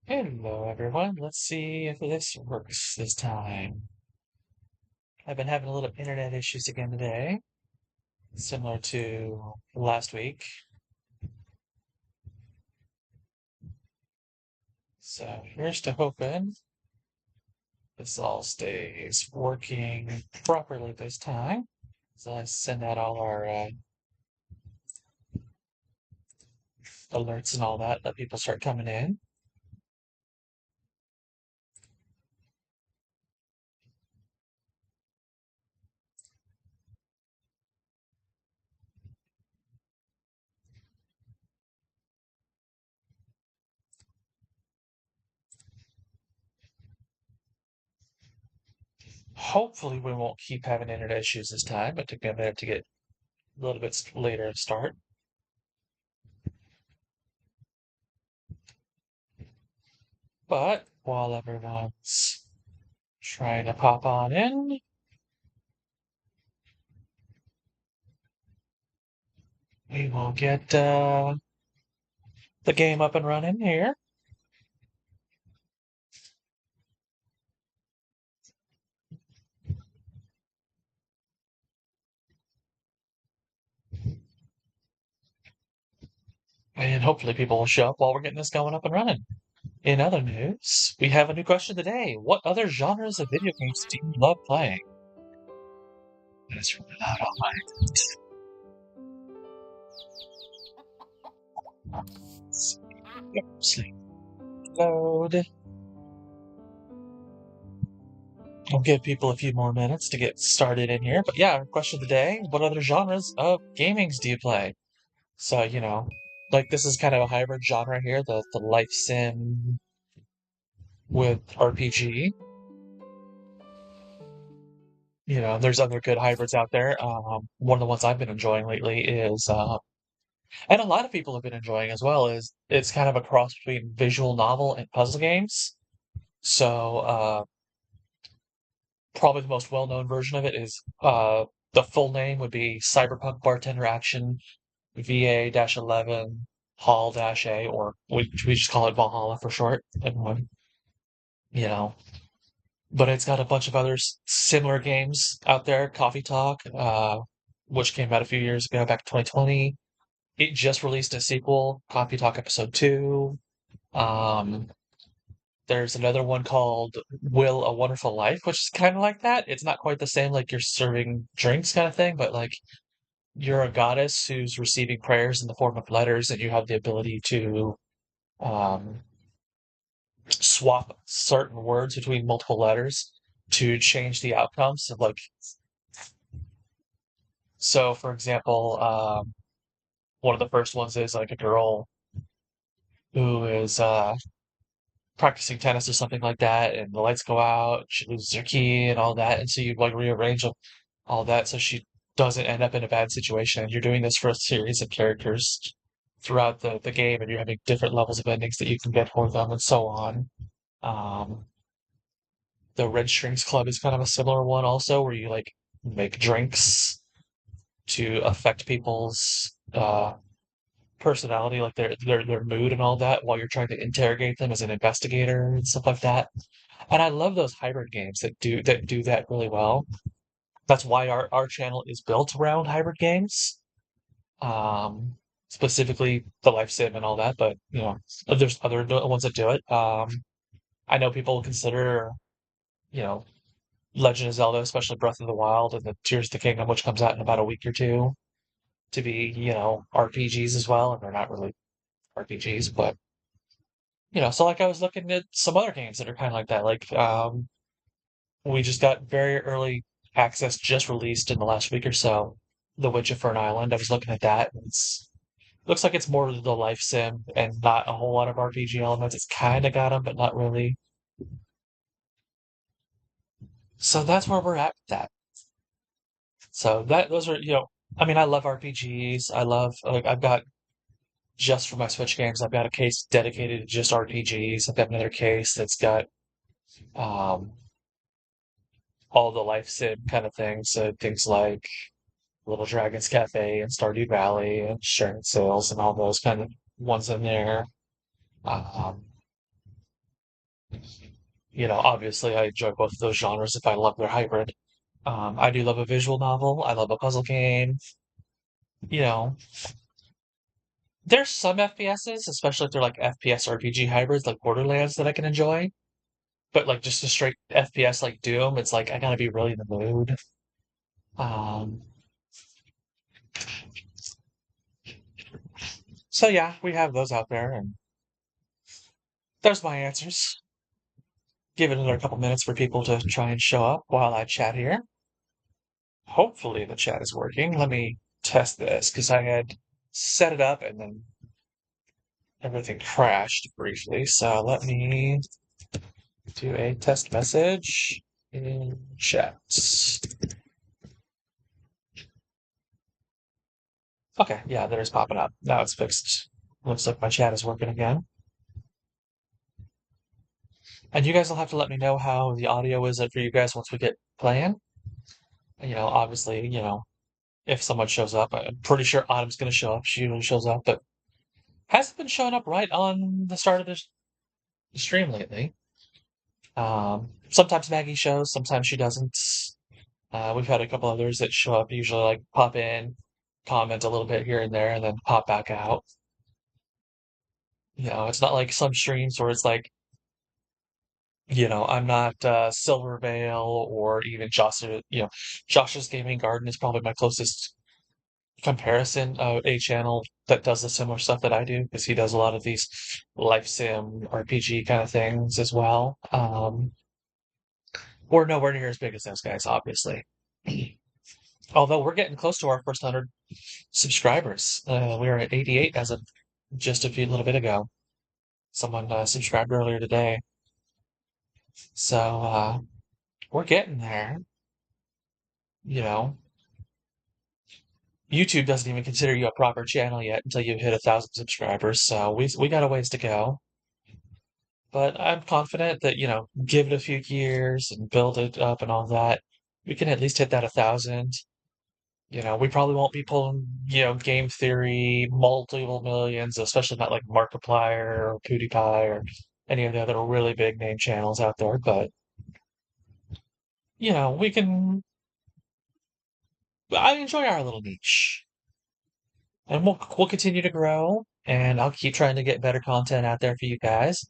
Hello, everyone. Let's see if this works this time. I've been having a little internet issues again today, similar to last week. So here's to hoping this all stays working properly this time. So I send out all our alerts and all that, let people start coming in. Hopefully we won't keep having internet issues this time, but took me a minute to get a little bit later to start. But while everyone's trying to pop on in, we will get the game up and running here. And hopefully people will show up while we're getting this going up and running. In other news, we have a new question today. What other genres of video games do you love playing? That's really loud on my Yep, sleep. Load. I'll give people a few more minutes to get started in here. But yeah, our question today, what other genres of gamings do you play? So, like this is kind of a hybrid genre here, the life sim with RPG. There's other good hybrids out there. One of the ones I've been enjoying lately is, and a lot of people have been enjoying as well, is it's kind of a cross between visual novel and puzzle games. So, probably the most well-known version of it is, the full name would be Cyberpunk Bartender Action VA-11 Hall-A, or we just call it Valhalla for short. Everyone, you know, but it's got a bunch of other similar games out there. Coffee Talk, which came out a few years ago, back in 2020. It just released a sequel, Coffee Talk Episode 2. Um, there's another one called Will a Wonderful Life, which is kind of like that. It's not quite the same, like you're serving drinks kind of thing, but like you're a goddess who's receiving prayers in the form of letters, and you have the ability to um, swap certain words between multiple letters to change the outcomes of like. So, for example, one of the first ones is like a girl who is practicing tennis or something like that, and the lights go out, she loses her key and all that, and so you like rearrange all that so she doesn't end up in a bad situation. And you're doing this for a series of characters throughout the game, and you're having different levels of endings that you can get for them, and so on. Um, the Red Strings Club is kind of a similar one also, where you like make drinks to affect people's personality, like their mood and all that, while you're trying to interrogate them as an investigator and stuff like that. And I love those hybrid games that do that really well. That's why our channel is built around hybrid games, um, specifically the life sim and all that. But there's other ones that do it. I know people consider you know Legend of Zelda, especially Breath of the Wild and the Tears of the Kingdom, which comes out in about a week or two, to be RPGs as well, and they're not really RPGs, but so like I was looking at some other games that are kind of like that. Like we just got very early access, just released in the last week or so. The Witcher for an Island. I was looking at that. And looks like it's more of the life sim and not a whole lot of RPG elements. It's kind of got them, but not really. So that's where we're at with that. So those are I mean, I love RPGs. I love like I've got just for my Switch games. I've got a case dedicated to just RPGs. I've got another case that's got um, all the life sim kind of things. So things like Little Dragons Cafe and Stardew Valley and Sharon Sales and all those kind of ones in there. Um, Obviously I enjoy both of those genres if I love their hybrid. I do love a visual novel. I love a puzzle game. You know, there's some FPSs, especially if they're like FPS RPG hybrids like Borderlands that I can enjoy. But like just a straight FPS like Doom, it's like I gotta be really in the mood. Um, so yeah, we have those out there, and there's my answers. Give it another couple minutes for people to try and show up while I chat here. Hopefully the chat is working. Let me test this because I had set it up and then everything crashed briefly. So let me do a test message in chat. Okay, yeah, there's popping up. Now it's fixed. Looks like my chat is working again. And you guys will have to let me know how the audio is for you guys once we get playing. Obviously, if someone shows up, I'm pretty sure Autumn's going to show up. She usually shows up, but hasn't been showing up right on the start of the stream lately. Sometimes Maggie shows, sometimes she doesn't. We've had a couple others that show up, usually like pop in, comment a little bit here and there, and then pop back out. It's not like some streams where it's like, I'm not Silvervale or even Joshua. Josh's Gaming Garden is probably my closest comparison of a channel that does the similar stuff that I do because he does a lot of these life sim RPG kind of things as well. We're nowhere near as big as those guys, obviously. Although we're getting close to our first 100 subscribers. We were at 88 as of just a few little bit ago. Someone subscribed earlier today. So we're getting there. You know, YouTube doesn't even consider you a proper channel yet until you hit 1,000 subscribers. So we got a ways to go. But I'm confident that, give it a few years and build it up and all that. We can at least hit that 1,000. We probably won't be pulling, game theory, multiple millions, especially not like Markiplier or PewDiePie or any of the other really big name channels out there. But, we can, I enjoy our little niche and we'll continue to grow and I'll keep trying to get better content out there for you guys.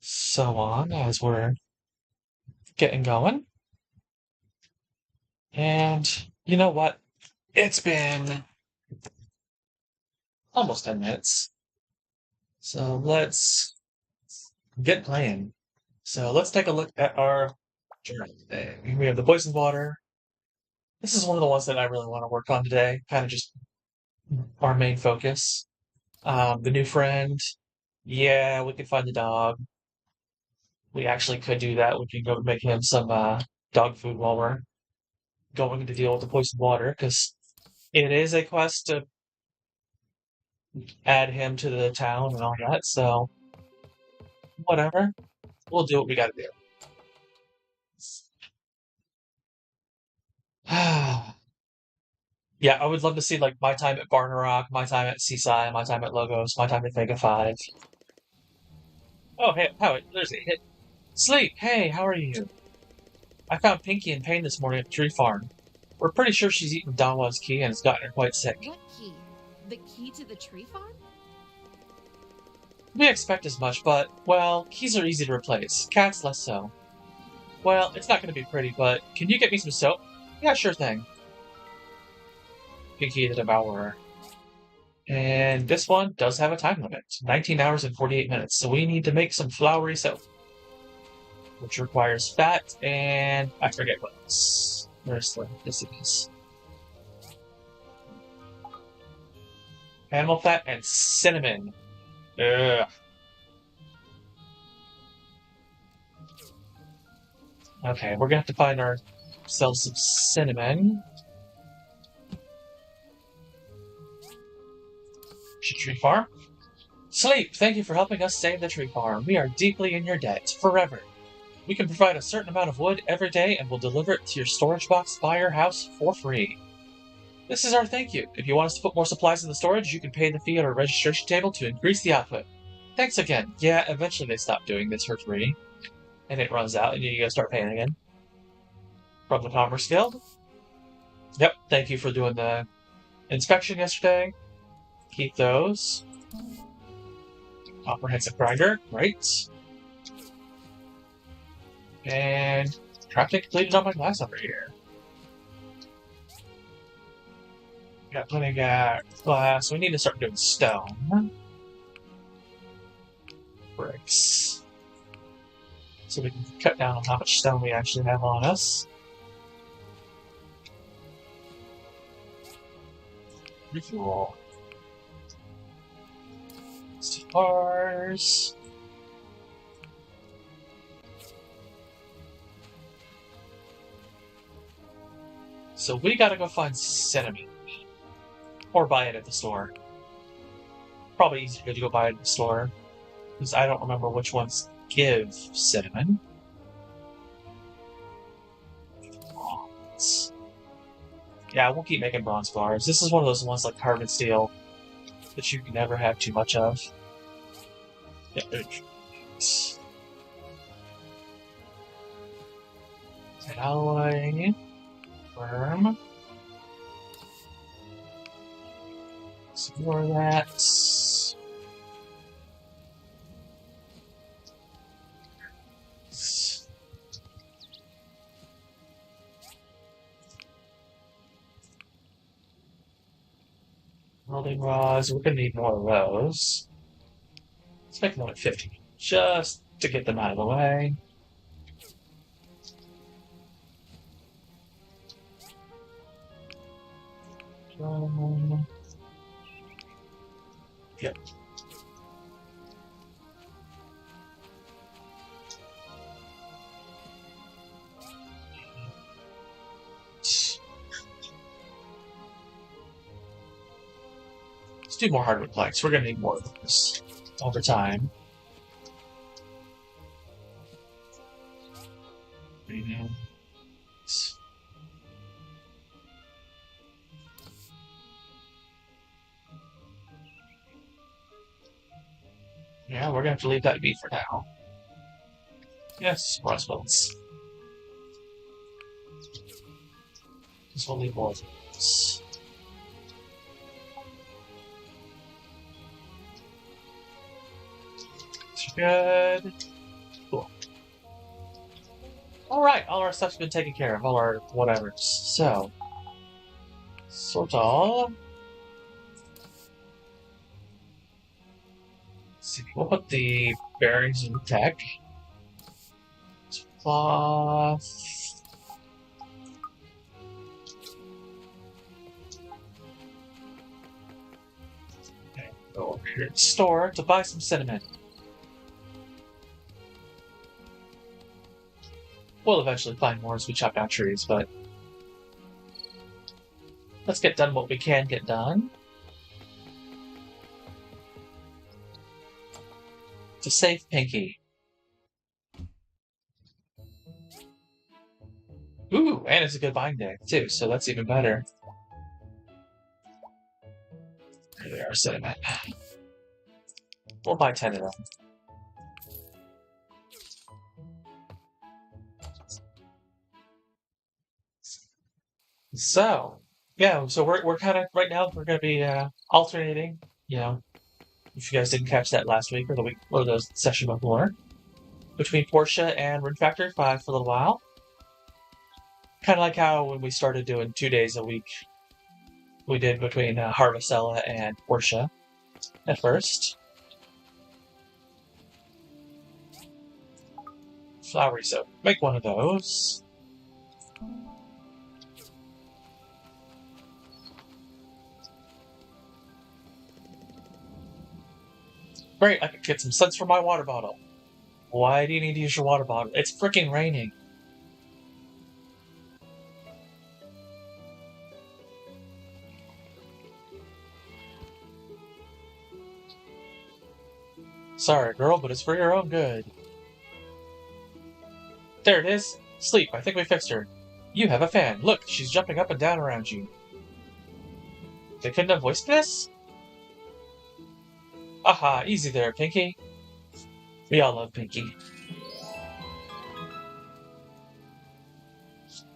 So on as we're getting going. And you know what? It's been almost 10 minutes. So let's get playing. So let's take a look at our journal today. We have the poison water. This is one of the ones that I really want to work on today. Kind of just our main focus. The new friend. Yeah, we could find the dog. We actually could do that. We could go make him some dog food while we're going to deal with the poison water because it is a quest to add him to the town and all that. So whatever, we'll do what we got to do. Yeah, I would love to see like my time at Barnarock, my time at Seaside, my time at Logos, my time at Vega 5. Oh, hey, how there's a hit. Sleep, hey, how are you? I found Pinky in pain this morning at the tree farm. We're pretty sure she's eaten Dawa's key and it's gotten her quite sick. What key? The key to the tree farm? We expect as much, but, well, keys are easy to replace. Cats less so. Well, it's not going to be pretty, but can you get me some soap? Yeah, sure thing. Pinky the Devourer. And this one does have a time limit, 19 hours and 48 minutes, so we need to make some floury soap, which requires fat and I forget what else. Where's the this is animal fat and cinnamon. Ugh. Okay, we're gonna have to find ourselves some cinnamon. Tree farm. Sleep, thank you for helping us save the tree farm. We are deeply in your debt, forever. We can provide a certain amount of wood every day and we'll deliver it to your storage box by your house for free. This is our thank you. If you want us to put more supplies in the storage, you can pay the fee at our registration table to increase the output. Thanks again. Yeah, eventually they stop doing this for free. And it runs out, and you gotta start paying again. From the Commerce Guild. Yep, thank you for doing the inspection yesterday. Keep those. Comprehensive grinder, right. And crafting completed on my glass over here. Got plenty of glass. We need to start doing stone. Bricks. So we can cut down on how much stone we actually have on us. Refuel. Bars. So we gotta go find cinnamon. Or buy it at the store. Probably easier to go buy it at the store. Because I don't remember which ones give cinnamon. Bronze. Yeah, we'll keep making bronze bars. This is one of those ones like carbon steel that you can never have too much of. Yeah, alloy. Worm. Ignore that. Welding rods. We're gonna need more of those. Let's make them at 50, just to get them out of the way. Yep. Let's do more hardwood planks. We're gonna need more of those over time. Yeah, we're gonna have to leave that be for now. Yes, crossbones. Just we'll need more of those. Good. Cool. Alright, all our stuff's been taken care of, all our whatevers. So, sort of. Let's see, we'll put the bearings in tech. Cloth. Okay, go over here to the store to buy some cinnamon. We'll eventually find more as we chop down trees, but let's get done what we can get done. To save Pinky. Ooh, and it's a good buying day, too, so that's even better. Here they are, cinnamon. We'll buy 10 of them. So, yeah, so we're kind of, right now, we're going to be alternating, you know, if you guys didn't catch that last week or the week, or the session before, between Portia and Rune Factory 5 for a little while. Kind of like how when we started doing 2 days a week, we did between Harvestella and Portia at first. Flowery soap. Make one of those. Great, I could get some sense from my water bottle. Why do you need to use your water bottle? It's freaking raining. Sorry, girl, but it's for your own good. There it is. Sleep, I think we fixed her. You have a fan. Look, she's jumping up and down around you. They couldn't have voiced this? Aha, easy there, Pinky. We all love Pinky.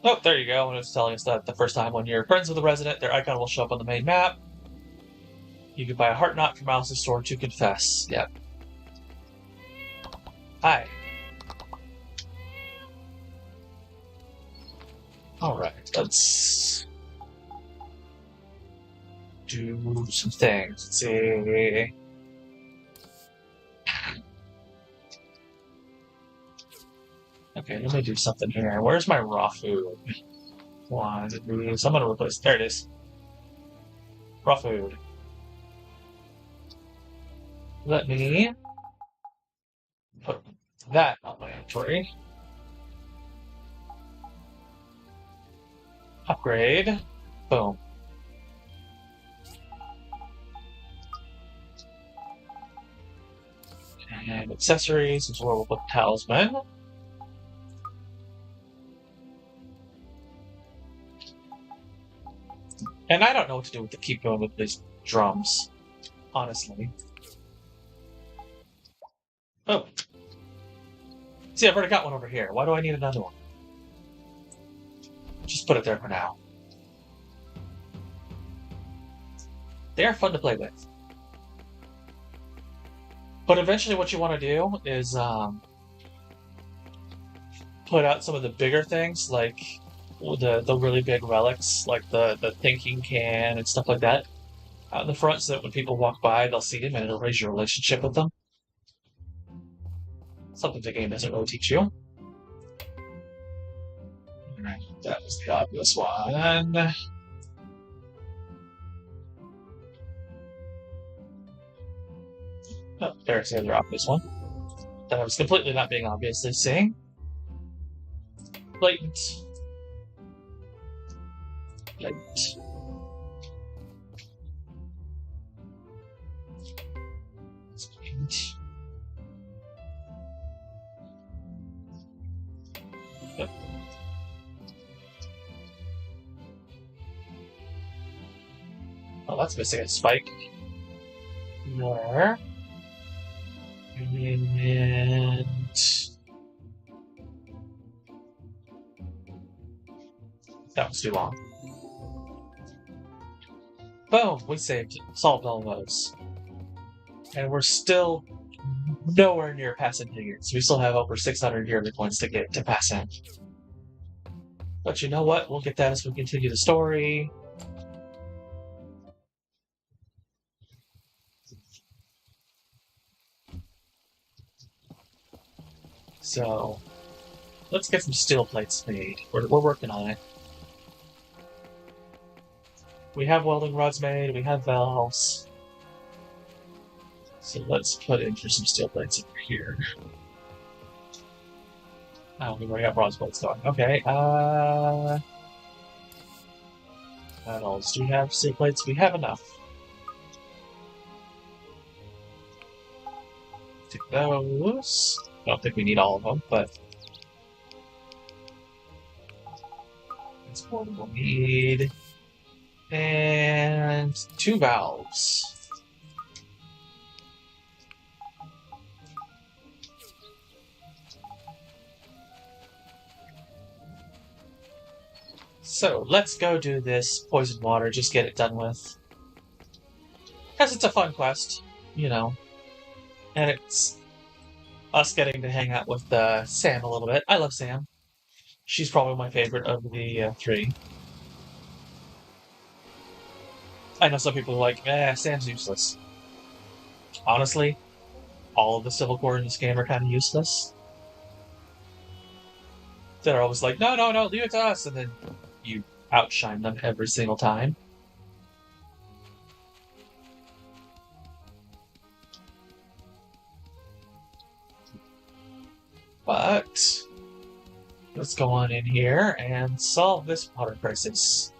Oh, there you go. And it's telling us that the first time when you're friends with a resident, their icon will show up on the main map. You can buy a heart knot from Alice's store to confess. Yep. Hi. Alright, let's do some things. Let's see. Okay, let me do something here. Where's my raw food? One, two, so I'm gonna replace. There it is. Raw food. Let me put that on my inventory. Upgrade. Boom. And accessories is where we'll put talisman. And I don't know what to do with the keep going with these drums, honestly. Oh. See, I've already got one over here. Why do I need another one? Just put it there for now. They are fun to play with. But eventually what you want to do is put out some of the bigger things, like the really big relics, like the thinking can and stuff like that, out in the front, so that when people walk by, they'll see them and it'll raise your relationship with them. Something the game doesn't really teach you. Alright, that was the obvious one. Oh, there's the other obvious one. That I was completely not being obviously saying. Blatant. Blatant. Blatant. Yep. Oh, that's missing a spike. There. And that was too long. Boom! We solved all of those. And we're still nowhere near passing figures. We still have over 600 yearly points to get to pass in. But you know what? We'll get that as we continue the story. So, let's get some steel plates made. We're working on it. We have welding rods made, we have valves. So let's put in for some steel plates over here. Oh, we already got bronze plates going. Okay, metals. Do we have steel plates? We have enough. Take those. I don't think we need all of them, but that's what we'll need. And 2 valves. So let's go do this poison water, just get it done with. Because it's a fun quest, you know. And it's us getting to hang out with Sam a little bit. I love Sam. She's probably my favorite of the 3. I know some people are like, Sam's useless. Honestly, all of the Civil Core in this game are kind of useless. They're always like, no, no, no, leave it to us, and then you outshine them every single time. But let's go on in here and solve this water crisis.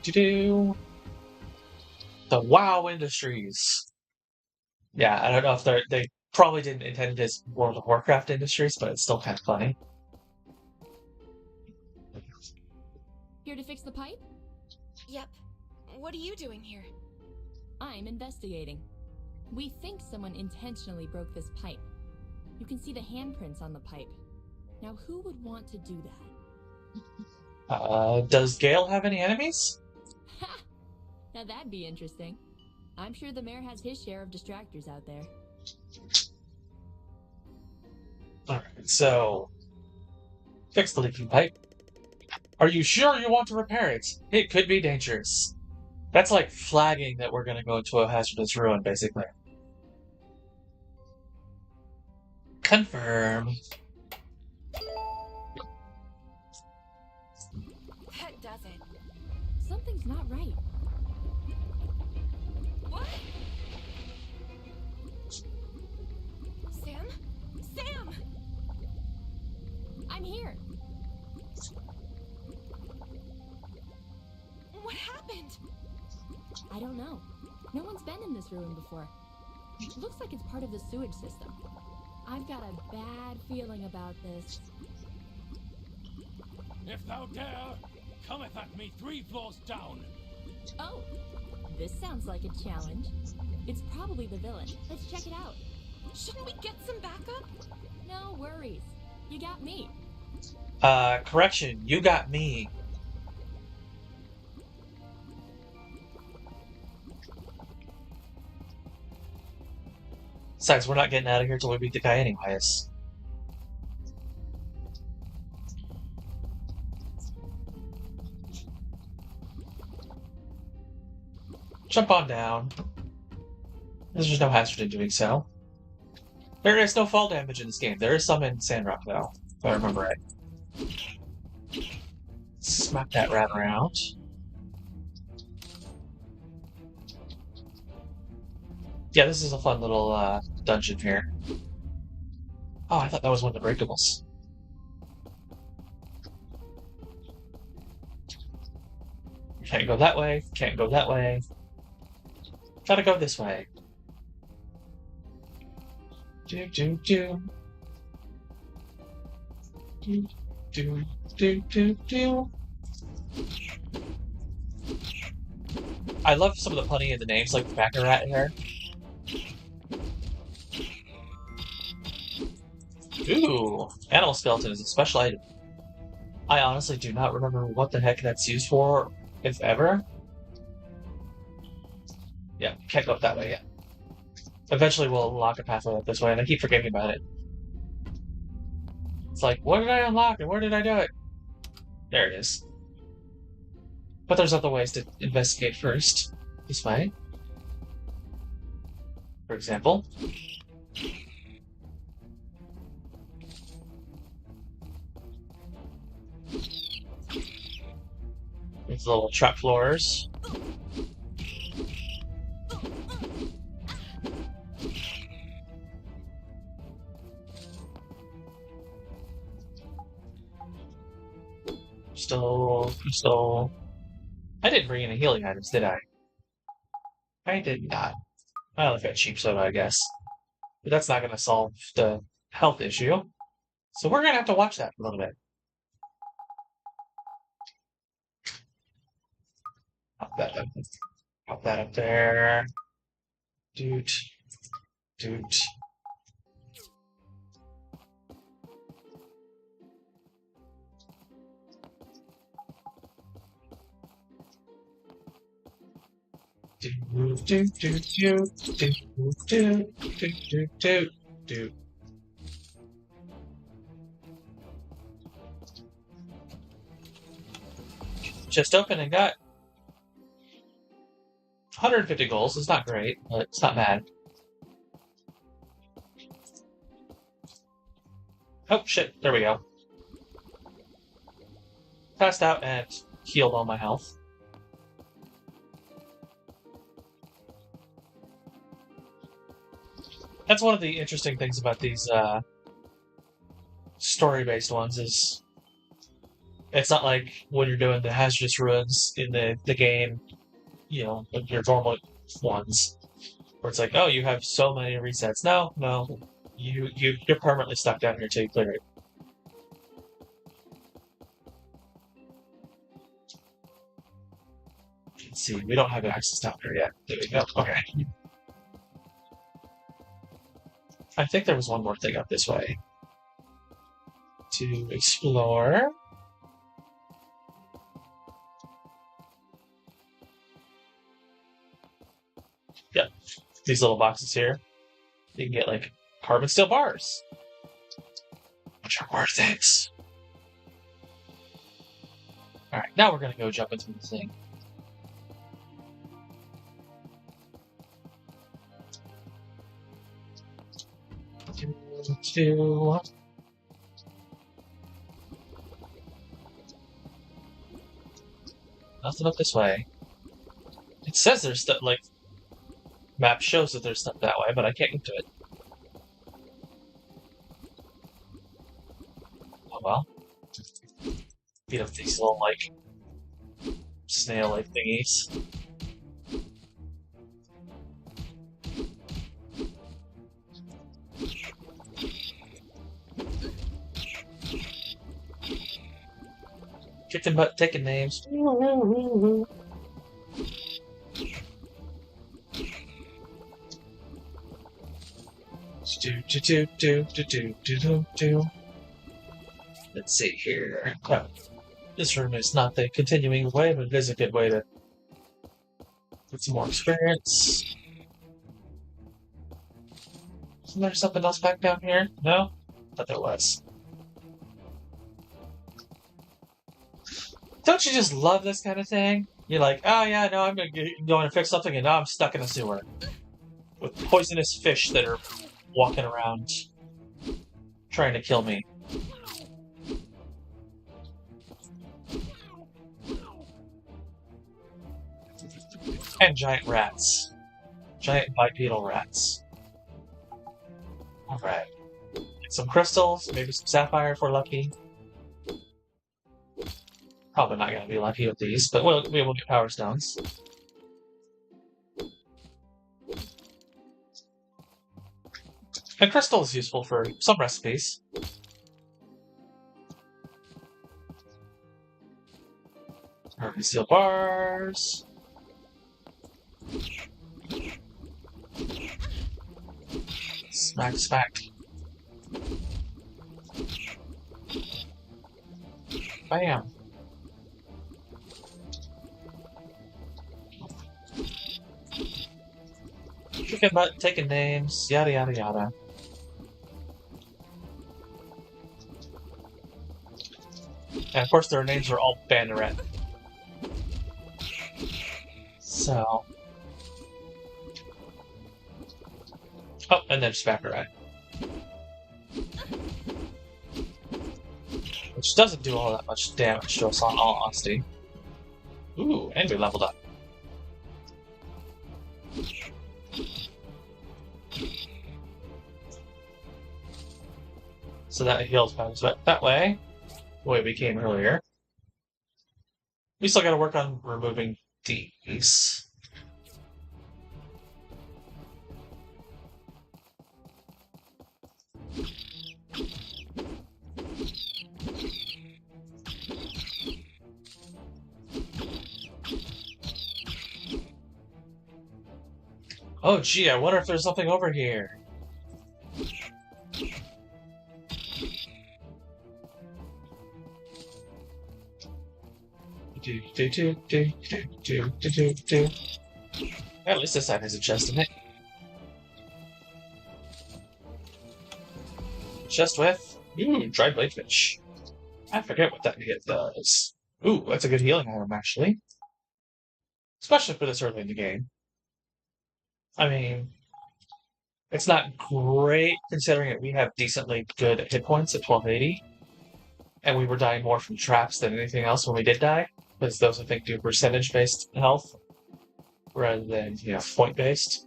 Do. The WoW Industries. Yeah, I don't know if they probably didn't intend it as World of Warcraft Industries, but it's still kind of funny. Here to fix the pipe? Yep. What are you doing here? I'm investigating. We think someone intentionally broke this pipe. You can see the handprints on the pipe. Now, who would want to do that? Does Gale have any enemies? Ha! Now that'd be interesting. I'm sure the mayor has his share of distractors out there. Alright, so... Fix the leaking pipe. Are you sure you want to repair it? It could be dangerous. That's like flagging that we're gonna go into a hazardous ruin, basically. Confirm. That does it. Something's not right. What? Sam? Sam! I'm here. What happened? I don't know. No one's been in this ruin before. Looks like it's part of the sewage system. I've got a bad feeling about this. If thou dare, cometh at me 3 floors down. Oh, this sounds like a challenge. It's probably the villain. Let's check it out. Shouldn't we get some backup? No worries. You got me. Correction, you got me. Besides, we're not getting out of here till we beat the guy anyways. Jump on down. There's no hazard in doing so. There is no fall damage in this game. There is some in Sandrock, though, if I remember right. Smack that rat around. Yeah, this is a fun little dungeon here. Oh, I thought that was one of the breakables. Can't go that way. Can't go that way. Gotta go this way. Do do do. Do do do do do. I love some of the punny in the names, like the Baccarat here. Ooh, animal skeleton is a special item. I honestly do not remember what the heck that's used for, if ever. Yeah, can't go up that way yet. Eventually we'll unlock a pathway up this way, and I keep forgetting about it. It's like, what did I unlock, and where did I do it? There it is. But there's other ways to investigate first. This way. For example. These little trap floors. Still. I didn't bring any healing items, did I? I did not. I only got cheap soda, I guess. But that's not going to solve the health issue. So we're going to have to watch that for a little bit. Pop that up there. Doot. Doot. Do do do do do do do do do do. Just open and got 150 goals. It's not great, but it's not bad. Oh shit! There we go. Passed out and healed all my health. That's one of the interesting things about these story-based ones is it's not like when you're doing the hazardous ruins in the game, you know, like your normal ones, where it's like, oh, you have so many resets. No, you're permanently stuck down here till you clear it. Let's see, we don't have access down here yet. There we go. Okay. I think there was one more thing up this way to explore. Yep, these little boxes here. You can get like carbon steel bars, which are worth it. All right, now we're gonna go jump into the thing. Nothing up this way. It says there's stuff, like, map shows that there's stuff that way, but I can't get to it. Oh well. Beat up these little, like, snail-like thingies. Kicking butt, taking names. Let's see here. Oh, this room is not the continuing way, but it is a good way to get some more experience. Isn't there something else back down here? No? Thought there was. Don't you just love this kind of thing? You're like, oh yeah, no, I'm gonna go and fix something, and now I'm stuck in a sewer with poisonous fish that are walking around trying to kill me. And giant rats. Giant bipedal rats. Alright. Get some crystals, maybe some sapphire if we're lucky. Probably not gonna be lucky with these, but we'll get power stones. And crystal is useful for some recipes. Carbon steel bars. Smack, smack. Bam. Kicking butt, taking names, yada yada yada. And of course their names are all Banneret. So... Oh, and then Spackerite. Which doesn't do all that much damage to us, on all honesty. Ooh, and we leveled up. So that heals us that way, the way we came earlier. We still gotta work on removing these. Oh gee, I wonder if there's something over here. At least this side has a chest in it. Chest with dried bladefish. I forget what that does. Ooh, that's a good healing item actually. Especially for this early in the game. I mean, it's not great considering that we have decently good hit points at 1280. And we were dying more from traps than anything else when we did die. Because those, I think, do percentage-based health. Rather than, point-based.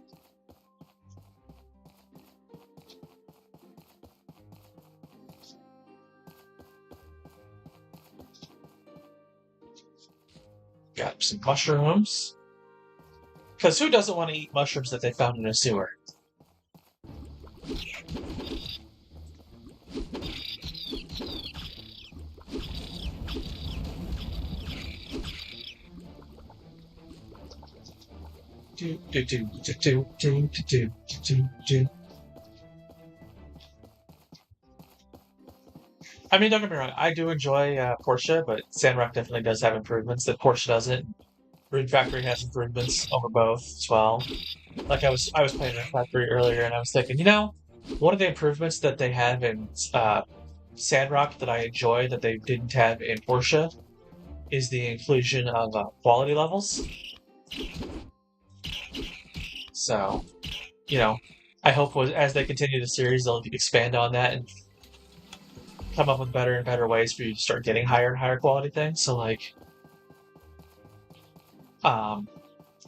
Got some mushrooms. Because who doesn't want to eat mushrooms that they found in a sewer? I mean, don't get me wrong. I do enjoy Portia, but Sandrock definitely does have improvements that Portia doesn't. Rune Factory has improvements over both as well. Like I was playing Rune Factory earlier, and I was thinking, one of the improvements that they have in Sandrock that I enjoy that they didn't have in Portia is the inclusion of quality levels. So, you know, I hope as they continue the series, they'll expand on that and come up with better and better ways for you to start getting higher and higher quality things. So, like,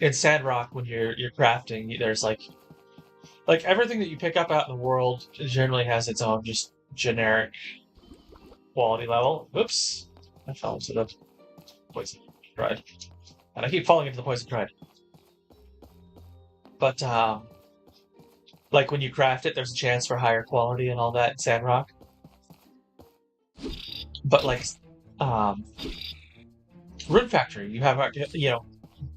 in Sandrock, when you're crafting, there's like everything that you pick up out in the world generally has its own just generic quality level. Whoops, I fell into the poison dried, and I keep falling into the poison dried. But like when you craft it, there's a chance for higher quality and all that in Sandrock. But like Rune Factory, you have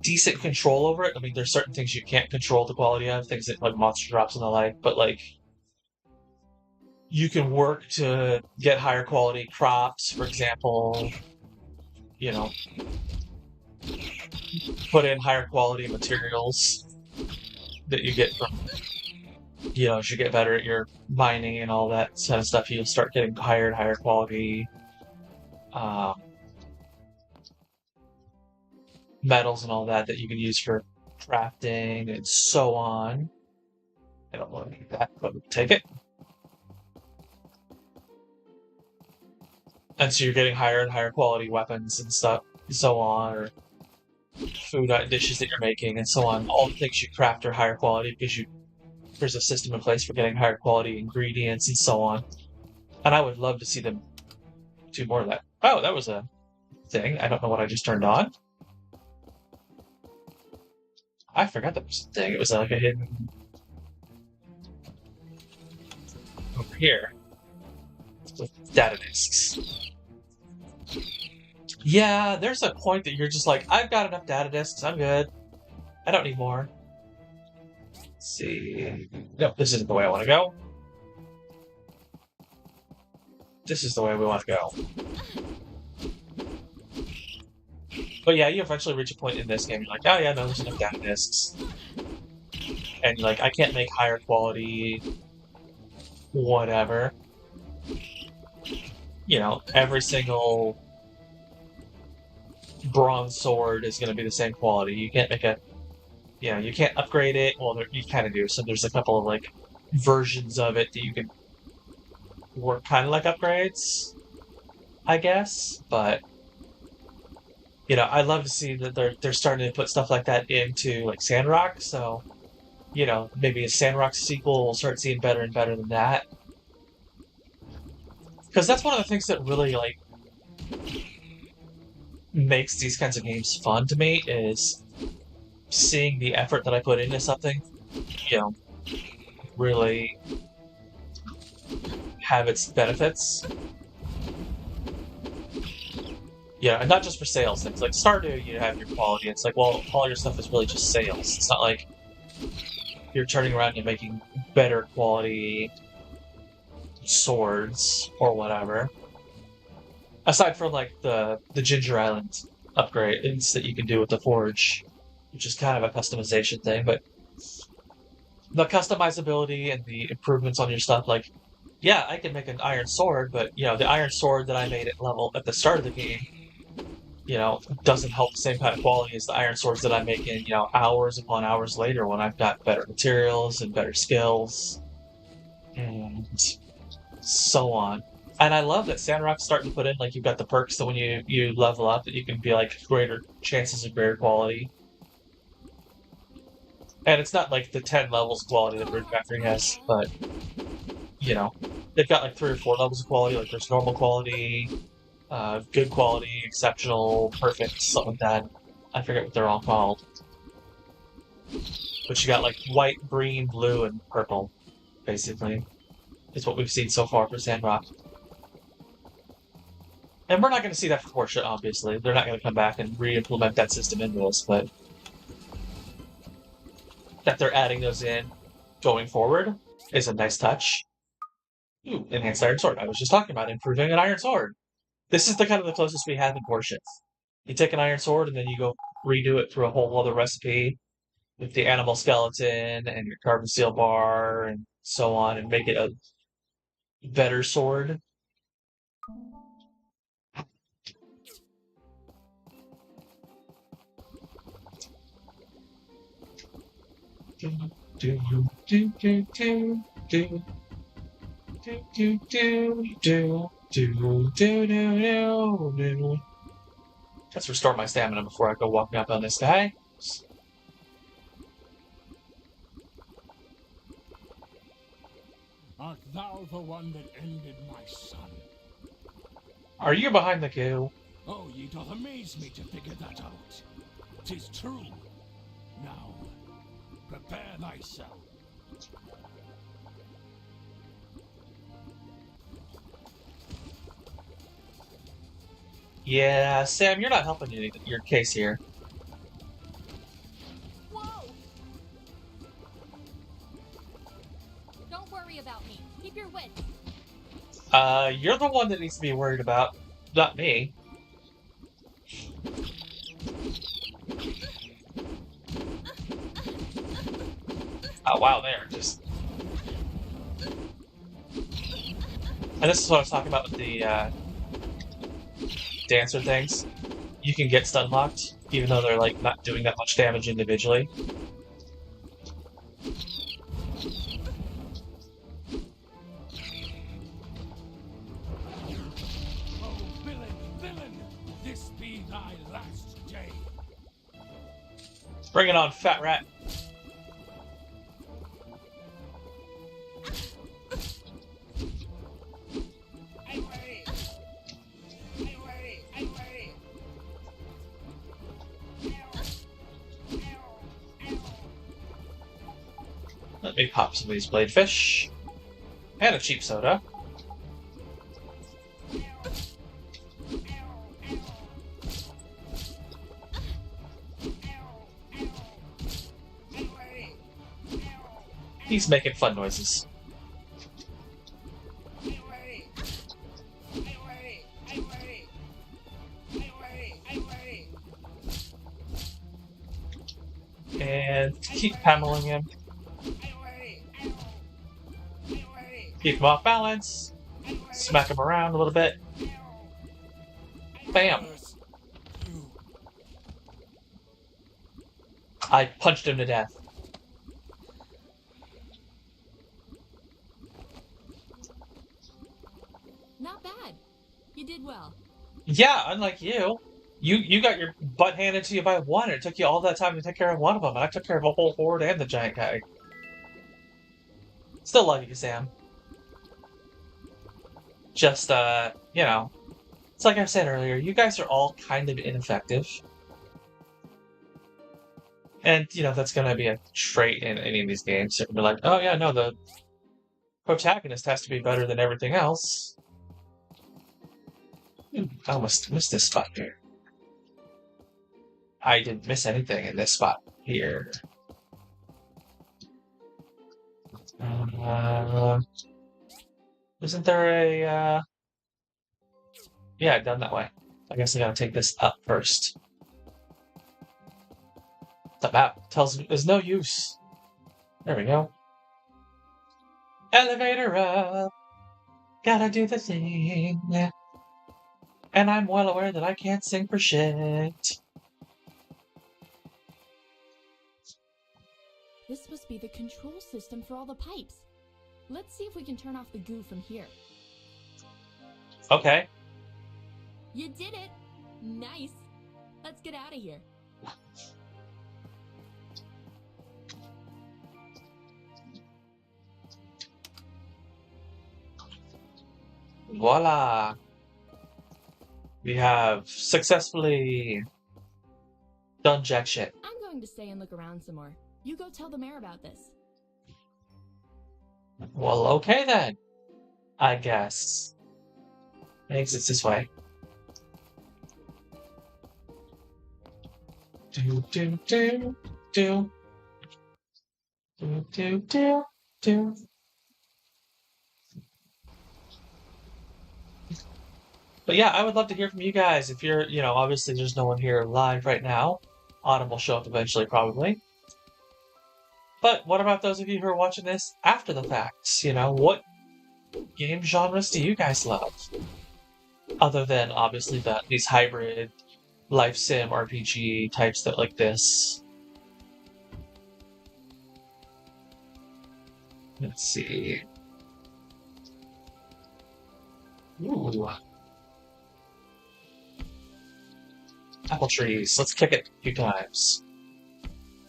decent control over it. I mean, there's certain things you can't control the quality of, things that like monster drops and the like, but like you can work to get higher quality crops, for example, put in higher quality materials that you get from, as you get better at your mining and all that kind of stuff, you'll start getting higher and higher quality metals and all that you can use for crafting and so on. I don't want to need that, but we'll take it. And so you're getting higher and higher quality weapons and stuff, and so on, or food dishes that you're making, and so on. All the things you craft are higher quality because there's a system in place for getting higher quality ingredients and so on. And I would love to see them do more of that. Oh, that was a thing. I don't know what I just turned on. I forgot that was a thing. It was like a hidden over here with data disks. Yeah, there's a point that you're just like, I've got enough data disks. I'm good. I don't need more. Let's see. Nope, this isn't the way I want to go. This is the way we want to go. But yeah, you eventually reach a point in this game, you're like, oh yeah, no, there's enough data disks. And you're like, I can't make higher quality whatever. Every single bronze sword is going to be the same quality. You can't make you can't upgrade it. Well, you kind of do. So there's a couple of like versions of it that you can work kind of like upgrades, I guess. But I love to see that they're starting to put stuff like that into like Sandrock. So maybe a Sandrock sequel will start seeing better and better than that. Because that's one of the things that really like makes these kinds of games fun to me is seeing the effort that I put into something, really have its benefits. Yeah, and not just for sales things. Like Stardew, you have your quality. It's like, well, all your stuff is really just sales. It's not like you're turning around and making better quality swords or whatever. Aside from like the Ginger Island upgrades that you can do with the Forge, which is kind of a customization thing, but the customizability and the improvements on your stuff, like, yeah, I can make an iron sword, but the iron sword that I made at the start of the game, doesn't help the same kind of quality as the iron swords that I'm making, hours upon hours later when I've got better materials and better skills and so on. And I love that Sandrock's starting to put in, like, you've got the perks that when you level up that you can be, like, greater chances of greater quality. And it's not, like, the 10 levels of quality that Rune Factory has, but, they've got, like, 3 or 4 levels of quality. Like, there's normal quality, good quality, exceptional, perfect, something like that. I forget what they're all called. But you got, like, white, green, blue, and purple, basically. Is what we've seen so far for Sandrock. And we're not going to see that for Portia, obviously. They're not going to come back and re-implement that system into this, but that they're adding those in going forward is a nice touch. Ooh, enhanced iron sword. I was just talking about improving an iron sword. This is the kind of the closest we have in Portia. You take an iron sword and then you go redo it through a whole other recipe with the animal skeleton and your carbon steel bar and so on and make it a better sword. Do, do, do, do, do, do, do, do, do, do, do, do, do, do. Let's restore my stamina before I go walking up on this guy. Art thou the one that ended my son? Are you behind the goo? Oh, ye doth amaze me to figure that out. 'Tis true. Now, prepare thyself. Yeah, Sam, you're not helping your case here. Whoa! Don't worry about me. Keep your wits. You're the one that needs to be worried about, not me. Oh, wow, there, just... And this is what I was talking about with the, dancer things. You can get stun locked, even though they're, like, not doing that much damage individually. Oh, villain, villain! This be thy last day. Bring it on, fat rat. Let me pop some of these blade fish. And a cheap soda. He's making fun noises. And keep pummeling him. Keep him off balance. Smack him around a little bit. Bam! I punched him to death. Not bad. You did well. Yeah, unlike you. You got your butt handed to you by one, and it took you all that time to take care of one of them, and I took care of a whole horde and the giant guy. Still love you, Sam. Just, you know, it's like I said earlier, you guys are all kind of ineffective. And, you know, that's gonna be a trait in any of these games. You're like, oh yeah, no, the protagonist has to be better than everything else. I almost missed this spot here. I didn't miss anything in this spot here. Isn't there a, yeah, done that way. I guess I gotta take this up first. The map tells me there's no use. There we go. Elevator up. Gotta do the thing. And I'm well aware that I can't sing for shit. This must be the control system for all the pipes. Let's see if we can turn off the goo from here. Okay. You did it! Nice! Let's get out of here. Voila! We have successfully done jack shit. I'm going to stay and look around some more. You go tell the mayor about this. Well, okay then. I guess. Exits this way. Do, do, do, do. Do, do, do, do. But yeah, I would love to hear from you guys. If you're, obviously there's no one here live right now. Autumn will show up eventually, probably. But what about those of you who are watching this after the fact? What game genres do you guys love? Other than obviously these hybrid life sim RPG types that like this. Let's see. Ooh. Apple trees. Let's kick it a few times.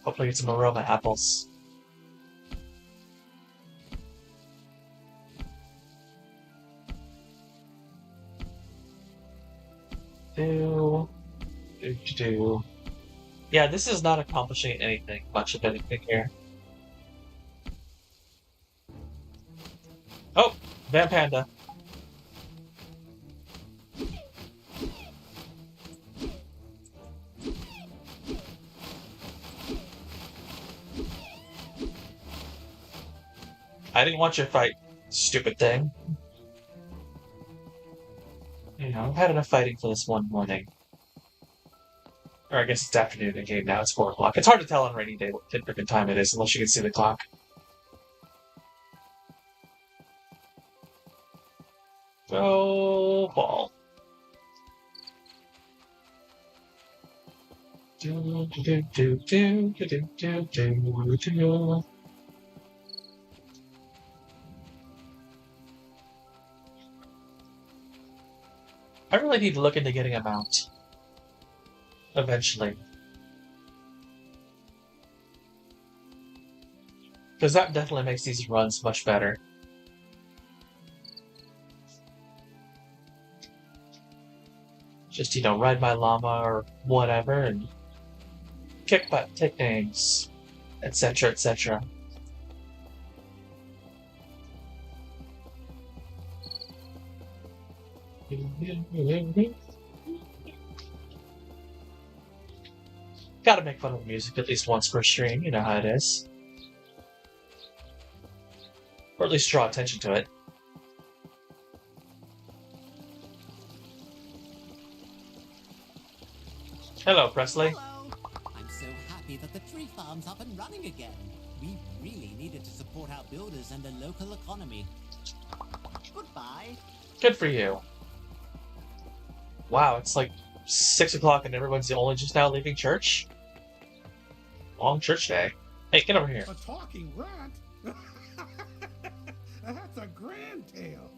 Hopefully get some aroma apples. Do, do. Yeah, this is not accomplishing anything, much of anything here. Oh, Van Panda. I didn't want your fight, stupid thing. I've had enough fighting for this one morning. Or I guess it's afternoon in the game now, it's 4 o'clock. It's hard to tell on a rainy day what freaking time it is unless you can see the clock. Go ball. Do, do, do, do, do, do, do, do, do. I really need to look into getting a mount. Eventually. Because that definitely makes these runs much better. Just, ride my llama or whatever and kick butt, take names, etc., etc. Gotta make fun of the music at least once per stream, you know how it is. Or at least draw attention to it. Hello, Presley. Hello! I'm so happy that the tree farm's up and running again. We really needed to support our builders and the local economy. Goodbye. Good for you. Wow, it's like 6 o'clock and everyone's only just now leaving church? Long church day. Hey, get over here. A talking rat? That's a grand tale.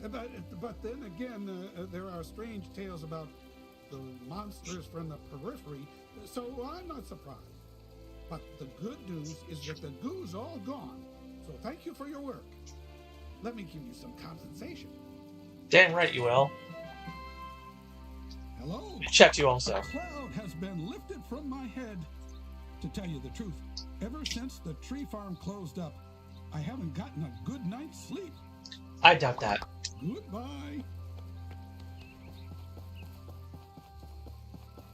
But then again, there are strange tales about the monsters from the periphery, so I'm not surprised. But the good news is that the goo's all gone, so thank you for your work. Let me give you some compensation. Damn right you will. Hello? Checked you also. A cloud has been lifted from my head. To tell you the truth, ever since the tree farm closed up, I haven't gotten a good night's sleep. I doubt that. Goodbye.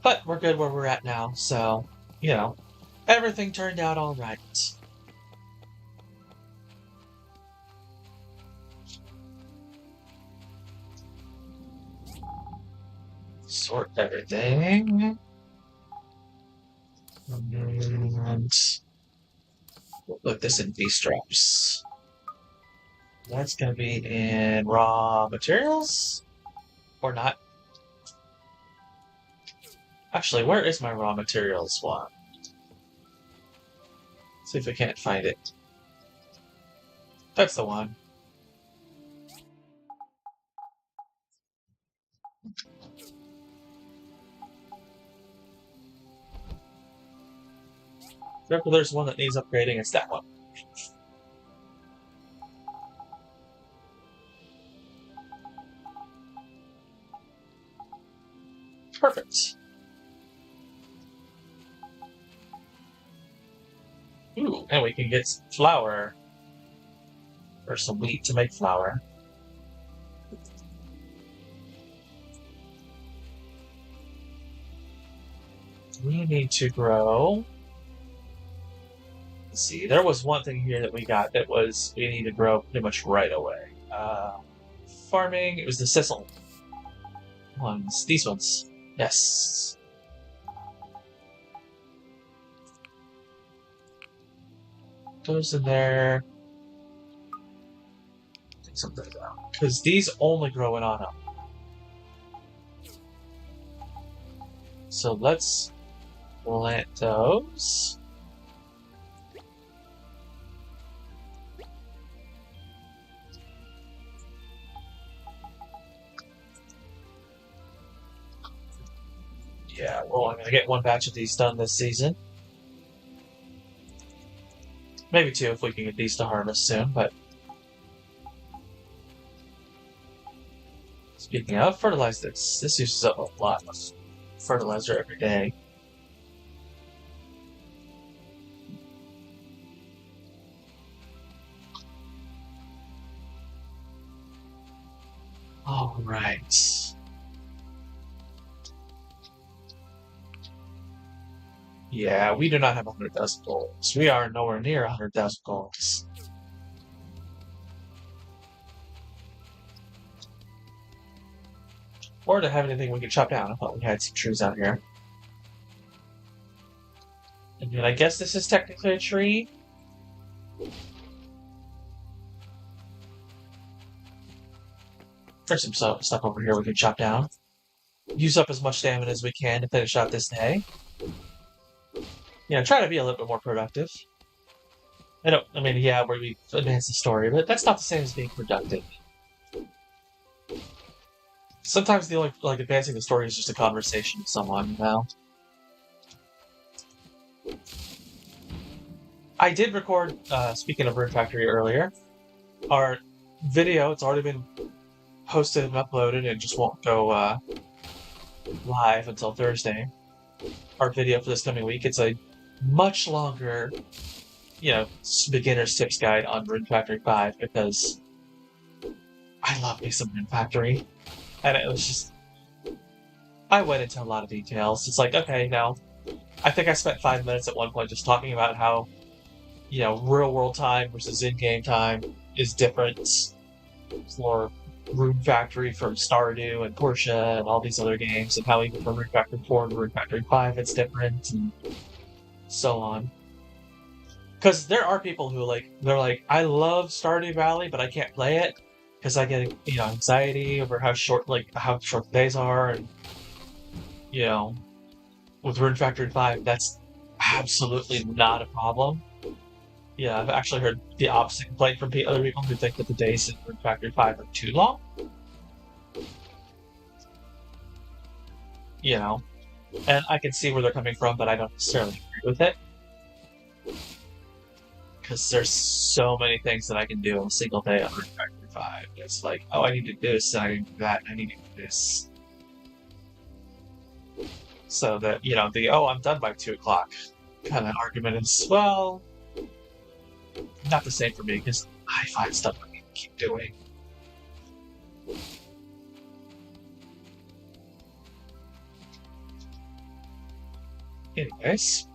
But we're good where we're at now, so, everything turned out alright. Sort everything. And we'll put this in these drops. That's gonna be in raw materials? Or not? Actually, where is my raw materials one? See if I can't find it. That's the one. If there's one that needs upgrading, it's that one. Perfect. Ooh, and we can get some flour. Or some wheat to make flour. We need to grow Let's see, there was one thing here that we got that was we need to grow pretty much right away. Farming, it was the sisal ones. These ones. Yes. Those in there. Take some of those out. Because these only grow in autumn. So let's plant those. Yeah, we're only going to get one batch of these done this season. Maybe two if we can get these to harvest soon, but... Speaking of, fertilize this. This uses up a lot of fertilizer every day. All right. Yeah, we do not have 100,000 goals. We are nowhere near 100,000 goals. Or to have anything we could chop down. I thought we had some trees out here. And then I guess this is technically a tree. There's some stuff over here we can chop down. Use up as much stamina as we can to finish out this day. Try to be a little bit more productive. I mean, yeah, where we advance the story, but that's not the same as being productive. Sometimes the only, advancing the story is just a conversation with someone, I did record, speaking of Rune Factory earlier, our video, it's already been posted and uploaded and just won't go, live until Thursday. Our video for this coming week, it's a much longer, beginner's tips guide on Rune Factory 5 because I love me some Rune Factory. And it was just... I went into a lot of details. It's like, okay, now, I think I spent 5 minutes at one point just talking about how, real-world time versus in-game time is different for Rune Factory from Stardew and Portia and all these other games, and how even from Rune Factory 4 to Rune Factory 5 it's different, and so on. Because there are people who, they're like, I love Stardew Valley, but I can't play it, because I get, anxiety over how short the days are, and, with Rune Factory 5, that's absolutely not a problem. Yeah, I've actually heard the opposite complaint from other people who think that the days in Rune Factory 5 are too long. And I can see where they're coming from, but I don't necessarily agree with it. Because there's so many things that I can do in a single day on Rune Factory 5. It's like, oh, I need to do this, I need to do that, I need to do this. So that, oh, I'm done by 2 o'clock kind of argument is, well, not the same for me, because I find stuff I need to keep doing. Anyways.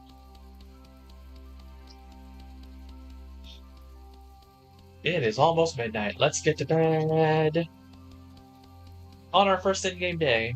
It is almost midnight. Let's get to bed. On our first in-game day.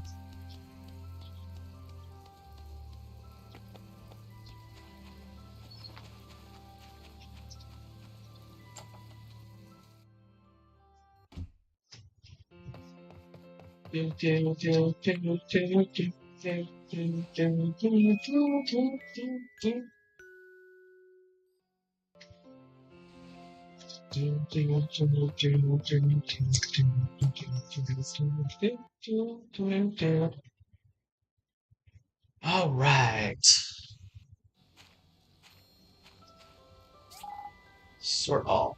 All right. Sort all.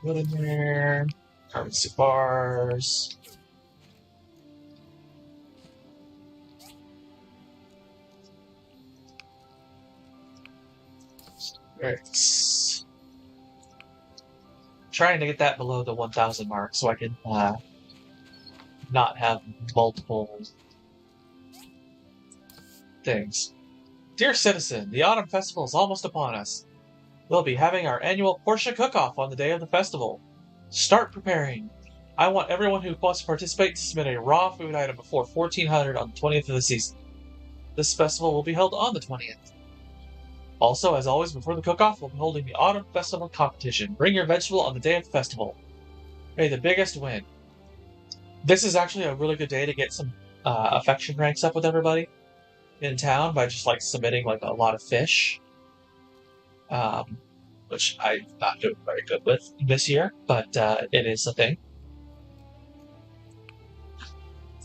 Put in there. Carbon steel bars. Right. Trying to get that below the 1,000 mark so I can not have multiple things. Dear citizen, the Autumn Festival is almost upon us. We'll be having our annual Portia cook-off on the day of the festival. Start preparing. I want everyone who wants to participate to submit a raw food item before 1400 on the 20th of the season. This festival will be held on the 20th. Also, as always, before the cook-off, we'll be holding the Autumn Festival competition. Bring your vegetable on the day of the festival. May the biggest win. This is actually a really good day to get some affection ranks up with everybody in town by just like submitting like a lot of fish, which I'm not doing very good with this year, but it is a thing.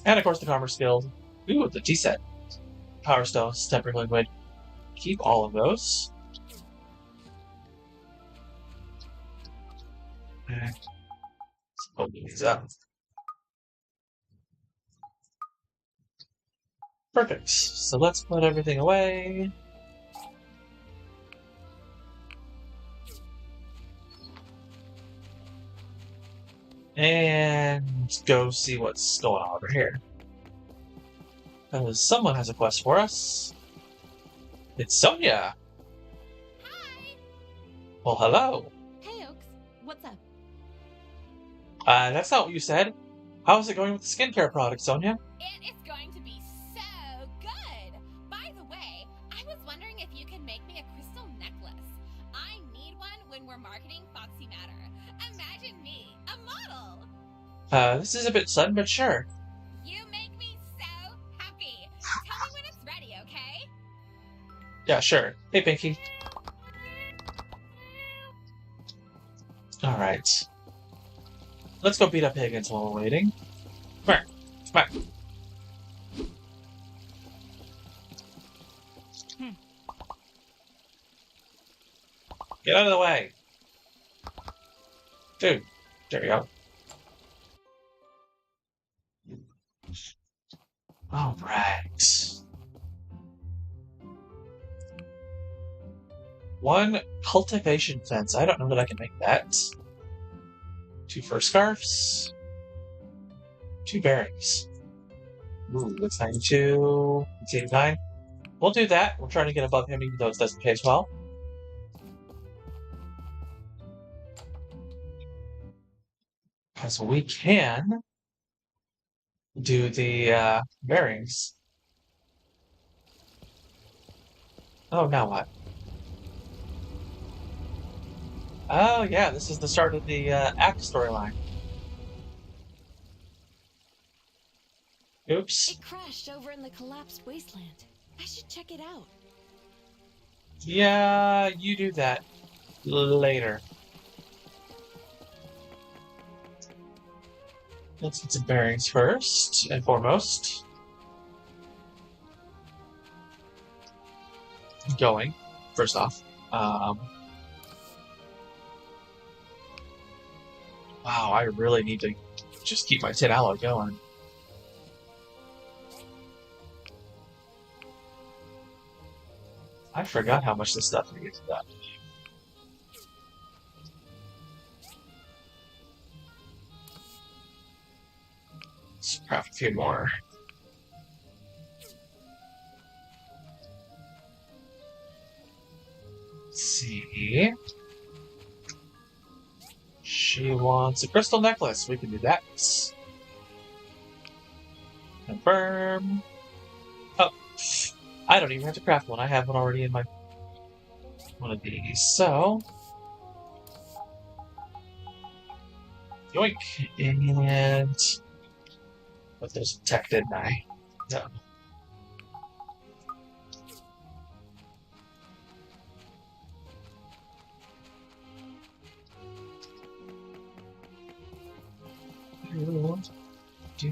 And of course, the Commerce Guild. Ooh, the T set. Power Stones, Temporary Liquid. Keep all of those. And let's open these up. Perfect. So let's put everything away. And go see what's going on over here. Because someone has a quest for us. It's Sonia. Hi! Well, hello. Hey, Oaks. What's up? That's not what you said. How's it going with the skincare product, Sonia? It is going to be so good! By the way, I was wondering if you can make me a crystal necklace. I need one when we're marketing Foxy Matter. Imagine me, a model! This is a bit sudden, but sure. You make me so happy. Tell me when it's ready, okay? Yeah, sure. Hey, Pinky. Alright. Let's go beat up Higgins while we're waiting. Come here. Come on. Get out of the way. Dude. There you go. Alright. One cultivation fence. I don't know that I can make that. 2 fur scarves. 2 berries. Ooh, that's 92. It's 89. We'll do that. We're trying to get above him, even though it doesn't pay as well. Because we can do the bearings. Oh, now what? Oh, yeah, this is the start of the Act storyline. Oops. It crashed over in the collapsed wasteland. I should check it out. Yeah, you do that later. Let's get some bearings first and foremost. Going, first off. Wow, I really need to just keep my tin alloy going. I forgot how much this stuff needs done. Let's craft a few more. Let's see. She wants a crystal necklace. We can do that. Confirm. Oh, I don't even have to craft one. I have one already in my one of these. So, yoink, and but there's a tech, didn't I? No. Oh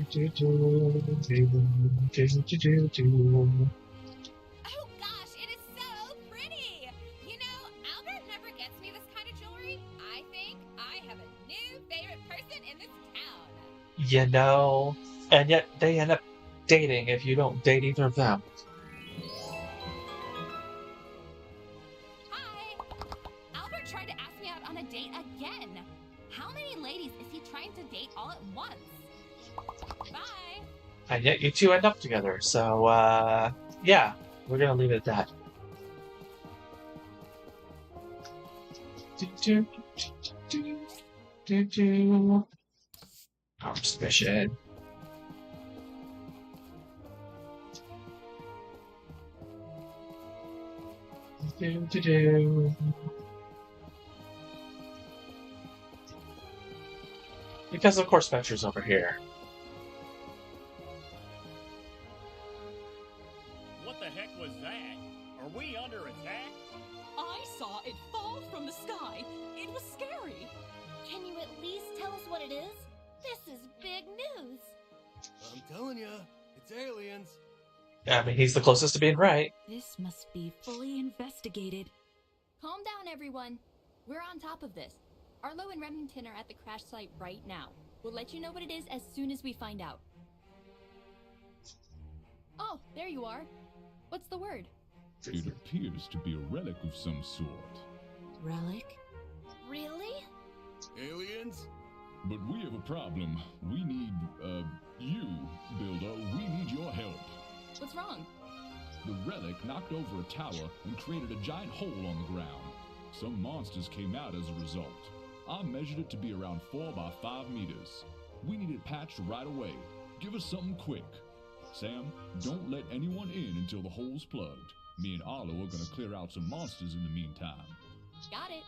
gosh, it is so pretty! You know, Albert never gets me this kind of jewelry. I think I have a new favorite person in this town. You know, and yet they end up dating if you don't date either of them. Hi! Albert tried to ask me out on a date again. How many ladies is he trying to date all at once? Bye. And yet you two end up together. So, yeah, we're gonna leave it at that. Our suspicion. Because of course Venture's over here. What the heck was that? Are we under attack? I saw it fall from the sky. It was scary. Can you at least tell us what it is? This is big news. I'm telling you, it's aliens. I mean, he's the closest to being right. This must be fully investigated. Calm down, everyone. We're on top of this. Arlo and Remington are at the crash site right now. We'll let you know what it is as soon as we find out. Oh, there you are. What's the word? It appears to be a relic of some sort. Relic? Really? Aliens? But we have a problem. We need, you, Builder. We need your help. What's wrong? The relic knocked over a tower and created a giant hole on the ground. Some monsters came out as a result. I measured it to be around 4 by 5 meters. We need it patched right away. Give us something quick. Sam, don't let anyone in until the hole's plugged. Me and Arlo are gonna clear out some monsters in the meantime. Got it.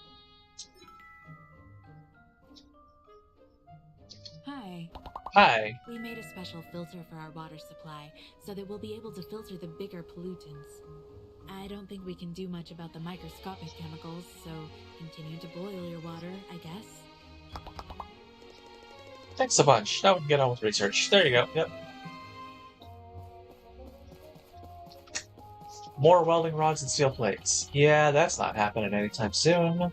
Hi. Hi. We made a special filter for our water supply so that we'll be able to filter the bigger pollutants. I don't think we can do much about the microscopic chemicals, so continue to boil your water, I guess. Thanks a bunch. Now we can get on with research. There you go. Yep. More welding rods and steel plates. Yeah, that's not happening anytime soon.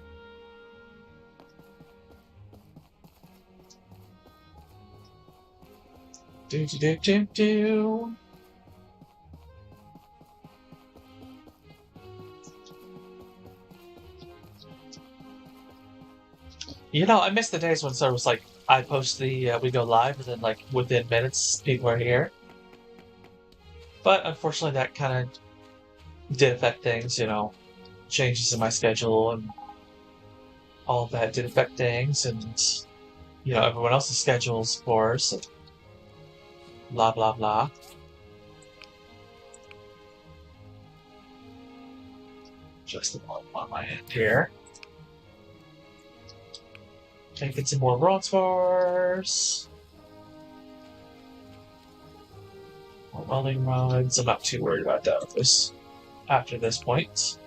Do. You know, I miss the days when there was like, I post the, we go live, and then like within minutes, people are here. But unfortunately, that kind of did affect things, you know, changes in my schedule and all of that did affect things, and, you know, everyone else's schedules, of course, and blah, blah, blah. Just on my end here. Okay, get some more bronze bars. More welding rods. I'm not too worried about that after this point.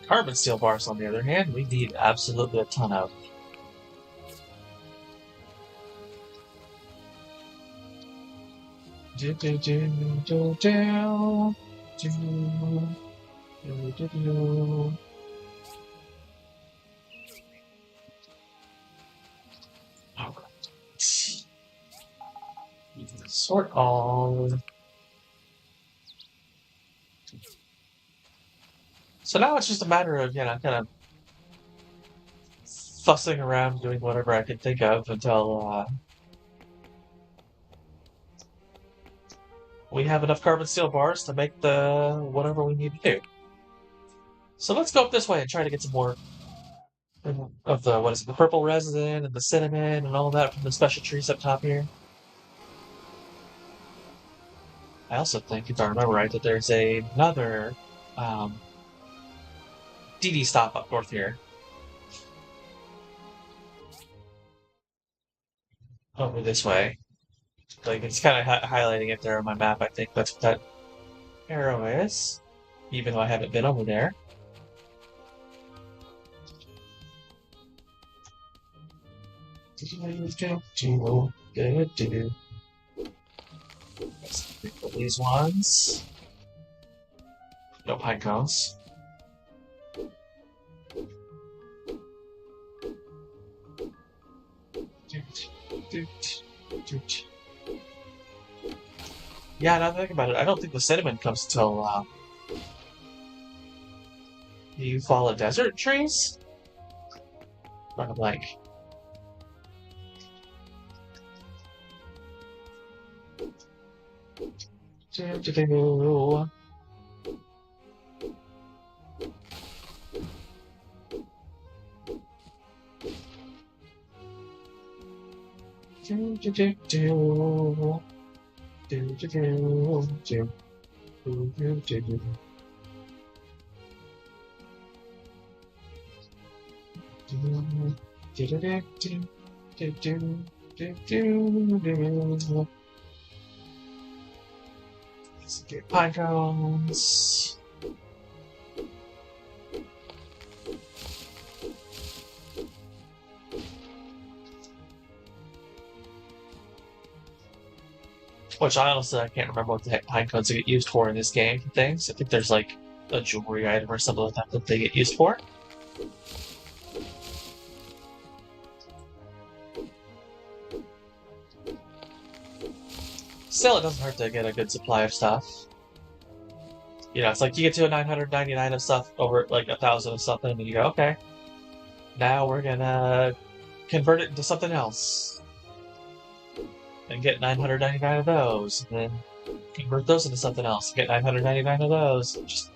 Carbon steel bars, on the other hand, we need absolutely a ton of. Alright. Sort all. So now it's just a matter of, you know, kind of fussing around doing whatever I can think of until we have enough carbon steel bars to make the whatever we need to do. So let's go up this way and try to get some more of the, what is it, the purple resin and the cinnamon and all that from the special trees up top here. I also think, if I remember right, that there's another DD stop up north here. Over this way. Like, it's kind of highlighting it there on my map. I think that's what that arrow is, even though I haven't been over there. These ones. No pine cones. Yeah, now that I think about it, I don't think the cinnamon comes till you follow desert trees. I'm like, let's get pine cones. Which honestly, I can't remember what the heck pine cones get used for in this game. Things. I think there's like a jewelry item or something like that they get used for. Still, it doesn't hurt to get a good supply of stuff. You know, it's like you get to a 999 of stuff over like 1,000 of something, and you go, okay, now we're gonna convert it into something else and get 999 of those, and then convert those into something else, get 999 of those, just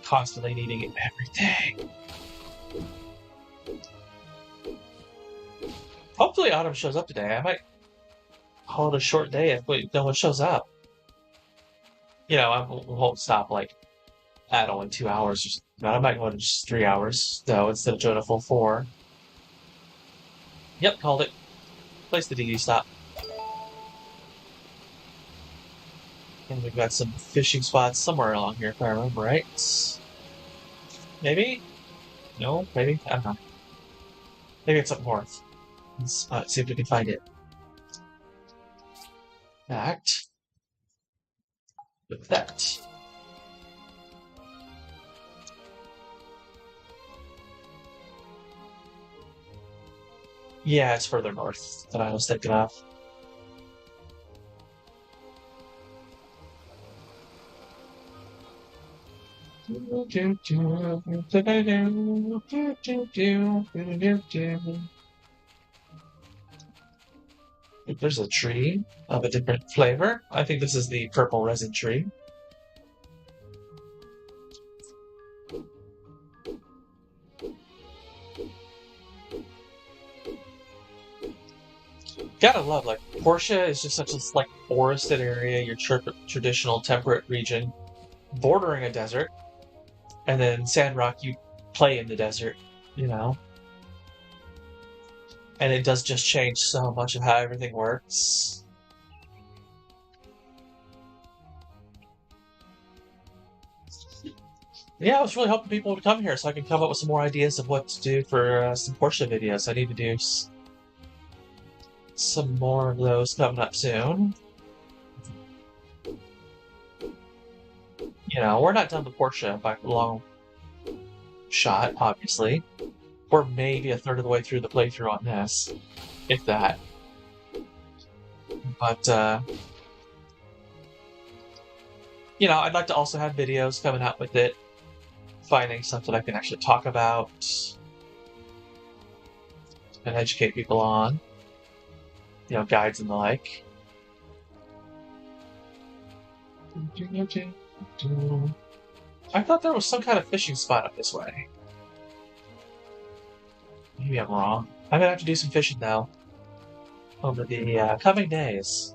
constantly needing everything. Hopefully Autumn shows up today. I might call it a short day if no one shows up. You know, I won't stop like at only 2 hours. I might go to just 3 hours, though, instead of doing a full 4. Yep, called it. Place the DD stop. And we've got some fishing spots somewhere along here, if I remember right. Maybe? No? Maybe? I don't know. Maybe it's up north. Let's see if we can find it. Act. With that. Yeah, it's further north than I was thinking of. There's a tree of a different flavor. I think this is the purple resin tree. Gotta love, like, Portia is just such a like forested area, your traditional temperate region, bordering a desert, and then Sandrock, you play in the desert, you know? And it does just change so much of how everything works. Yeah, I was really hoping people would come here so I can come up with some more ideas of what to do for some Portia videos. I need to do some more of those coming up soon. You know, we're not done with Portia by a long shot, obviously. We're maybe a third of the way through the playthrough on this, if that. But, you know, I'd like to also have videos coming out with it, finding stuff that I can actually talk about and educate people on. You know, guides and the like. I thought there was some kind of fishing spot up this way. Maybe I'm wrong. I'm gonna have to do some fishing now over the coming days.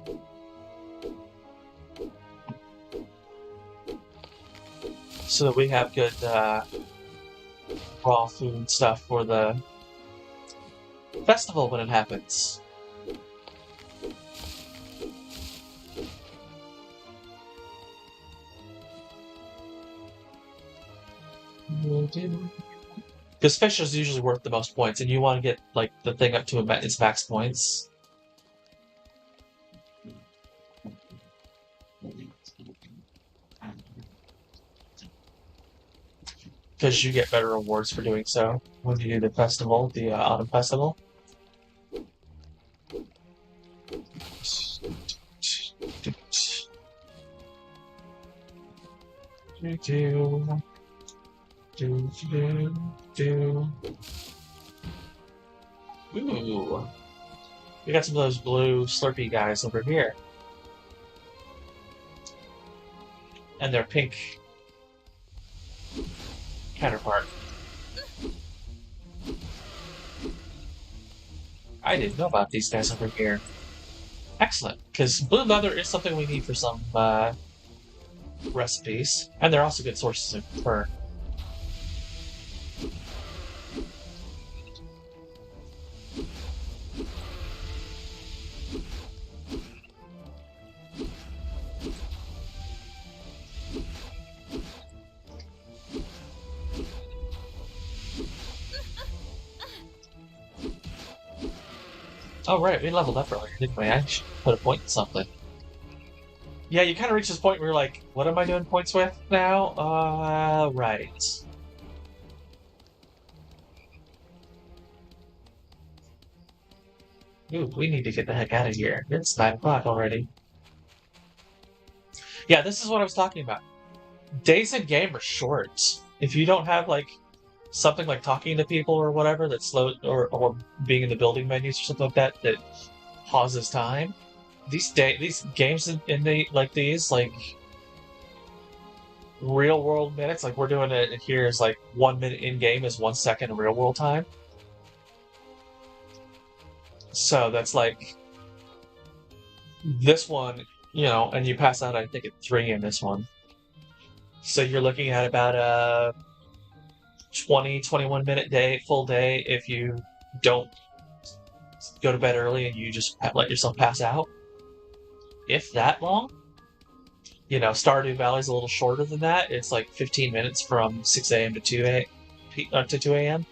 So that we have good raw food stuff for the festival when it happens. Because fish is usually worth the most points, and you want to get like the thing up to its max points. Because you get better rewards for doing so when you do the festival, the autumn festival. Ooh. We got some of those blue Slurpee guys over here. And their pink counterpart. I didn't know about these guys over here. Excellent, because blue leather is something we need for some recipes, and they're also good sources of fur. Oh right, we leveled up earlier, didn't we? I should put a point in something. Yeah, you kind of reach this point where you're like, what am I doing points with now? Right. Ooh, we need to get the heck out of here. It's 9 o'clock already. Yeah, this is what I was talking about. Days in game are short. If you don't have, like, something like talking to people or whatever that's slow, or being in the building menus or something like that that pauses time, these games in the like these like real world minutes, like we're doing it here, is like 1 minute in game is 1 second in real world time. So that's like this one, and you pass out I think at 3 in this one. So you're looking at about a 21 minute full day if you don't go to bed early and you just let yourself pass out. If that long. Stardew Valley's a little shorter than that. It's like 15 minutes from 6 a.m. to 2 a.m.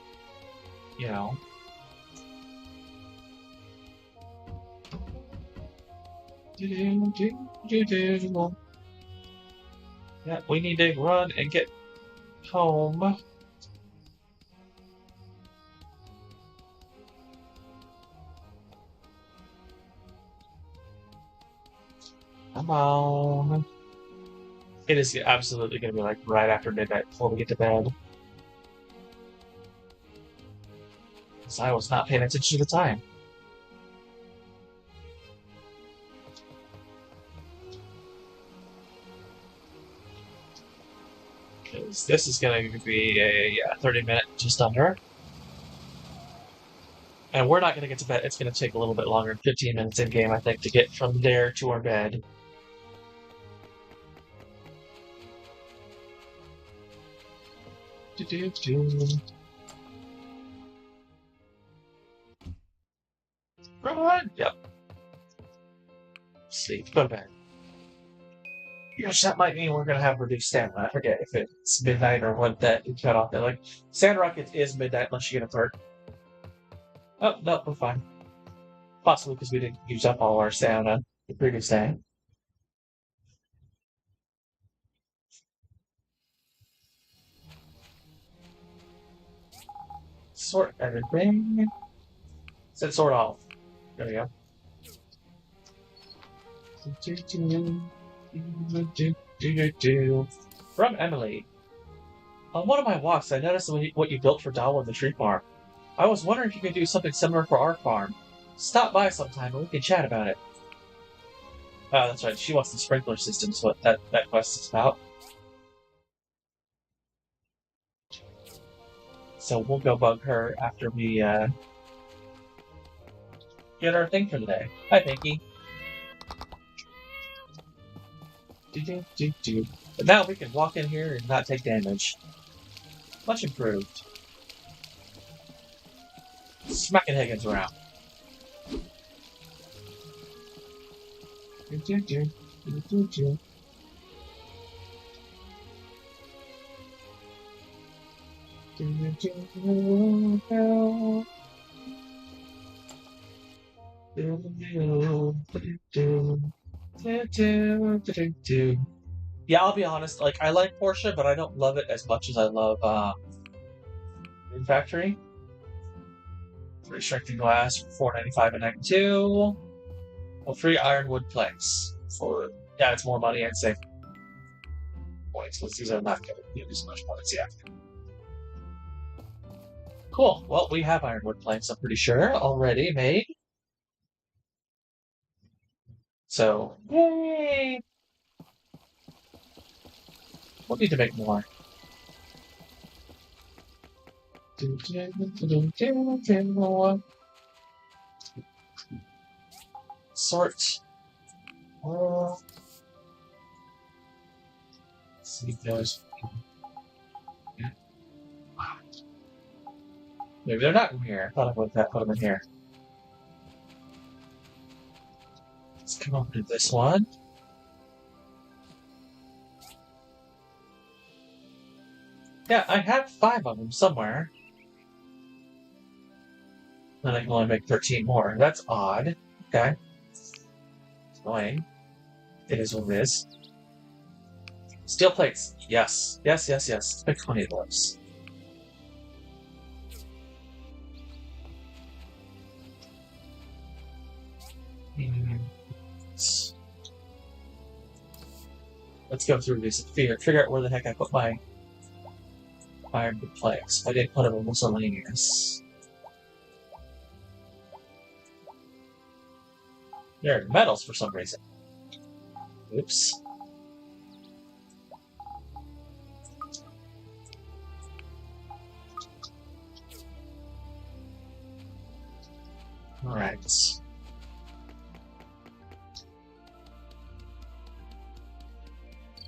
Yeah, we need to run and get home. Come on. It is absolutely going to be like right after midnight before we get to bed. Because I was not paying attention to the time. Because this is going to be a 30-minute just under. And we're not going to get to bed. It's going to take a little bit longer, 15 minutes in game, I think, to get from there to our bed. Run! Yep. Sleep. Go to bed. Yes, that might mean we're going to have reduced stamina. I forget if it's midnight or what that you cut off there. Like, Sandrock, it is midnight unless you get a third. Oh, no, we're fine. Possibly because we didn't use up all our stamina the previous day. Sort everything. Said sort off. There we go. From Emily. On one of my walks, I noticed what you built for Dawa in the tree farm. I was wondering if you could do something similar for our farm. Stop by sometime and we can chat about it. Oh, that's right. She wants the sprinkler system, is what that quest is about. So we'll go bug her after we get our thing for the day. Hi, Pinky. But now we can walk in here and not take damage. Much improved. Smacking Higgins around. Yeah, I'll be honest. Like, I like Portia, but I don't love it as much as I love Moon Factory. Restricting glass for $4.95 a night 2. Well, free ironwood planks for it's more money and safe. points, because these are not going to give you as much points yet. Cool. Well, we have ironwood planks, I'm pretty sure, already made. So, yay! We'll need to make more. Sort. See those. Maybe they're not in here. I thought I put them in here. Let's come up to this one. Yeah, I have 5 of them somewhere. Then I can only make 13 more. That's odd. Okay. It's annoying. It is what it is. Steel plates. Yes. Yes, yes, yes. Let's make 20 of those. Let's go through these and figure out where the heck I put my iron plates. I didn't put them in miscellaneous. They're metals for some reason. Oops. Alright.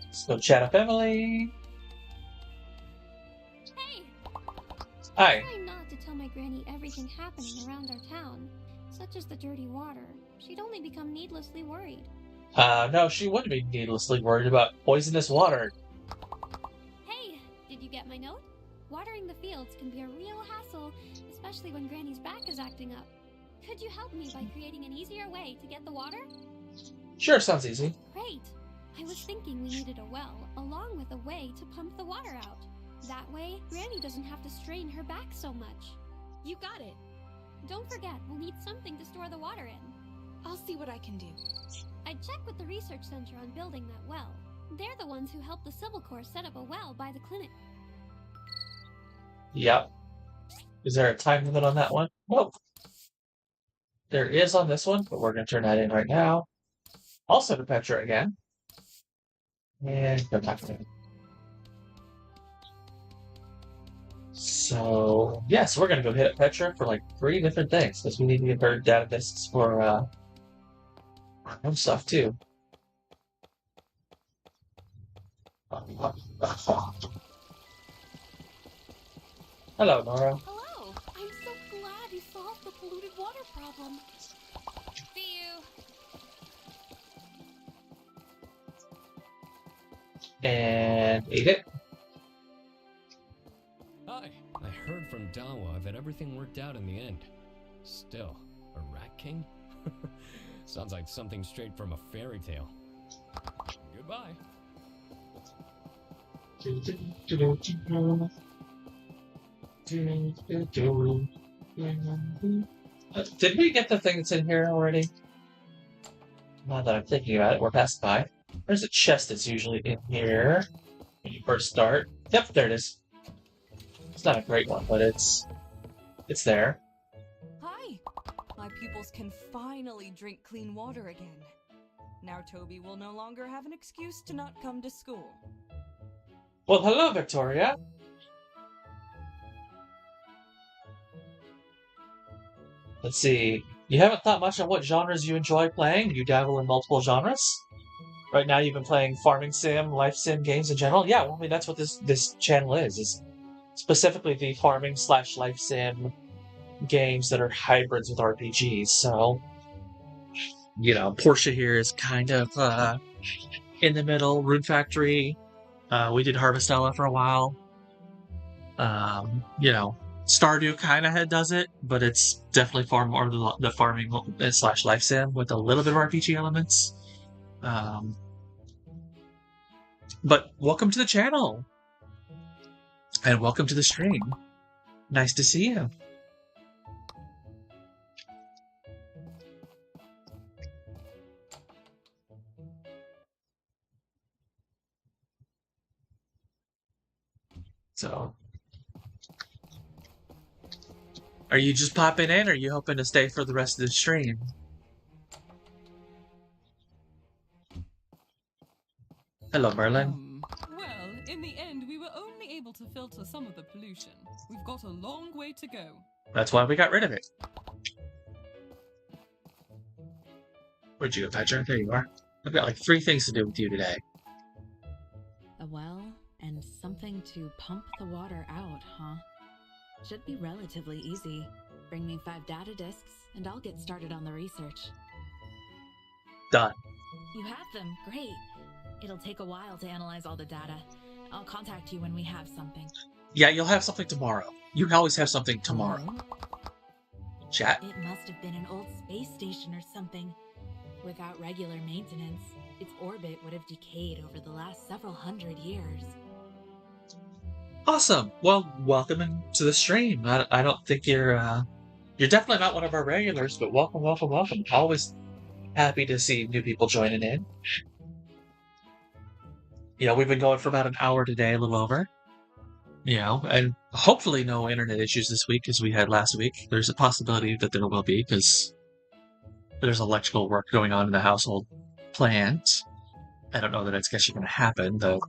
Let's go chat up Emily. Hey! Hi. Try not to tell my granny everything happening around our town, such as the dirty water. She'd only become needlessly worried. No, she wouldn't be needlessly worried about poisonous water. Hey, did you get my note? Watering the fields can be a real hassle, especially when Granny's back is acting up. Could you help me by creating an easier way to get the water? Sure, sounds easy. Great. I was thinking we needed a well, along with a way to pump the water out. That way, Granny doesn't have to strain her back so much. You got it. Don't forget, we'll need something to store the water in. I'll see what I can do. I checked with the research center on building that well. They're the ones who helped the Civil Corps set up a well by the clinic. Yep. Is there a time limit on that one? Nope. There is on this one, but we're going to turn that in right now. Also to Petra again. And go back to it. So, yes, we're going to go hit up Petra for like 3 different things, because we need to get her data discs for our own stuff too. Hello, Nora. Hello. I'm so glad you solved the polluted water problem. See you. And ate it. Hi. I heard from Dawa that everything worked out in the end. Still, a rat king? Sounds like something straight from a fairy tale. Goodbye. Did we get the thing that's in here already? Now that I'm thinking about it, we're passing by. There's a chest that's usually in here when you first start. Yep, there it is. It's not a great one, but it's there. Hi! My pupils can finally drink clean water again. Now Toby will no longer have an excuse to not come to school. Well, hello, Victoria. Let's see. You haven't thought much on what genres you enjoy playing? You dabble in multiple genres? Right now you've been playing farming sim, life sim games in general? Yeah, well, I mean, that's what this channel is specifically the farming / life sim games that are hybrids with RPGs. So, you know, Portia here is kind of in the middle. Rune Factory. We did Harvestella for a while. You know, Stardew kind of does it, but it's definitely far more the farming / life sim with a little bit of RPG elements. But welcome to the channel, and welcome to the stream. Nice to see you. So, are you just popping in, or are you hoping to stay for the rest of the stream? Hello, Merlin. Well, in the end, we were only able to filter some of the pollution. We've got a long way to go. That's why we got rid of it. Where'd you go, Patrick? There you are. I've got like 3 things to do with you today. A well and something to pump the water out, huh? Should be relatively easy. Bring me 5 data disks, and I'll get started on the research. Done. You have them. Great. It'll take a while to analyze all the data. I'll contact you when we have something. Yeah, you'll have something tomorrow. You can always have something tomorrow. Chat. It must have been an old space station or something. Without regular maintenance, its orbit would have decayed over the last several hundred years. Awesome. Well, welcome to the stream. I don't think you're definitely not one of our regulars, but welcome, welcome, welcome. Always happy to see new people joining in. You know, we've been going for about an hour today, a little over. You know, and hopefully no internet issues this week as we had last week. There's a possibility that there will be because there's electrical work going on in the household plant. I don't know that it's actually going to happen. The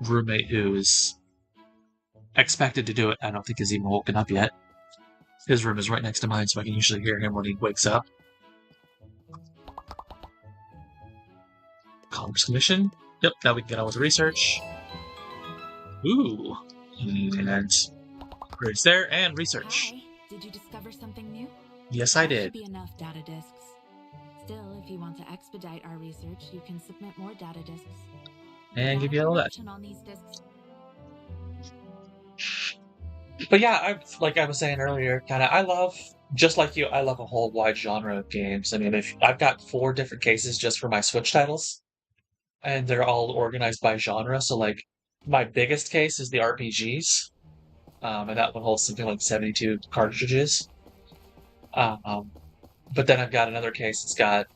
roommate who is expected to do it, I don't think is even woken up yet. His room is right next to mine, so I can usually hear him when he wakes up. Commerce Commission. Yep, now we can get on with the research. Ooh. And bridge there, and research. Hi. Did you discover something new? Yes, I That did. should be enough data disks. Still, if you want to expedite our research, you can submit more data disks. And give you all that. Information on these disks. But yeah, like I was saying earlier, I love, just like you, I love a whole wide genre of games. I mean, if I've got 4 different cases just for my Switch titles, and they're all organized by genre. So, like, my biggest case is the RPGs, and that one holds something like 72 cartridges. But then I've got another case that's got,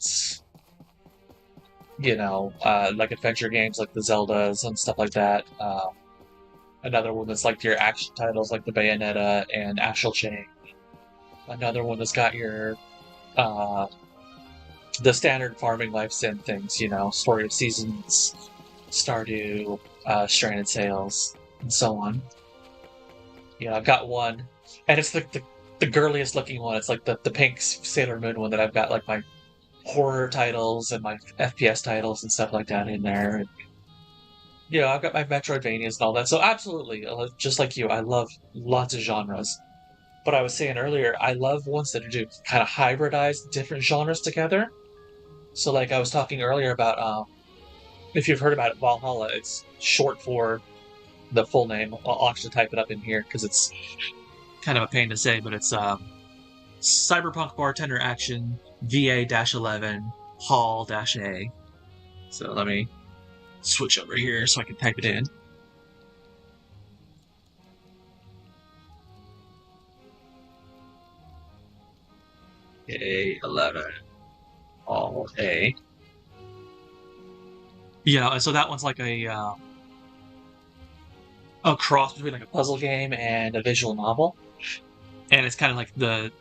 you know, like adventure games like the Zeldas and stuff like that. Another one that's like your action titles like the Bayonetta and Astral Chain. Another one that's got your the standard farming life sim things, you know, Story of Seasons, Stardew, Stranded Sails, and so on. You know, I've got one, and it's the girliest looking one. It's like the pink Sailor Moon one that I've got like my horror titles and my FPS titles and stuff like that in there. And, you know, I've got my Metroidvanias and all that. So absolutely, just like you, I love lots of genres. But I was saying earlier, I love ones that do kind of hybridize different genres together. So, like I was talking earlier about, if you've heard about it, Valhalla, it's short for the full name. I'll actually type it up in here because it's kind of a pain to say, but it's Cyberpunk Bartender Action VA-11 Hall-A. So let me switch over here so I can type it in. A11 Hall-A. You know, and so that one's like a cross between like a puzzle game and a visual novel, and it's kind of like the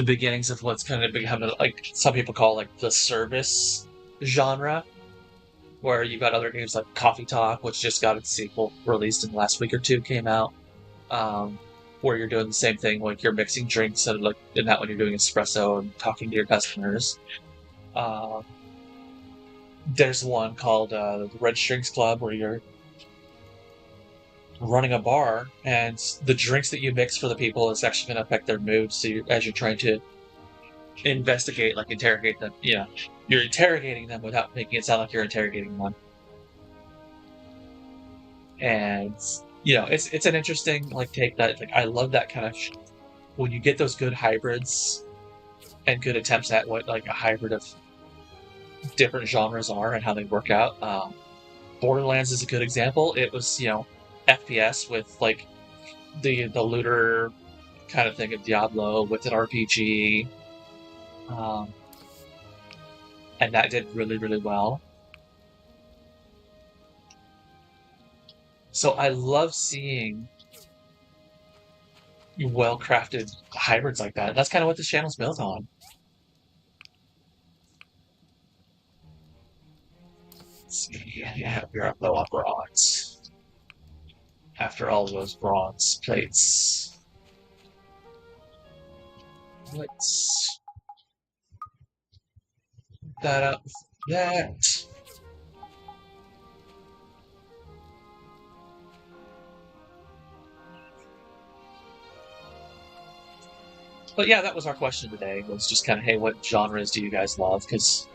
beginnings of what's kind of become like some people call like the service genre, where you've got other games like Coffee Talk, which just got its sequel released in the last week or two, came out, where you're doing the same thing, like you're mixing drinks, and like in that one you're doing espresso and talking to your customers. There's one called the Red Strings Club, where you're running a bar, and the drinks that you mix for the people is actually going to affect their mood. So as you're trying to investigate, like interrogate them, you know, you're interrogating them without making it sound like you're interrogating them. And you know, it's an interesting like take that. Like I love that kind of when you get those good hybrids and good attempts at what like a hybrid of different genres are and how they work out. Borderlands is a good example. It was, you know, FPS with like the looter kind of thing of Diablo with an RPG, and that did really, really well. So I love seeing well-crafted hybrids like that. That's kind of what this channel's built on. Let's see, yeah, we're low on bronze. After all those bronze plates. Let's put that up. That. But yeah, that was our question today. Was just kind of, hey, what genres do you guys love? Because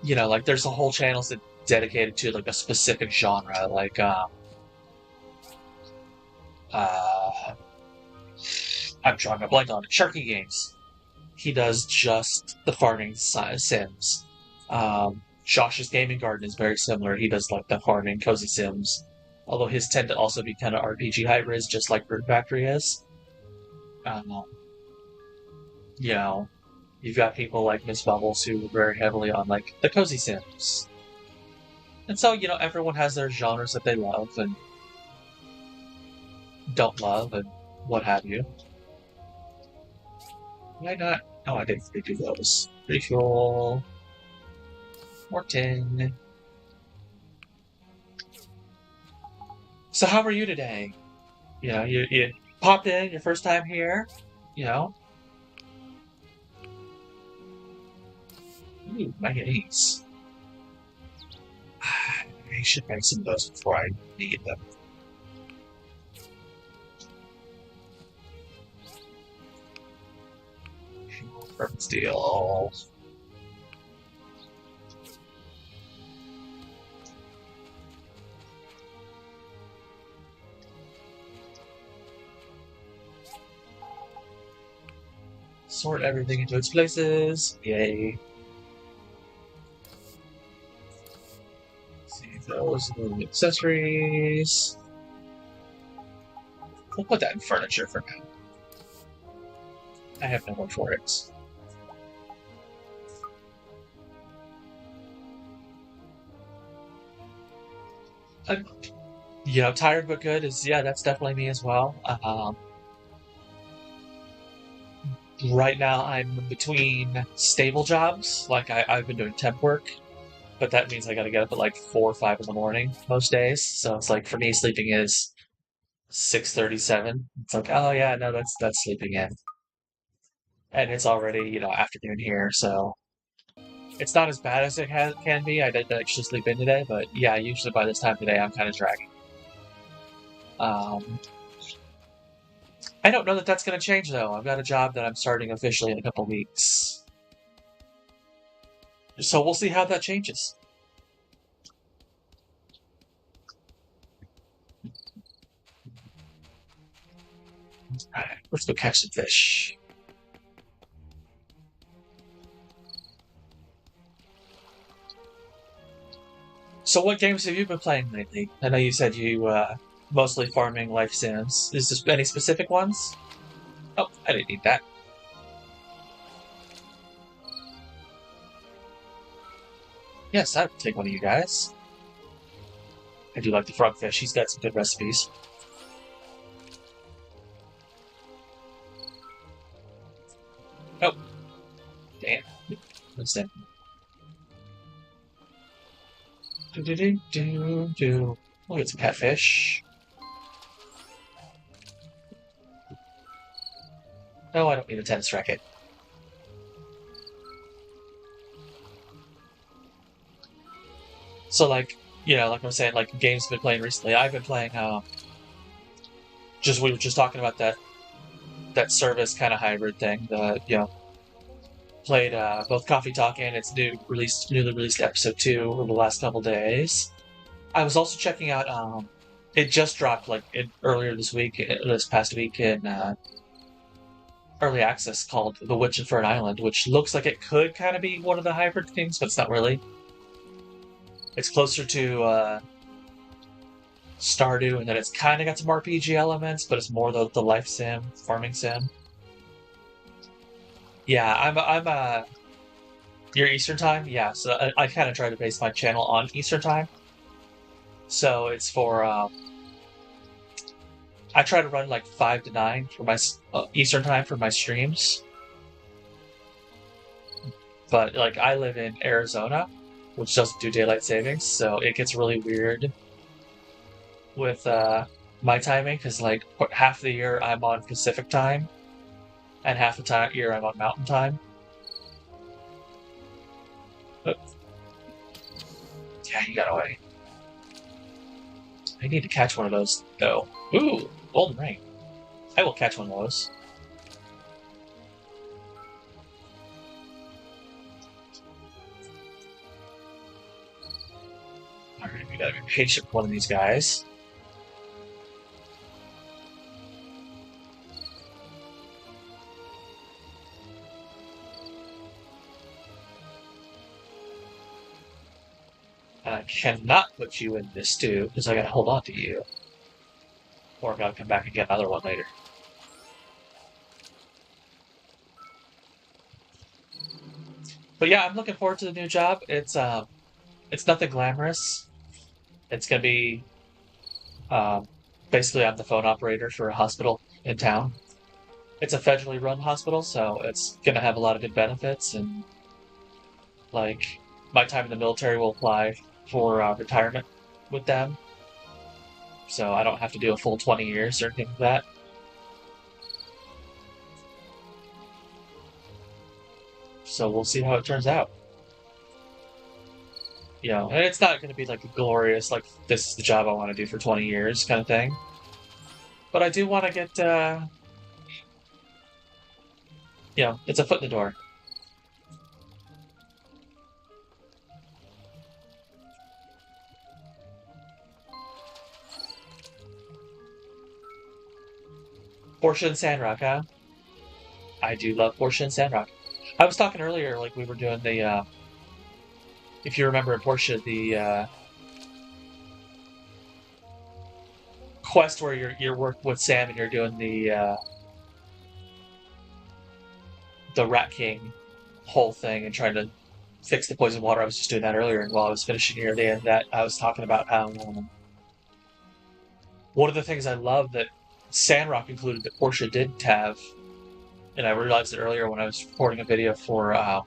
like there's a whole channels that dedicated to like a specific genre, like I'm drawing a blank on it. Sharky Games. He does just the farming sims. Josh's Gaming Garden is very similar. He does like the farming cozy sims, although his tend to also be kind of RPG hybrids, just like Bird Factory is. Um, you've got people like Miss Bubbles who are very heavily on like the cozy sims. And so, everyone has their genres that they love and don't love and what have you. Why not? Oh, I didn't do those. Refuel. More tin. So how are you today? You popped in your first time here, Ooh, manganese. I should make some of those before I need them. Perfect steel. Sort everything into its places. Yay. See those accessories. We'll put that in furniture for now. I have no more for it. Tired but good is, that's definitely me as well. Right now I'm between stable jobs. Like I've been doing temp work, but that means I gotta get up at like 4 or 5 in the morning most days. So it's like for me sleeping is 6:37. It's like, oh yeah, no, that's sleeping in. And it's already, afternoon here, so it's not as bad as it can be. I did actually sleep in today, but yeah, usually by this time today I'm kind of dragging. I don't know that that's going to change though. I've got a job that I'm starting officially in a couple weeks. So we'll see how that changes. Alright, let's go catch some fish. So what games have you been playing lately? I know you said you mostly farming life sims. Is there any specific ones? Oh, I didn't need that. Yes, I would take one of you guys. I do like the frogfish. He's got some good recipes. Oh. Damn. What's that? Do. Look, it's a catfish. No, I don't need a tennis racket. So, like I was saying, like games I've been playing recently. I've been playing. We were just talking about that service kind of hybrid thing. Played both Coffee Talk and its newly released episode 2 over the last couple days. I was also checking out. It just dropped earlier this past week in early access called The Witch in Fern Island, which looks like it could kind of be one of the hybrid things, but it's not really. It's closer to Stardew, and then it's kind of got some RPG elements, but it's more the life sim, farming sim. Yeah, I'm your Eastern time? Yeah, so I kind of try to base my channel on Eastern time. So it's for I try to run like 5 to 9 for my Eastern time for my streams. But like I live in Arizona, which doesn't do daylight savings, so it gets really weird with my timing because like half the year I'm on Pacific time, and half the year I'm on Mountain time. But, yeah, he got away. I need to catch one of those though. Ooh, golden ring. I will catch one of those. Alright, we gotta be patient with one of these guys. And I cannot put you in this stew because I gotta hold on to you. Or I gotta come back and get another one later. But yeah, I'm looking forward to the new job. It's nothing glamorous. It's gonna be basically I'm the phone operator for a hospital in town. It's a federally run hospital, so it's gonna have a lot of good benefits, and like my time in the military will apply for retirement with them, so I don't have to do a full 20 years or anything like that. So we'll see how it turns out. You know, and it's not going to be like a glorious, like, this is the job I want to do for 20 years kind of thing. But I do want to get, you know, it's a foot in the door. Portia and Sandrock, huh? I do love Portia and Sandrock. I was talking earlier, like, we were doing the, if you remember in Portia, the, quest where you're working with Sam and you're doing the Rat King whole thing and trying to fix the poison water. I was just doing that earlier, and while I was finishing here, the end that I was talking about how one of the things I love that Sandrock included that Portia didn't have, and I realized it earlier when I was recording a video for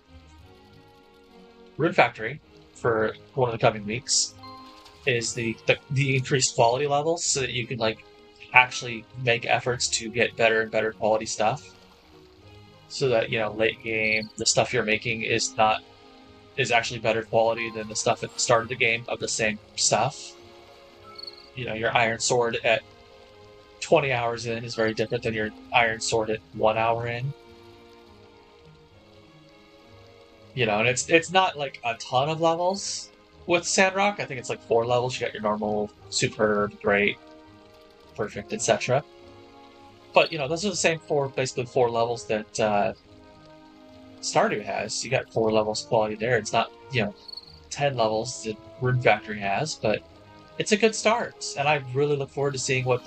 Rune Factory for one of the coming weeks, is the increased quality levels so that you can like actually make efforts to get better and better quality stuff. So that, you know, late game, the stuff you're making is actually better quality than the stuff at the start of the game of the same stuff. You know, your Iron Sword at 20 hours in is very different than your Iron Sword at 1 hour in. You know, and it's not like a ton of levels with Sandrock. I think it's like 4 levels. You got your normal, superb, great, perfect, etc. But, you know, those are the same basically 4 levels that Stardew has. You got 4 levels of quality there. It's not, you know, 10 levels that Rune Factory has, but it's a good start. And I really look forward to seeing what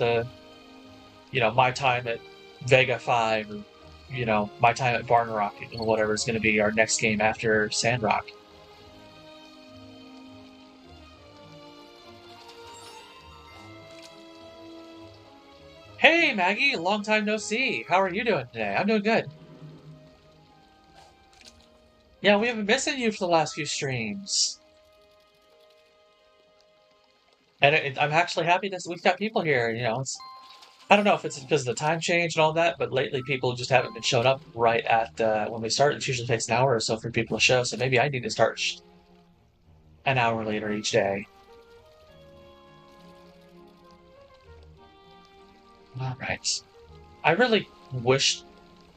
you know, my time at Vega 5, or, you know, my time at Barnarock, or whatever is going to be our next game after Sandrock. Hey, Maggie! Long time no see. How are you doing today? I'm doing good. Yeah, we have been missing you for the last few streams. And I'm actually happy that we've got people here, you know. I don't know if it's because of the time change and all that, but lately people just haven't been showing up right at when we start. It usually takes an hour or so for people to show, so maybe I need to start an hour later each day. Alright. I really wish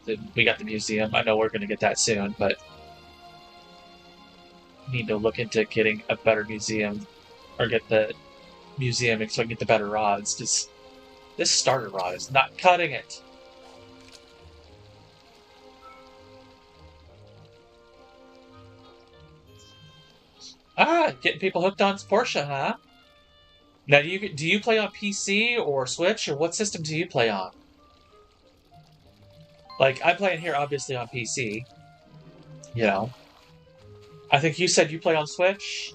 that we got the museum. I know we're going to get that soon, but need to look into getting a better museum, or get the museum so I can get the better rods, because this starter rod is not cutting it. Ah, getting people hooked on Portia, huh? Now, do you play on PC or Switch, or what system do you play on? Like, I'm playing here, obviously, on PC. You know. I think you said you play on Switch?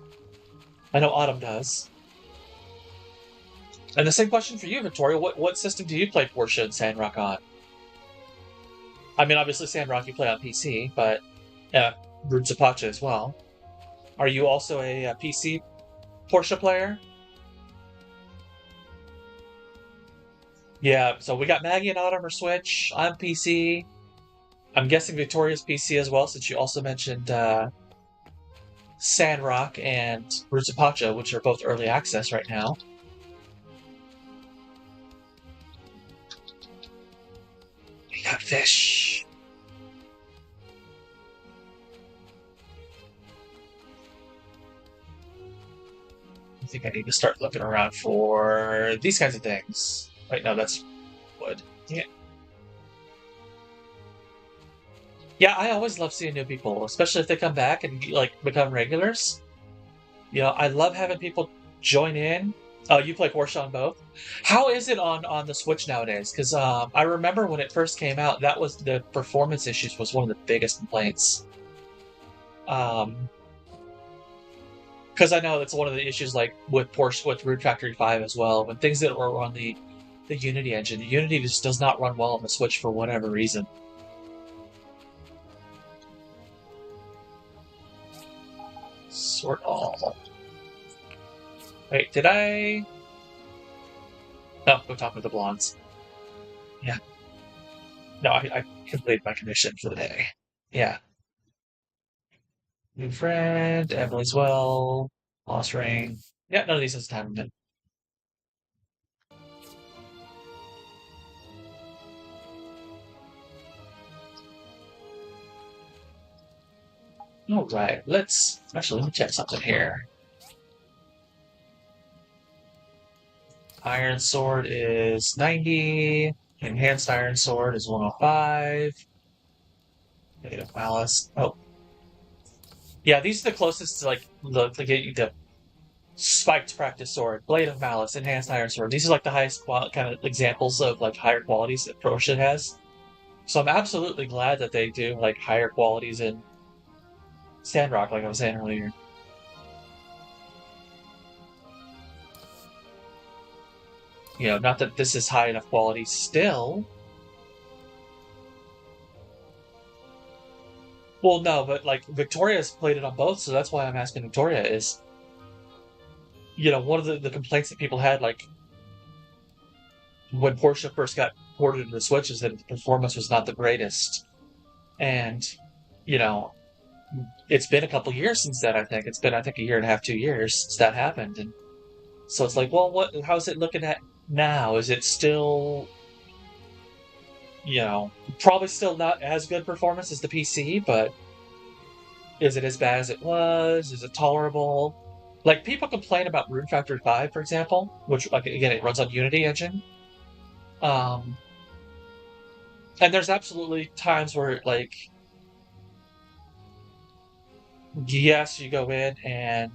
I know Autumn does. And the same question for you, Victoria. What system do you play Portia and Sandrock on? I mean, obviously Sandrock you play on PC, but Roots of Pacha as well. Are you also a PC Portia player? Yeah, so we got Maggie and Autumn or Switch. I'm PC. I'm guessing Victoria's PC as well, since you also mentioned Sandrock and Roots of Pacha, which are both early access right now. We got fish. I think I need to start looking around for these kinds of things. Wait, no, that's wood. Yeah. Yeah, I always love seeing new people, especially if they come back and like become regulars. You know, I love having people join in. Oh, you play Portia on both. How is it on the Switch nowadays? Because I remember when it first came out, that was the performance issues was one of the biggest complaints. Because I know that's one of the issues, like with Portia with Root Factory 5 as well. When things that were on the Unity engine, the Unity just does not run well on the Switch for whatever reason. Sort all. Wait, did I? No, go talk with the blondes. Yeah. No, I completed my commission for the day. Yeah. New friend, Emily's well, lost ring. Yeah, none of these has time limit. All right, let's actually let me check something here. Iron Sword is 90. Enhanced Iron Sword is 105. Blade of Malice. Oh. Yeah, these are the closest to like the spiked practice sword, Blade of Malice, Enhanced Iron Sword. These are like the highest kind of examples of like higher qualities that Portia has. So I'm absolutely glad that they do like higher qualities in Sandrock, like I was saying earlier. You know, not that this is high enough quality still. Well, no, but like Victoria's played it on both, so that's why I'm asking Victoria is, you know, one of the complaints that people had, like, when Portia first got ported to the Switch, is that the performance was not the greatest. And, you know, it's been a couple years since that, I think. It's been, I think, a year and a half, 2 years since that happened. And so it's like, well, how's it looking at now? Is it still, you know, probably still not as good performance as the PC, but is it as bad as it was? Is it tolerable? Like, people complain about Rune Factory 5, for example, which, like, again, it runs on Unity engine. And there's absolutely times where, like, yes, you go in and,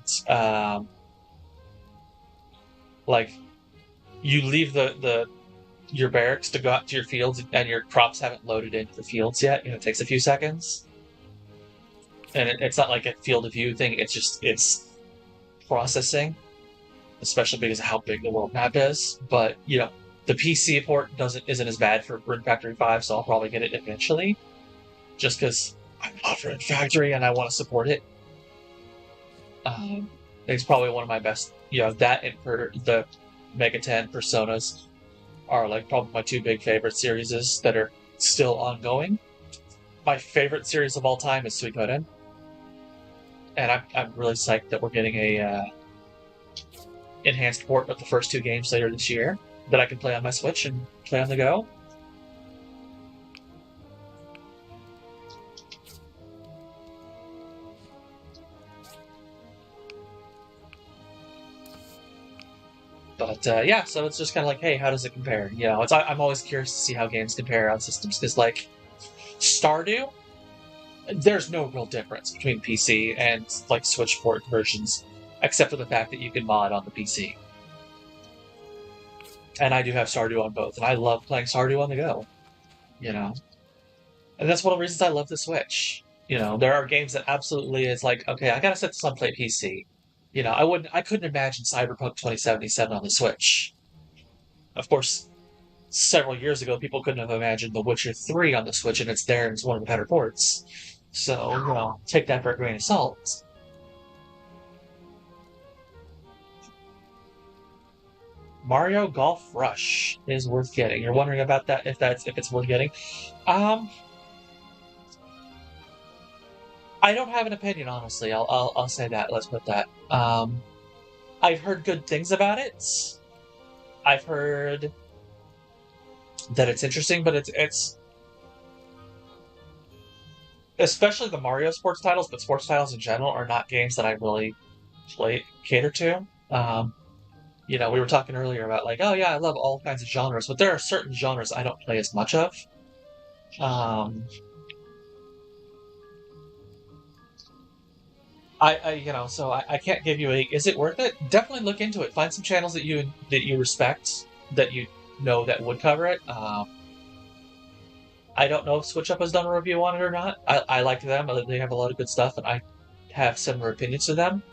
like, you leave your barracks to go out to your fields, and your crops haven't loaded into the fields yet. You know, it takes a few seconds. And it's not like a field of view thing, it's processing, especially because of how big the world map is. But, you know, the PC port isn't as bad for Rune Factory 5, so I'll probably get it eventually. Just because I love Rune Factory and I want to support it. It's probably one of my best, you know, that and for the Mega 10 Personas are like probably my two big favorite series that are still ongoing. My favorite series of all time is Suikoden. And I'm really psyched that we're getting a enhanced port of the first two games later this year that I can play on my Switch and play on the go. But yeah, so it's just kind of like, hey, how does it compare? You know, I'm always curious to see how games compare on systems, because like Stardew, there's no real difference between PC and like Switch port versions, except for the fact that you can mod on the PC. And I do have Stardew on both, and I love playing Stardew on the go. You know, and that's one of the reasons I love the Switch. You know, there are games that absolutely is like, okay, I gotta set this on play PC. You know, I couldn't imagine Cyberpunk 2077 on the Switch. Of course, several years ago, people couldn't have imagined The Witcher 3 on the Switch, and it's there and it's one of the better ports. So, take that for a grain of salt. Mario Golf Rush is worth getting. You're wondering about that, if it's worth getting. Um, I don't have an opinion, honestly. I'll say that. Let's put that. I've heard good things about it. I've heard that it's interesting, but it's especially the Mario sports titles, but sports titles in general are not games that I really cater to. We were talking earlier about like, oh yeah, I love all kinds of genres, but there are certain genres I don't play as much of. Um, so I can't give you a. Is it worth it? Definitely look into it. Find some channels that you respect, that you know that would cover it. I don't know if Switch Up has done a review on it or not. I like them. They have a lot of good stuff, and I have similar opinions to them.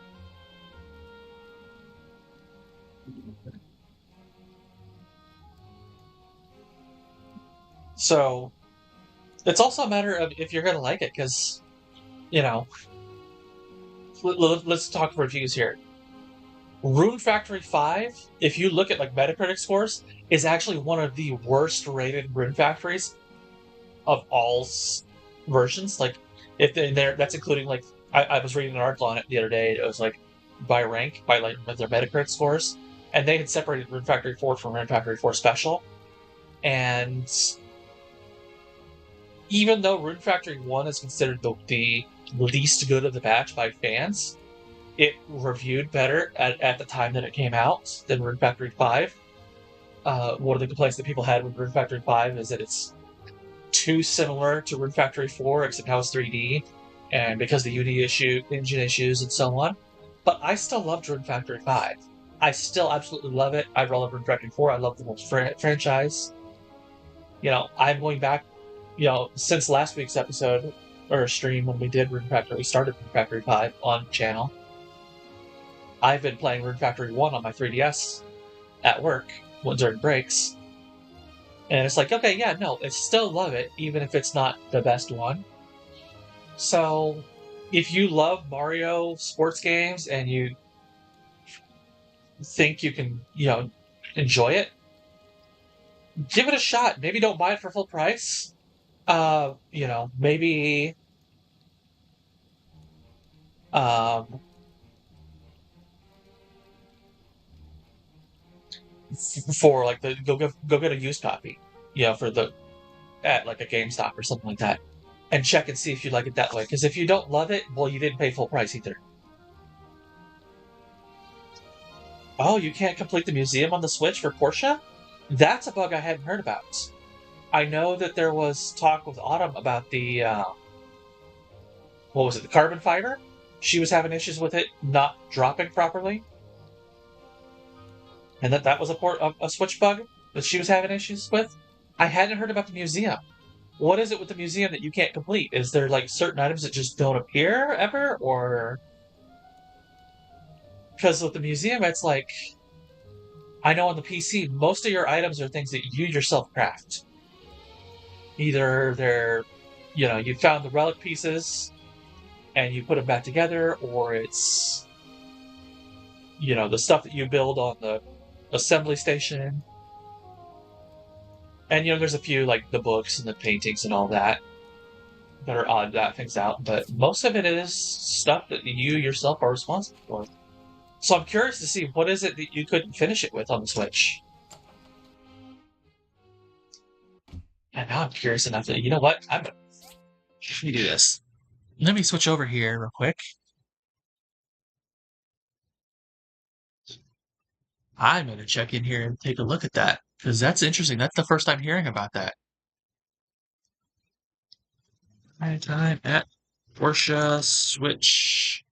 So it's also a matter of if you're going to like it, because let's talk reviews here. Rune Factory 5, if you look at like Metacritic scores, is actually one of the worst rated Rune Factories of all versions. Like, if in there, that's including like I was reading an article on it the other day. It was like by rank, by like their Metacritic scores, and they had separated Rune Factory 4 from Rune Factory 4 Special. And even though Rune Factory 1 is considered the least good of the batch by fans, it reviewed better at the time that it came out than Rune Factory 5. One of the complaints that people had with Rune Factory 5 is that it's too similar to Rune Factory 4, except now it's 3D, and because the Unity engine issues, and so on. But I still love Rune Factory 5. I still absolutely love it. I love Rune Factory 4. I love the whole franchise. I'm going back, since last week's episode, or stream when we did Rune Factory, we started Rune Factory 5 on channel. I've been playing Rune Factory 1 on my 3DS at work during breaks. And it's like, okay, yeah, no, I still love it, even if it's not the best one. So, if you love Mario sports games and you think you can, enjoy it, give it a shot. Maybe don't buy it for full price. Maybe for like go get a used copy, for at like a GameStop or something like that, and check and see if you like it that way. Because if you don't love it, well, you didn't pay full price either. Oh, you can't complete the museum on the Switch for Portia? That's a bug I hadn't heard about. I know that there was talk with Autumn about the what was it, the carbon fiber? She was having issues with it not dropping properly, and that was a Switch bug that she was having issues with. I hadn't heard about the museum. What is it with the museum that you can't complete? Is there like certain items that just don't appear ever, or because with the museum, it's like I know on the PC, most of your items are things that you yourself craft. Either they're, you found the relic pieces and you put them back together, or it's, the stuff that you build on the assembly station. And, there's a few, like, the books and the paintings and all that are odd that things out, but most of it is stuff that you yourself are responsible for. So I'm curious to see, what is it that you couldn't finish it with on the Switch? And now I'm curious enough that, you know what? Let me do this. Let me switch over here real quick. I'm going to check in here and take a look at that, because that's interesting. That's the first time hearing about that. Time at Portia Switch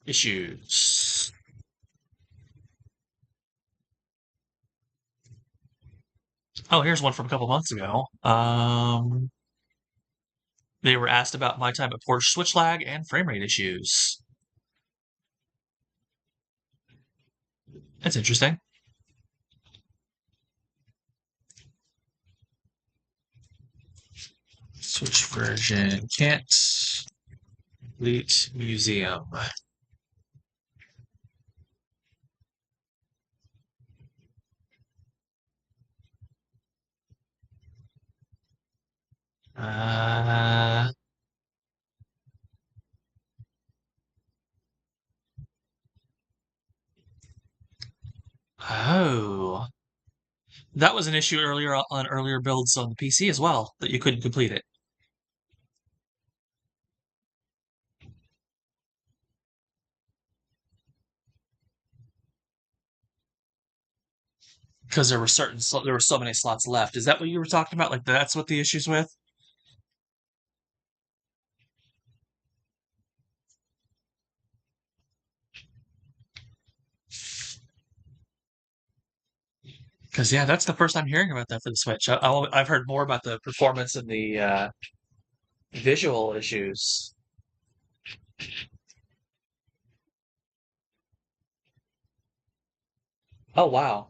issues. Oh, here's one from a couple months ago. They were asked about my time at Portia Switch lag and frame rate issues. That's interesting. Switch version. Can't delete museum. Uh, oh. That was an issue earlier on earlier builds on the PC as well, that you couldn't complete it. Because there were there were so many slots left. Is that what you were talking about? Like that's what the issues with? Because yeah, that's the first I'm hearing about that for the Switch. I've heard more about the performance and the visual issues. Oh wow,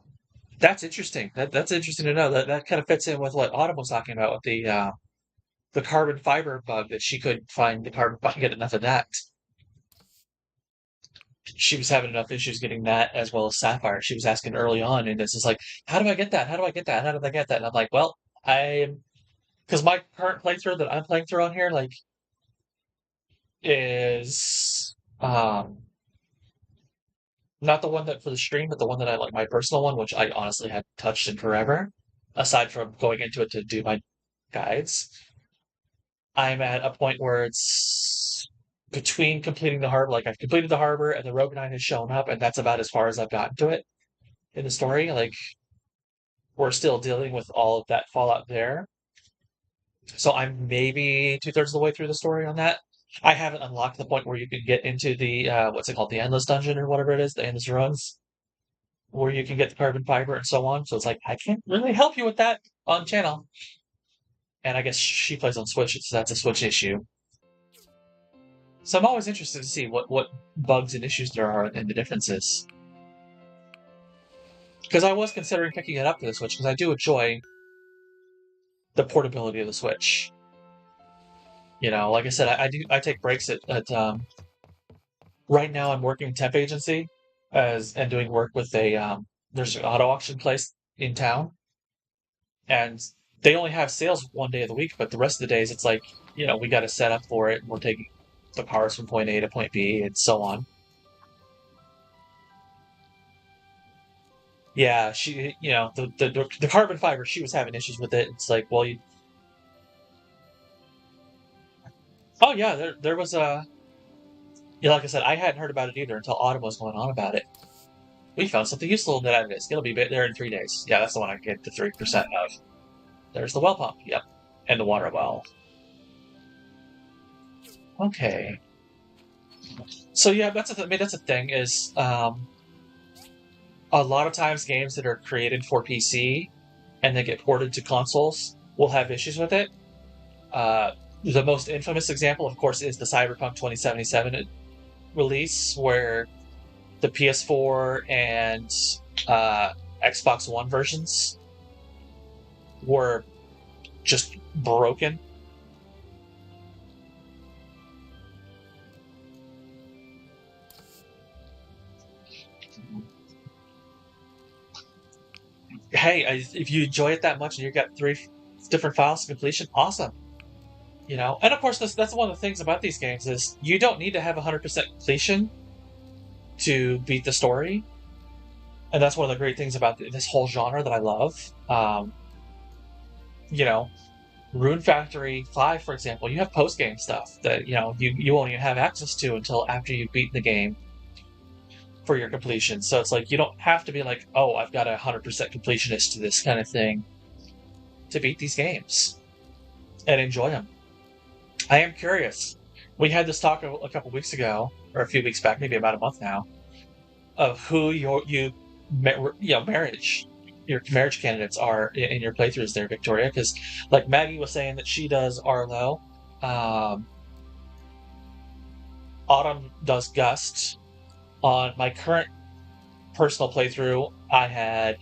that's interesting. That's interesting to know. That kind of fits in with what Autumn was talking about with the carbon fiber bug that she couldn't find the carbon get enough of that. She was having enough issues getting that as well as Sapphire. She was asking early on, and it's just like, how do I get that? How do I get that? How do I get that? And I'm like, well, because my current playthrough that I'm playing through on here, like, is not the one that for the stream, but the one that I like, my personal one, which I honestly hadn't touched in forever, aside from going into it to do my guides. I'm at a point where it's between completing the harbor, like I've completed the harbor and the Rogue Knight has shown up, and that's about as far as I've gotten to it in the story. Like we're still dealing with all of that fallout there. So I'm maybe 2/3 of the way through the story on that. I haven't unlocked the point where you can get into the what's it called, the endless dungeon or whatever it is, the endless runs, where you can get the carbon fiber and so on. So it's like I can't really help you with that on channel. And I guess she plays on Switch, so that's a Switch issue. So I'm always interested to see what bugs and issues there are and the differences. Because I was considering picking it up for the Switch because I do enjoy the portability of the Switch. You know, like I said, I take breaks at right now I'm working temp agency and doing work with a there's an auto auction place in town, and they only have sales one day of the week, but the rest of the days it's like, you know, we got to set up for it and we're taking the cars from point A to point B and so on. Yeah, she, you know, the carbon fiber, she was having issues with it. It's like, well, oh yeah, there was a, yeah, like I said, I hadn't heard about it either until Autumn was going on about it. We found something useful in that disk. It'll be there in 3 days. Yeah, that's the one I get the 3% of. There's the well pump. Yep, and the water well. Okay. So yeah, I mean, that's a thing. Is a lot of times games that are created for PC and they get ported to consoles will have issues with it. The most infamous example, of course, is the Cyberpunk 2077 release, where the PS4 and Xbox One versions were just broken. Hey, if you enjoy it that much and you've got 3 different files of completion, awesome. You know, and of course, that's one of the things about these games is you don't need to have 100% completion to beat the story, and that's one of the great things about this whole genre that I love. You know, Rune Factory 5, for example, you have post game stuff that you won't even have access to until after you've beaten the game for your completion. So it's like you don't have to be like, oh, I've got a 100% completionist to this kind of thing to beat these games and enjoy them. I am curious. We had this talk a couple weeks ago, or a few weeks back, maybe about a month now, of who your marriage candidates are in your playthroughs there, Victoria. Because like Maggie was saying that she does Arlo, Autumn does Gust. On my current personal playthrough, I had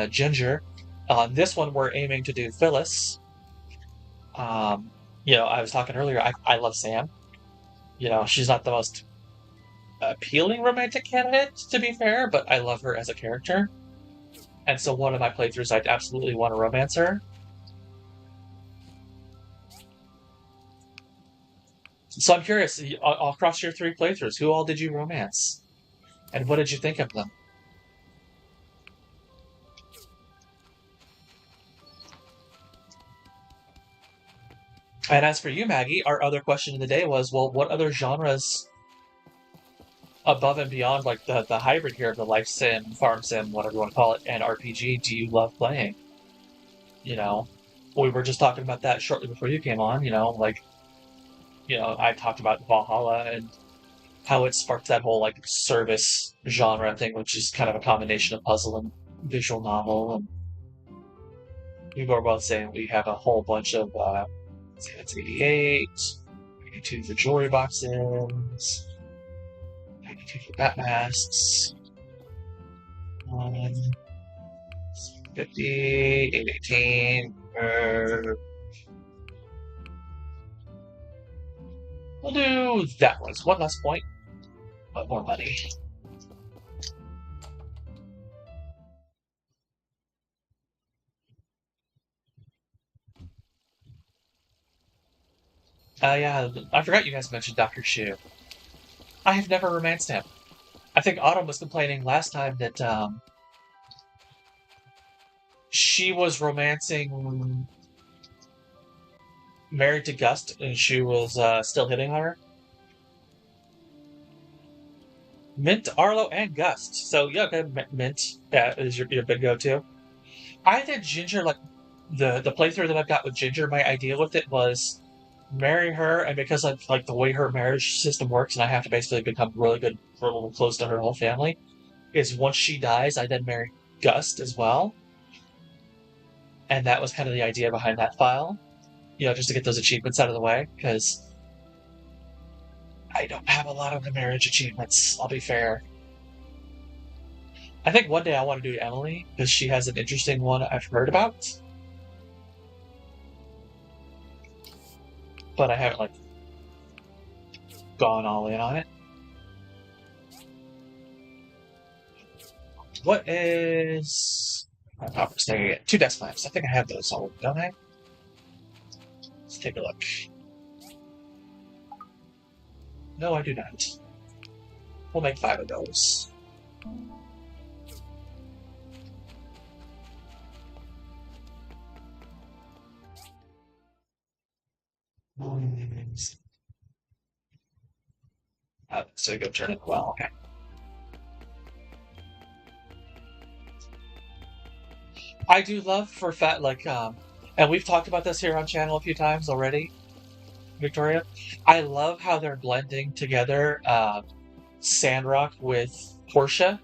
Ginger. On this one, we're aiming to do Phyllis. I was talking earlier, I love Sam. She's not the most appealing romantic candidate, to be fair, but I love her as a character. And so one of my playthroughs, I'd absolutely want to romance her. So I'm curious, across your 3 playthroughs, who all did you romance? And what did you think of them? And as for you, Maggie, our other question of the day was, well, what other genres above and beyond like the hybrid here of the life sim, farm sim, whatever you want to call it, and RPG do you love playing? We were just talking about that shortly before you came on, I talked about Valhalla and how it sparked that whole like service genre thing, which is kind of a combination of puzzle and visual novel. And we were both saying we have a whole bunch of say that's 88, 82 for jewelry boxes, 92 for bat masks, 50, 818. We'll do that one. One less point, but more money. Yeah, I forgot you guys mentioned Dr. Shu. I have never romanced him. I think Autumn was complaining last time that she was romancing Married to Gust and she was still hitting on her. Mint, Arlo, and Gust. So yeah, okay, Mint is your big go-to. I did Ginger like the playthrough that I've got with Ginger. My idea with it was marry her, and because of like the way her marriage system works, and I have to basically become really good, real close to her whole family. Is once she dies, I then marry Gust as well, and that was kind of the idea behind that file. Just to get those achievements out of the way, because I don't have a lot of the marriage achievements. I'll be fair. I think one day I want to do Emily because she has an interesting one I've heard about, but I haven't like gone all in on it. What is my power stay? 2 desk lamps. I think I have those all, don't I? Let's take a look. No, I do not. We'll make 5 of those. So go turn it well. Okay. I do love for fat and we've talked about this here on channel a few times already, Victoria. I love how they're blending together Sandrock with Portia.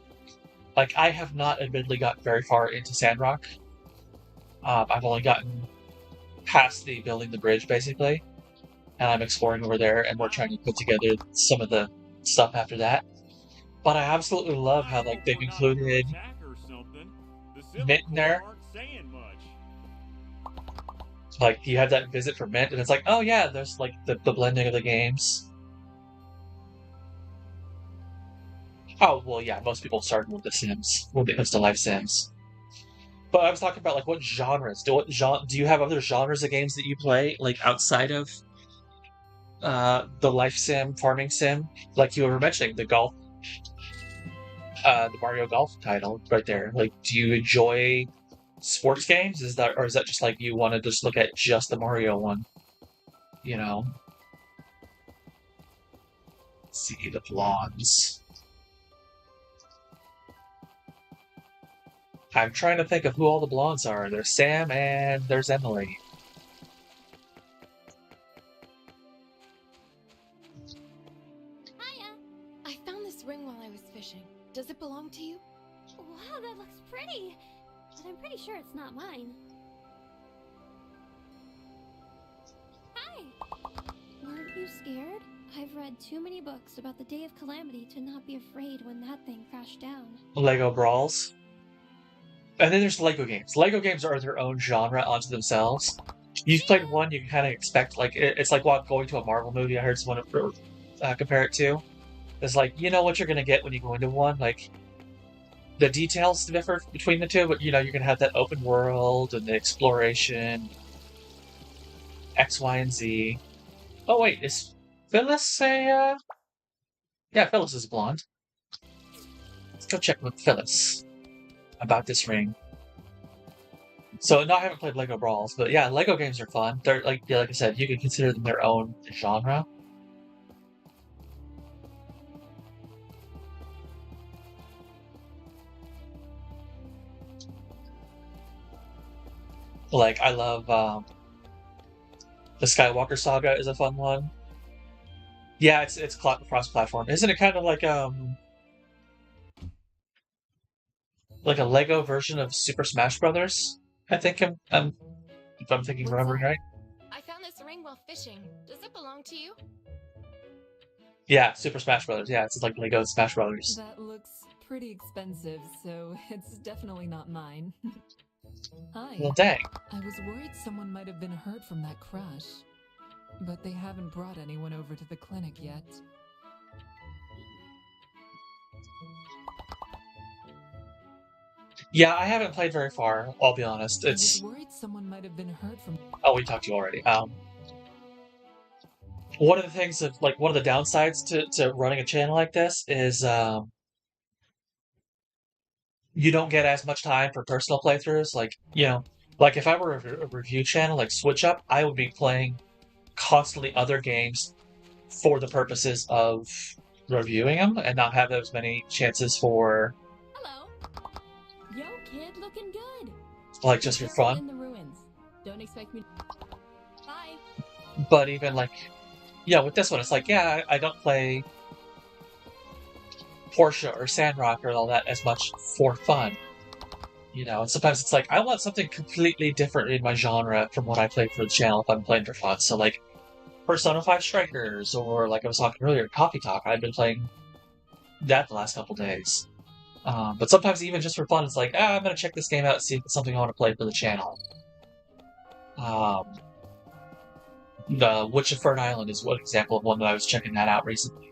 Like, I have not admittedly gotten very far into Sandrock. I've only gotten past the building the bridge, basically. And I'm exploring over there, and we're trying to put together some of the stuff after that. But I absolutely love how, like, they've included Mint in there. Like, you have that visit for Mint, and it's like, oh yeah, there's, like, the blending of the games. Oh, well, yeah, most people started with The Sims, when it comes to life Sims. But I was talking about, like, what genres? Do you have other genres of games that you play, like, outside of the life sim, farming sim? Like you were mentioning, the golf, the Mario Golf title right there. Like, do you enjoy sports games? Is that just like you want to just look at just the Mario one? Let's see the blondes. I'm trying to think of who all the blondes are. There's Sam and there's Emily. Hiya! I found this ring while I was fishing. Does it belong to you? Wow, that looks pretty! But I'm pretty sure it's not mine. Hi! Weren't you scared? I've read too many books about the Day of Calamity to not be afraid when that thing crashed down. Lego Brawls. And then there's Lego games. Lego games are their own genre onto themselves. you've played one, you can kind of expect like it's like going to a Marvel movie. I heard someone compare it to. It's like you know what you're gonna get when you go into one. Like the details differ between the two, but you know you're gonna have that open world and the exploration, X, Y, and Z. Oh wait, is Phyllis a? Yeah, Phyllis is blonde. Let's go check with Phyllis about this ring. So no, I haven't played Lego Brawls, but yeah, Lego games are fun. They're like I said, you can consider them their own genre. Like I love the Skywalker Saga is a fun one. Yeah, it's cross platform. Isn't it kind of like a Lego version of Super Smash Brothers? I think if I'm thinking remembering right. I found this ring while fishing. Does it belong to you? Yeah, Super Smash Brothers. Yeah, it's like Lego Smash Brothers. That looks pretty expensive, so it's definitely not mine. Hi. Well, dang. I was worried someone might have been hurt from that crash, but they haven't brought anyone over to the clinic yet. Yeah, I haven't played very far. I'll be honest. I was worried someone might have been hurt from. Oh, we talked to you already. One of the things of like one of the downsides to running a channel like this is you don't get as much time for personal playthroughs. Like you know, like if I were a review channel like Switch Up, I would be playing constantly other games for the purposes of reviewing them and not have as many chances for Hello. Yo, kid, looking good. like just for fun. In the ruins. Don't expect me. Bye. But even like, yeah, with this one, it's like, yeah, I don't play Portia or Sandrock or all that as much for fun. You know, and sometimes it's like, I want something completely different in my genre from what I play for the channel if I'm playing for fun. So like, Persona 5 Strikers, or like I was talking earlier, Coffee Talk, I've been playing that the last couple days. But sometimes even just for fun, it's like, I'm going to check this game out and see if it's something I want to play for the channel. The Witch of Fern Island is one example of one that I was checking that out recently.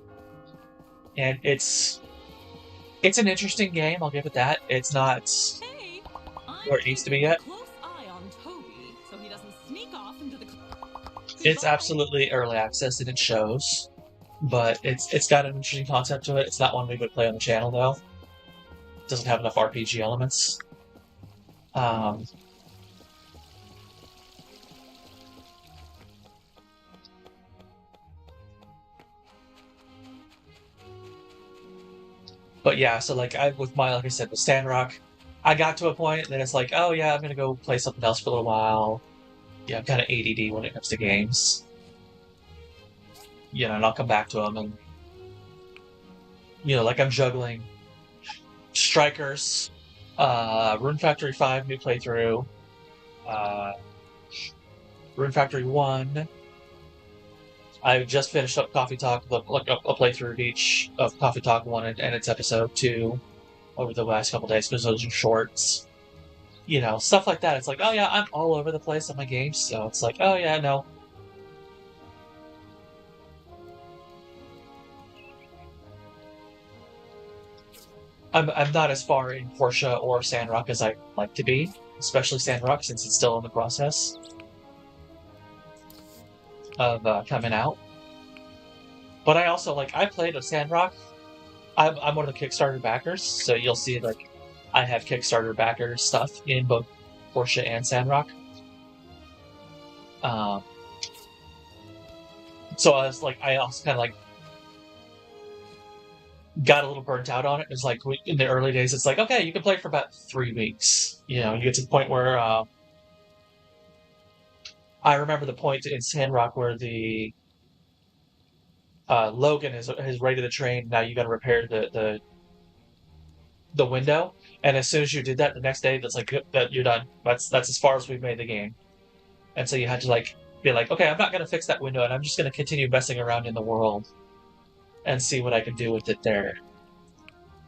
And it's an interesting game, I'll give it that. It's not where it needs to be yet. It's absolutely early access and it shows, but it's got an interesting concept to it. It's not one we would play on the channel though. It doesn't have enough RPG elements. But yeah, so like like I said, with Sandrock, I got to a point that it's like, oh yeah, I'm gonna go play something else for a little while. Yeah, I'm kind of ADD when it comes to games. You know, and I'll come back to them, and you know, like I'm juggling Strikers, Rune Factory 5 new playthrough, Rune Factory 1. I just finished up Coffee Talk, like a playthrough of each of Coffee Talk 1 and its episode 2 over the last couple days because those are shorts. You know, stuff like that. It's like, oh yeah, I'm all over the place on my games, so it's like, oh yeah, no. I'm not as far in Portia or Sandrock as I'd like to be, especially Sandrock since it's still in the process of coming out. But I also, like, I played a Sandrock. I'm one of the Kickstarter backers, so you'll see, like, I have Kickstarter backer stuff in both Portia and Sandrock. So I was like, I also kind of like got a little burnt out on it. It was like in the early days, it's like, okay, you can play for about 3 weeks. You know, you get to the point where I remember the point in Sandrock where the Logan has raided the train. Now you got to repair the window, and as soon as you did that, the next day, that's like that you're done. That's as far as we've made the game. And so you had to like be like, okay, I'm not going to fix that window, and I'm just going to continue messing around in the world and see what I can do with it there.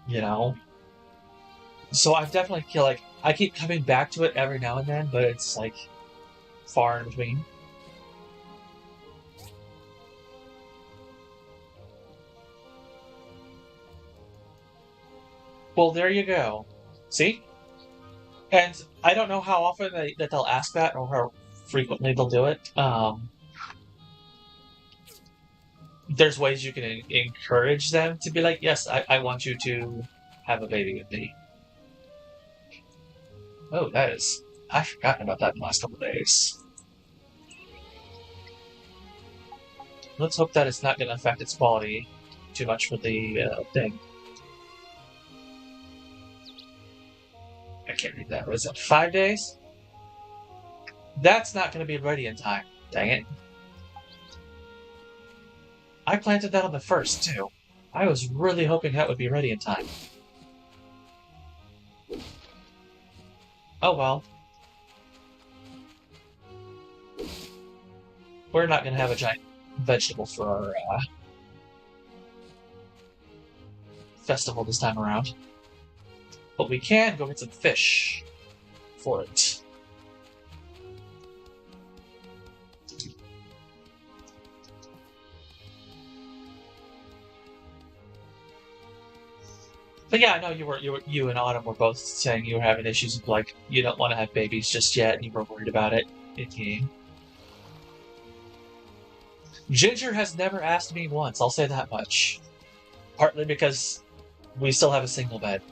You know? So I definitely feel like I keep coming back to it every now and then, but it's like far in between. Well, there you go. See? And I don't know how often that they'll ask that or how frequently they'll do it. There's ways you can encourage them to be like, yes, I want you to have a baby with me. Oh, that is... I've forgotten about that in the last couple of days. Let's hope that it's not going to affect its quality too much with the thing. I can't read that. What is it, 5 days? That's not going to be ready in time. Dang it. I planted that on the 1st, too. I was really hoping that would be ready in time. Oh well. We're not going to have a giant vegetable for our festival this time around. But we can go get some fish for it. But yeah, I know you and Autumn were both saying you were having issues with, like, you don't want to have babies just yet, and you were worried about it in game. Ginger has never asked me once, I'll say that much. Partly because we still have a single bed.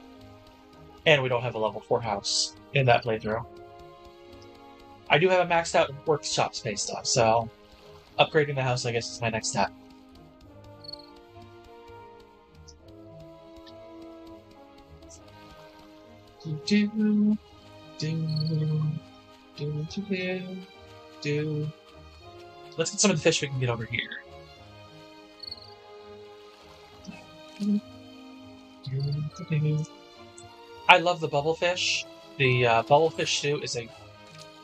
And we don't have a level 4 house in that playthrough. I do have a maxed out workshop space though, so upgrading the house, I guess, is my next step. Let's get some of the fish we can get over here. I love the bubble fish. The bubble fish stew is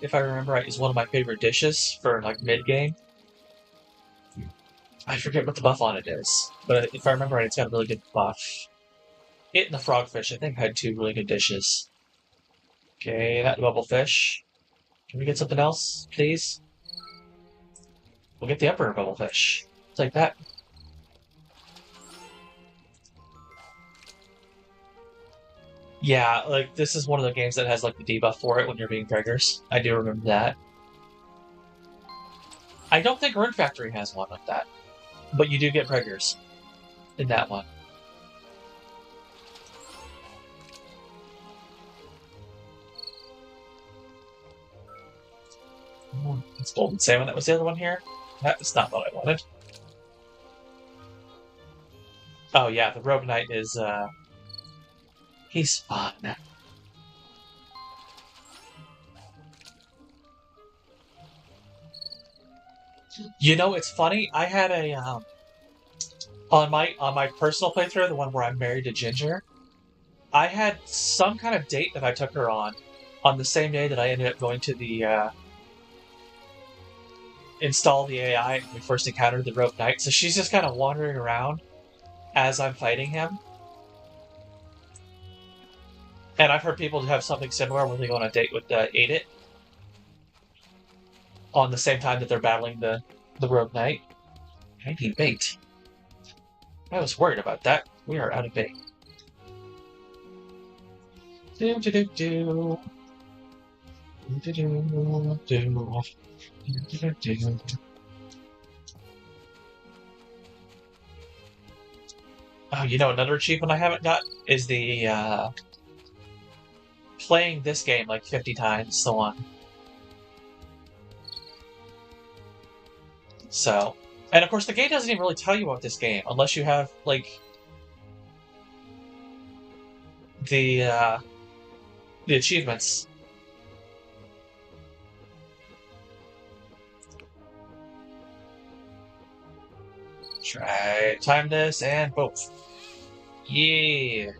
if I remember right, is one of my favorite dishes for like mid-game. I forget what the buff on it is, but if I remember right, it's got a really good buff. It and the frogfish, I think, had 2 really good dishes. Okay, that bubble fish. Can we get something else, please? We'll get the Emperor bubble fish. Take that. Yeah, like, this is one of the games that has, like, the debuff for it when you're being preggers. I do remember that. I don't think Rune Factory has one like that. But you do get preggers in that one. It's Golden Salmon that was the other one here. That's not what I wanted. Oh yeah, the Rogue Knight is, he's fun. You know, it's funny, I had a, on my personal playthrough, the one where I'm married to Ginger, I had some kind of date that I took her on the same day that I ended up going to the, install the AI when we first encountered the Rogue Knight, so she's just kind of wandering around as I'm fighting him. And I've heard people have something similar when they go on a date with Adit on the same time that they're battling the Rogue Knight. I need bait. I was worried about that. We are out of bait. Do do do do. Do do do do. Oh, you know, another achievement I haven't got is the playing this game like 50 times, so on. So, and of course the game doesn't even really tell you about this game unless you have, like, the achievements. Try time this and both. Yeah.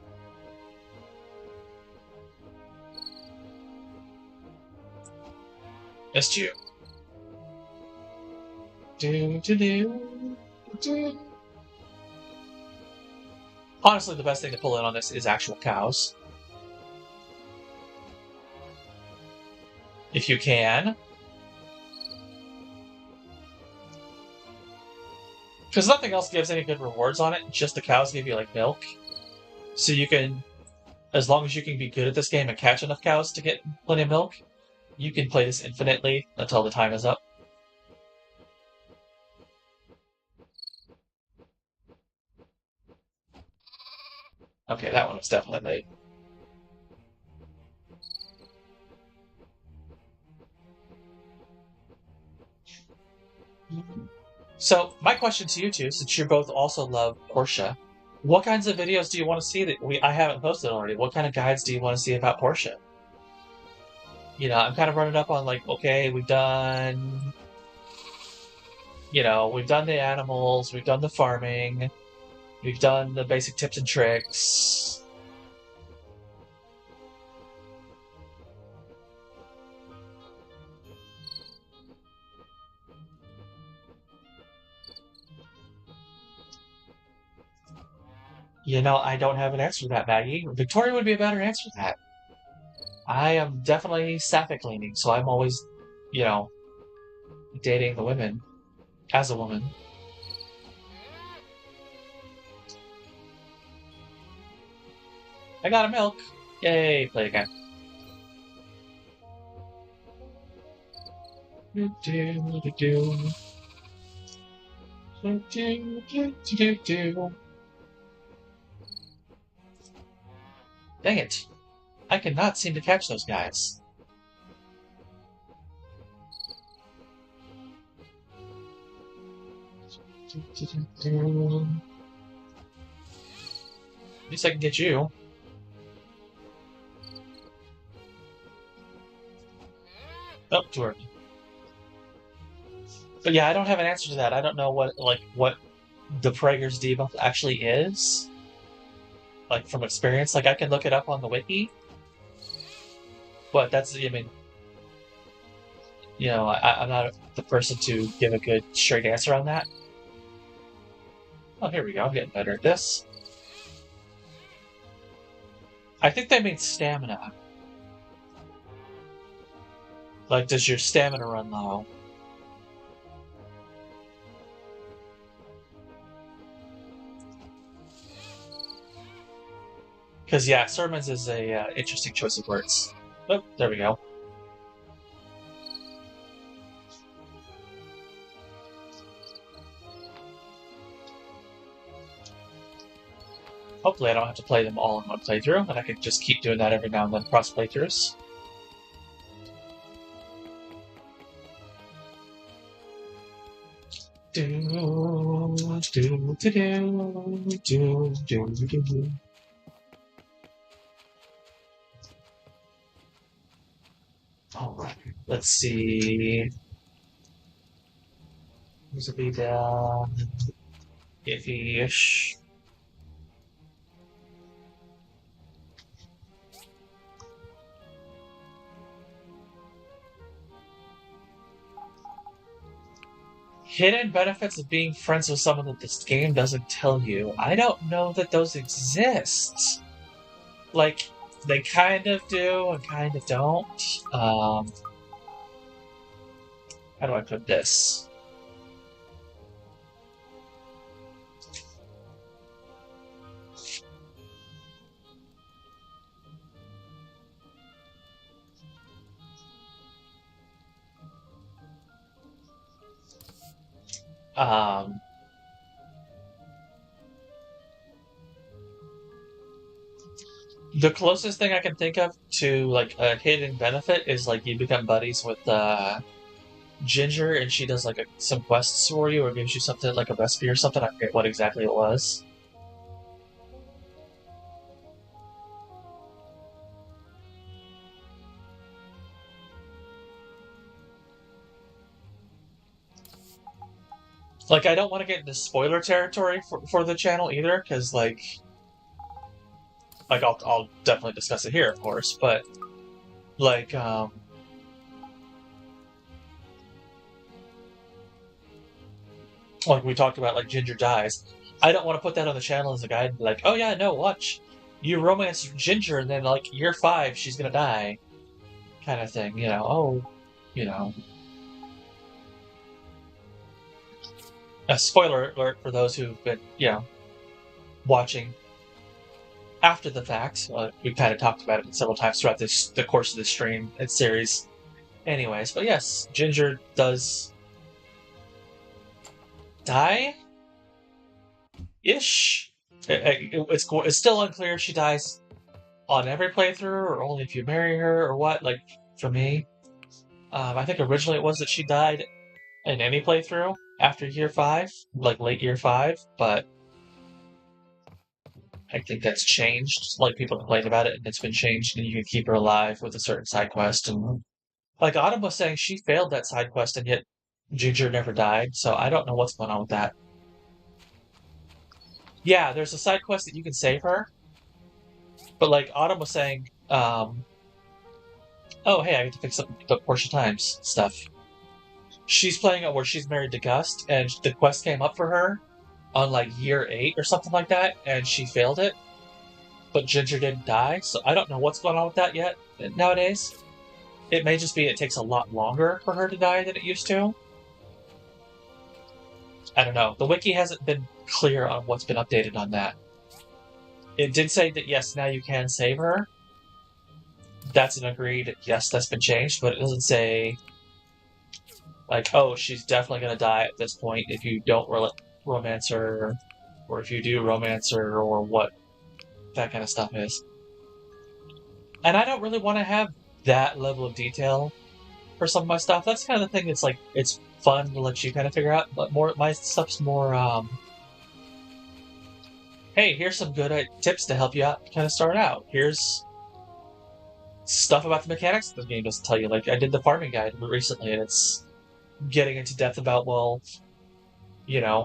Missed you. Do do do do. Honestly, the best thing to pull in on this is actual cows. If you can. Because nothing else gives any good rewards on it, just the cows give you, like, milk. So you can, as long as you can be good at this game and catch enough cows to get plenty of milk, you can play this infinitely until the time is up. Okay, that one was definitely late. So, my question to you two, since you both also love Portia, what kinds of videos do you want to see that I haven't posted already? What kind of guides do you want to see about Portia? You know, I'm kind of running up on like, okay, we've done the animals, we've done the farming, we've done the basic tips and tricks. You know, I don't have an answer to that, Maggie. Victoria would be a better answer to that. I am definitely sapphic leaning, so I'm always, you know, dating the women as a woman. I got a milk. Yay, play again. Dang it. I cannot seem to catch those guys. At least I can get you. Oh, too early. But yeah, I don't have an answer to that. I don't know what the Prager's debuff actually is. Like, from experience. Like, I can look it up on the wiki. But that's, I mean, you know, I'm not the person to give a good straight answer on that. Oh, here we go. I'm getting better at this. I think they mean stamina. Like, does your stamina run low? Because, yeah, sermons is a interesting choice of words. Oh, there we go. Hopefully I don't have to play them all in one playthrough, and I can just keep doing that every now and then cross playthroughs. Alright, let's see. This will be down iffy-ish. Hidden benefits of being friends with someone that this game doesn't tell you. I don't know that those exist. Like, they kind of do and kind of don't. How do I put this? The closest thing I can think of to like a hidden benefit is like you become buddies with Ginger and she does like some quests for you or gives you something like a recipe or something. I forget what exactly it was. Like, I don't want to get into spoiler territory for the channel either, because like I'll definitely discuss it here, of course, but like we talked about, like Ginger dies. I don't want to put that on the channel as a guide and be like, oh yeah, no, watch. You romance Ginger and then like year 5 she's gonna die. Kind of thing, you know, oh, you know. a spoiler alert for those who've been, watching after the fact. We've kind of talked about it several times throughout the course of this stream and series. Anyways, but yes, Ginger does die ish. It's still unclear if she dies on every playthrough or only if you marry her or what. Like for me, I think originally it was that she died in any playthrough after year 5, like late year 5, but I think that's changed. Like people complain about it, and it's been changed, and you can keep her alive with a certain side quest. And like Autumn was saying, she failed that side quest, and yet Ginger never died. So I don't know what's going on with that. Yeah, there's a side quest that you can save her, but like Autumn was saying, oh hey, I get to fix up the Portia Times stuff. She's playing it where she's married to Gust, and the quest came up for her on like year 8 or something like that, and she failed it. But Ginger didn't die, so I don't know what's going on with that yet nowadays. It may just be it takes a lot longer for her to die than it used to. I don't know. The wiki hasn't been clear on what's been updated on that. It did say that yes, now you can save her. That's an agreed yes, that's been changed, but it doesn't say like, oh, she's definitely going to die at this point if you don't romance her, or if you do romance her, or what that kind of stuff is. And I don't really want to have that level of detail for some of my stuff. That's kind of the thing that's like, it's fun to let you kind of figure out, but more my stuff's more, hey, here's some good tips to help you out, kind of start out. Here's stuff about the mechanics the game doesn't tell you. Like, I did the farming guide recently, and it's getting into depth about, well,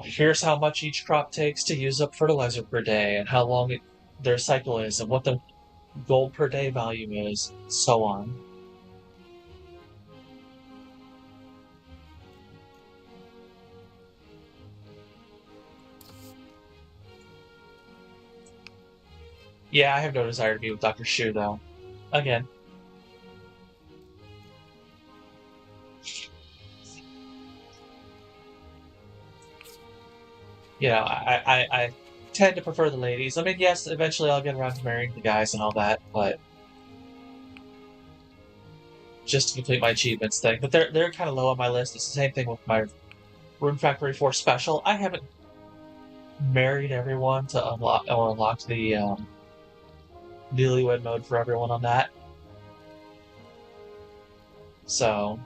here's how much each crop takes to use up fertilizer per day, and how long their cycle is, and what the gold per day value is, so on. Yeah, I have no desire to be with Dr. Shu, though. Again. I tend to prefer the ladies. I mean, yes, eventually I'll get around to marrying the guys and all that, but just to complete my achievements thing. But they're kind of low on my list. It's the same thing with my Rune Factory 4 special. I haven't married everyone to unlock the newlywed mode for everyone on that. So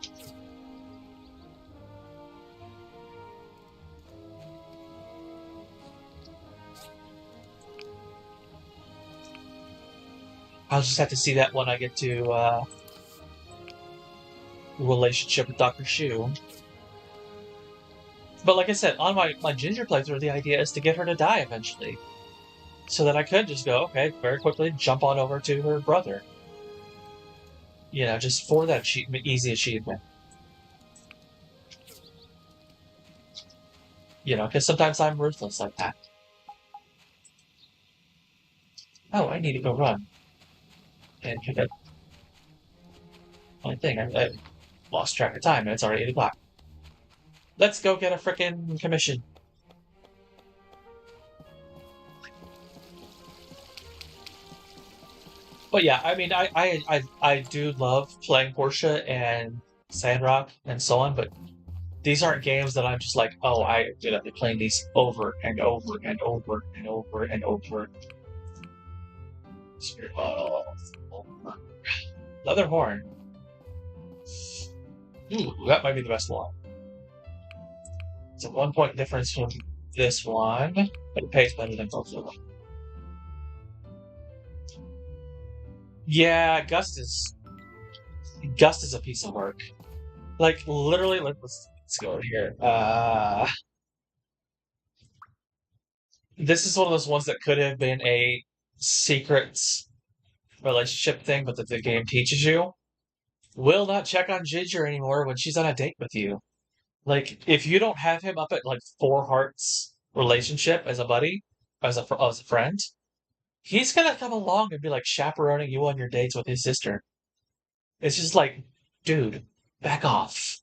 I'll just have to see that when I get to relationship with Dr. Shu. But like I said, on my Ginger playthrough, the idea is to get her to die eventually. So that I could just go, okay, very quickly jump on over to her brother. Just for that easy achievement. Because sometimes I'm ruthless like that. Oh, I need to go run. And pick up my thing. I lost track of time, and it's already 8 o'clock. Let's go get a frickin' commission. But yeah, I mean, I do love playing Portia and Sandrock and so on, but these aren't games that I'm just like, oh, I did be playing these over and over and over and over and over. Oh, Leather Horn. Ooh, that might be the best one. It's a 1-point difference from this one, but it pays better than both of them. Yeah, Gust is a piece of work. Like literally, let's go over here. This is one of those ones that could have been a secrets relationship thing, but that the game teaches you. Will not check on Ginger anymore when she's on a date with you. Like, if you don't have him up at like 4 hearts relationship as a buddy, as a friend, he's gonna come along and be like chaperoning you on your dates with his sister. It's just like, dude, back off.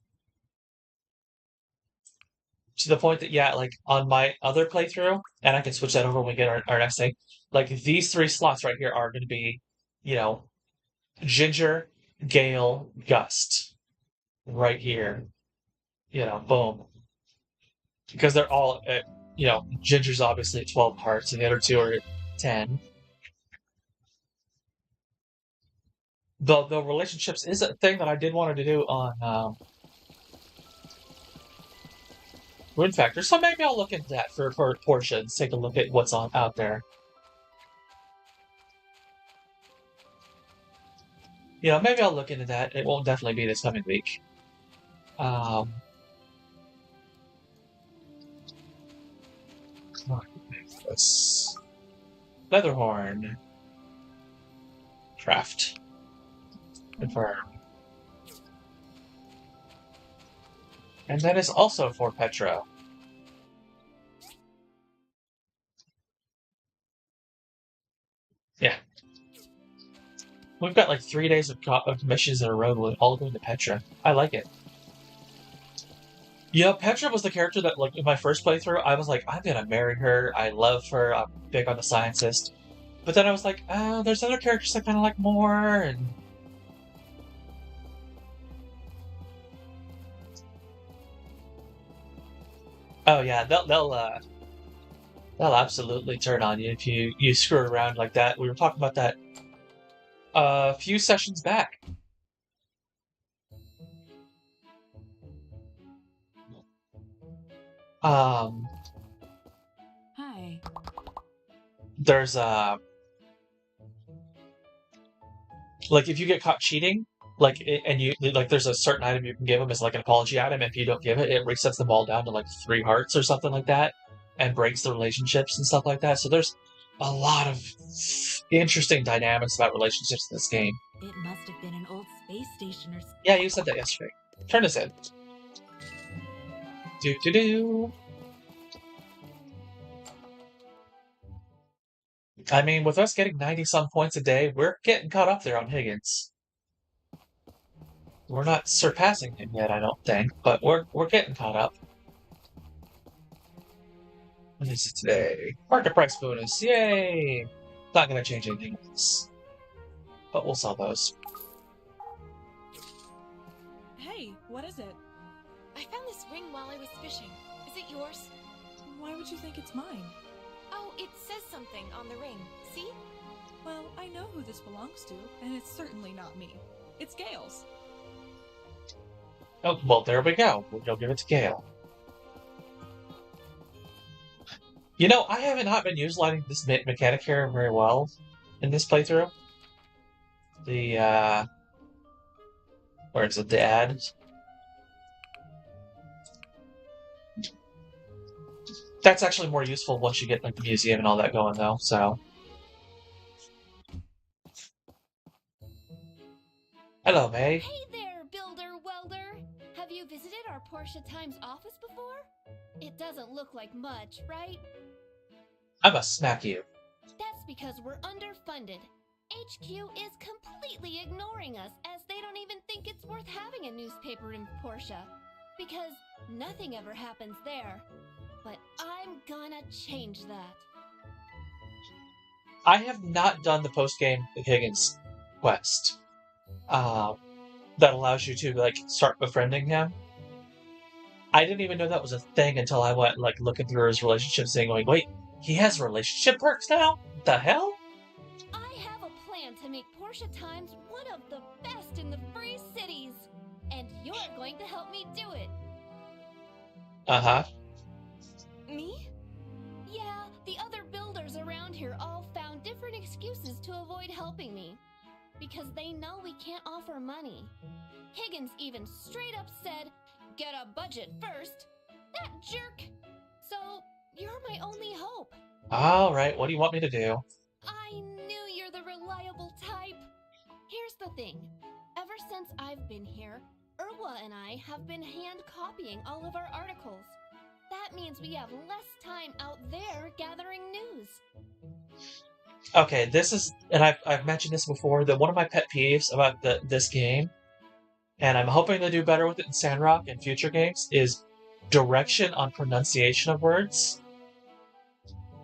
to the point that, yeah, like on my other playthrough, and I can switch that over when we get our next thing, like these three slots right here are going to be, you know, Ginger, Gale, Gust. Right here. Boom. Because they're all at, Ginger's obviously at 12 hearts, and the other two are at 10. The relationships is a thing that I did want to do on Rune Factor, so maybe I'll look into that for Portia and take a look at what's on out there. Maybe I'll look into that. It won't definitely be this coming week. This Leatherhorn. Craft. Confirm. And that is also for Petra. Yeah. We've got like 3 days of missions in a row, all going to Petra. I like it. Yeah, Petra was the character that, like, in my first playthrough, I was like, I'm gonna marry her. I love her. I'm big on the scientist. But then I was like, there's other characters I kind of like more, and oh yeah, they'll absolutely turn on you if you screw around like that. We were talking about that a few sessions back. Hi. There's like if you get caught cheating, and you like, there's a certain item you can give them as like an apology item. If you don't give it, it resets them all down to like 3 hearts or something like that, and breaks the relationships and stuff like that. So there's a lot of interesting dynamics about relationships in this game. It must have been an old space station or something. Yeah, you said that yesterday. Turn this in. Do. I mean, with us getting 90-some points a day, we're getting caught up there on Higgins. We're not surpassing him yet, I don't think, but we're getting caught up. What is it today? Market price bonus, yay! Not gonna change anything else. But we'll sell those. Hey, what is it? I found this ring while I was fishing. Is it yours? Why would you think it's mine? Oh, it says something on the ring. See? Well, I know who this belongs to, and it's certainly not me. It's Gale's. Oh, well, there we go. We'll give it to Gale. I haven't not been utilizing this mechanic here very well in this playthrough. The, where is it? The ad? That's actually more useful once you get like the museum and all that going, though, so. Hello, May. Hey there, builder welder! Have you visited our Portia Times office before? It doesn't look like much, right? I must smack you. That's because we're underfunded. HQ is completely ignoring us, as they don't even think it's worth having a newspaper in Portia. Because nothing ever happens there. But I'm gonna change that. I have not done the post-game Higgins quest. That allows you to, like, start befriending him. I didn't even know that was a thing until I went, like, looking through his relationships and going, wait, he has relationship perks now? The hell? I have a plan to make Portia Times one of the best in the free cities. And you're going to help me do it. Uh-huh. Me? Yeah, the other builders around here all found different excuses to avoid helping me. Because they know we can't offer money. Higgins even straight up said, get a budget first. That jerk! So, you're my only hope. Alright, what do you want me to do? I knew you're the reliable type. Here's the thing. Ever since I've been here, Irwa and I have been hand copying all of our articles. That means we have less time out there gathering news. Okay, this is, and I've mentioned this before, that one of my pet peeves about this game, and I'm hoping to do better with it in Sandrock and future games, is direction on pronunciation of words.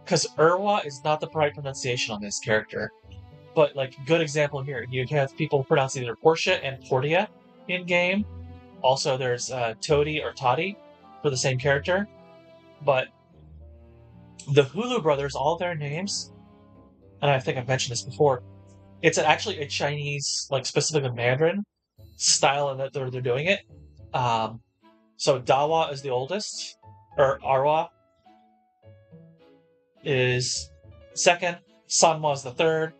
Because Irwa is not the right pronunciation on this character. But, like, good example here. You have people pronounce either Portia and Portia in-game. Also, there's Toady or Toddy for the same character. But the Hulu brothers, all their names, and I think I've mentioned this before, it's actually a Chinese, like, specifically Mandarin style that they're doing it. So Dawa is the oldest, or Arwa is second, Sanwa is the third,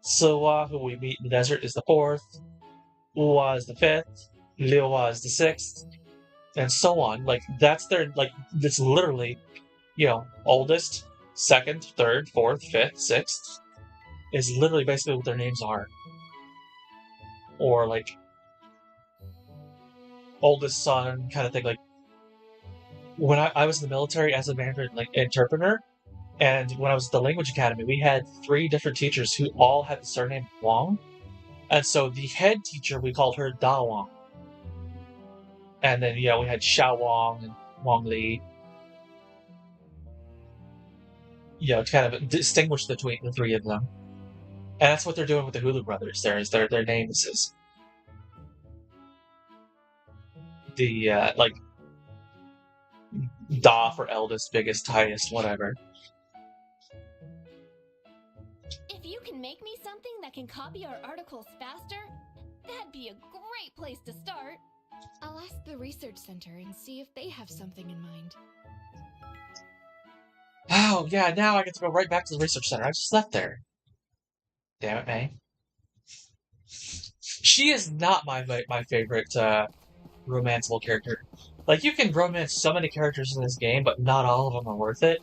Siwa, who we meet in the desert, is the fourth, Uwa is the fifth, Liuwa is the sixth, and so on. Like, that's their, like, it's literally, oldest, second, third, fourth, fifth, sixth, is literally basically what their names are. Or, like, oldest son kind of thing. Like, when I was in the military as a Mandarin interpreter, and when I was at the language academy, we had 3 different teachers who all had the surname Wang. And so the head teacher, we called her Da Wang. And then, we had Xiao Wang and Wang Li. To kind of distinguish between the 3 of them. And that's what they're doing with the Hulu brothers. Their names is the, Da for eldest, biggest, highest, whatever. If you can make me something that can copy our articles faster, that'd be a great place to start. I'll ask the research center and see if they have something in mind. Oh, yeah, now I get to go right back to the research center. I just left there. Damn it, May. She is not my favorite romanceable character. Like, you can romance so many characters in this game, but not all of them are worth it.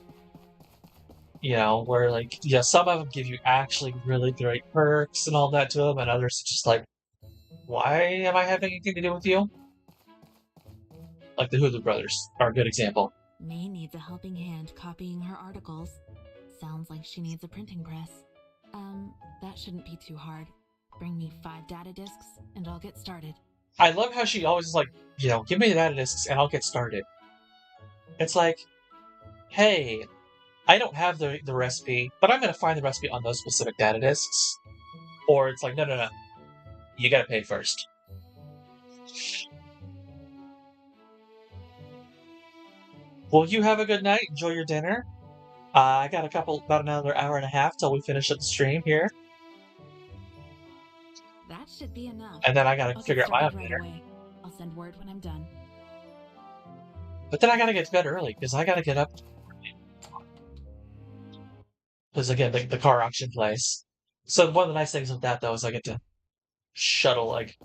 Where, like, some of them give you actually really great perks and all that to them, and others are just like, why am I having anything to do with you? Like, the Hulu brothers are a good example. May needs a helping hand copying her articles. Sounds like she needs a printing press. That shouldn't be too hard. Bring me 5 data disks, and I'll get started. I love how she always is like, give me the data disks, and I'll get started. It's like, hey, I don't have the recipe, but I'm going to find the recipe on those specific data disks. Or it's like, no. You got to pay first. Well, you have a good night. Enjoy your dinner. I got about another hour and a half till we finish up the stream here. That should be enough. And then I gotta figure out my own dinner. Away. I'll send word when I'm done. But then I gotta get to bed early, because I gotta get up. Because again, the car auction place. So one of the nice things with that, though, is I get to shuttle, like,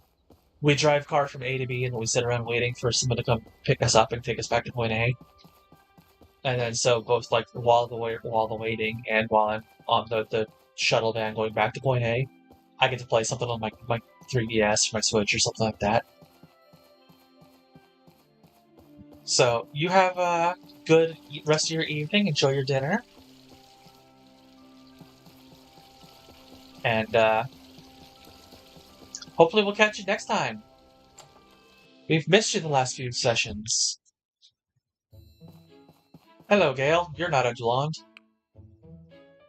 we drive car from A to B, and then we sit around waiting for someone to come pick us up and take us back to point A. And then so both, like, while the waiting and while I'm on the shuttle van going back to point A, I get to play something on my 3DS or my Switch or something like that. So you have a good rest of your evening. Enjoy your dinner. And hopefully we'll catch you next time. We've missed you the last few sessions. Hello, Gale. You're not a blonde.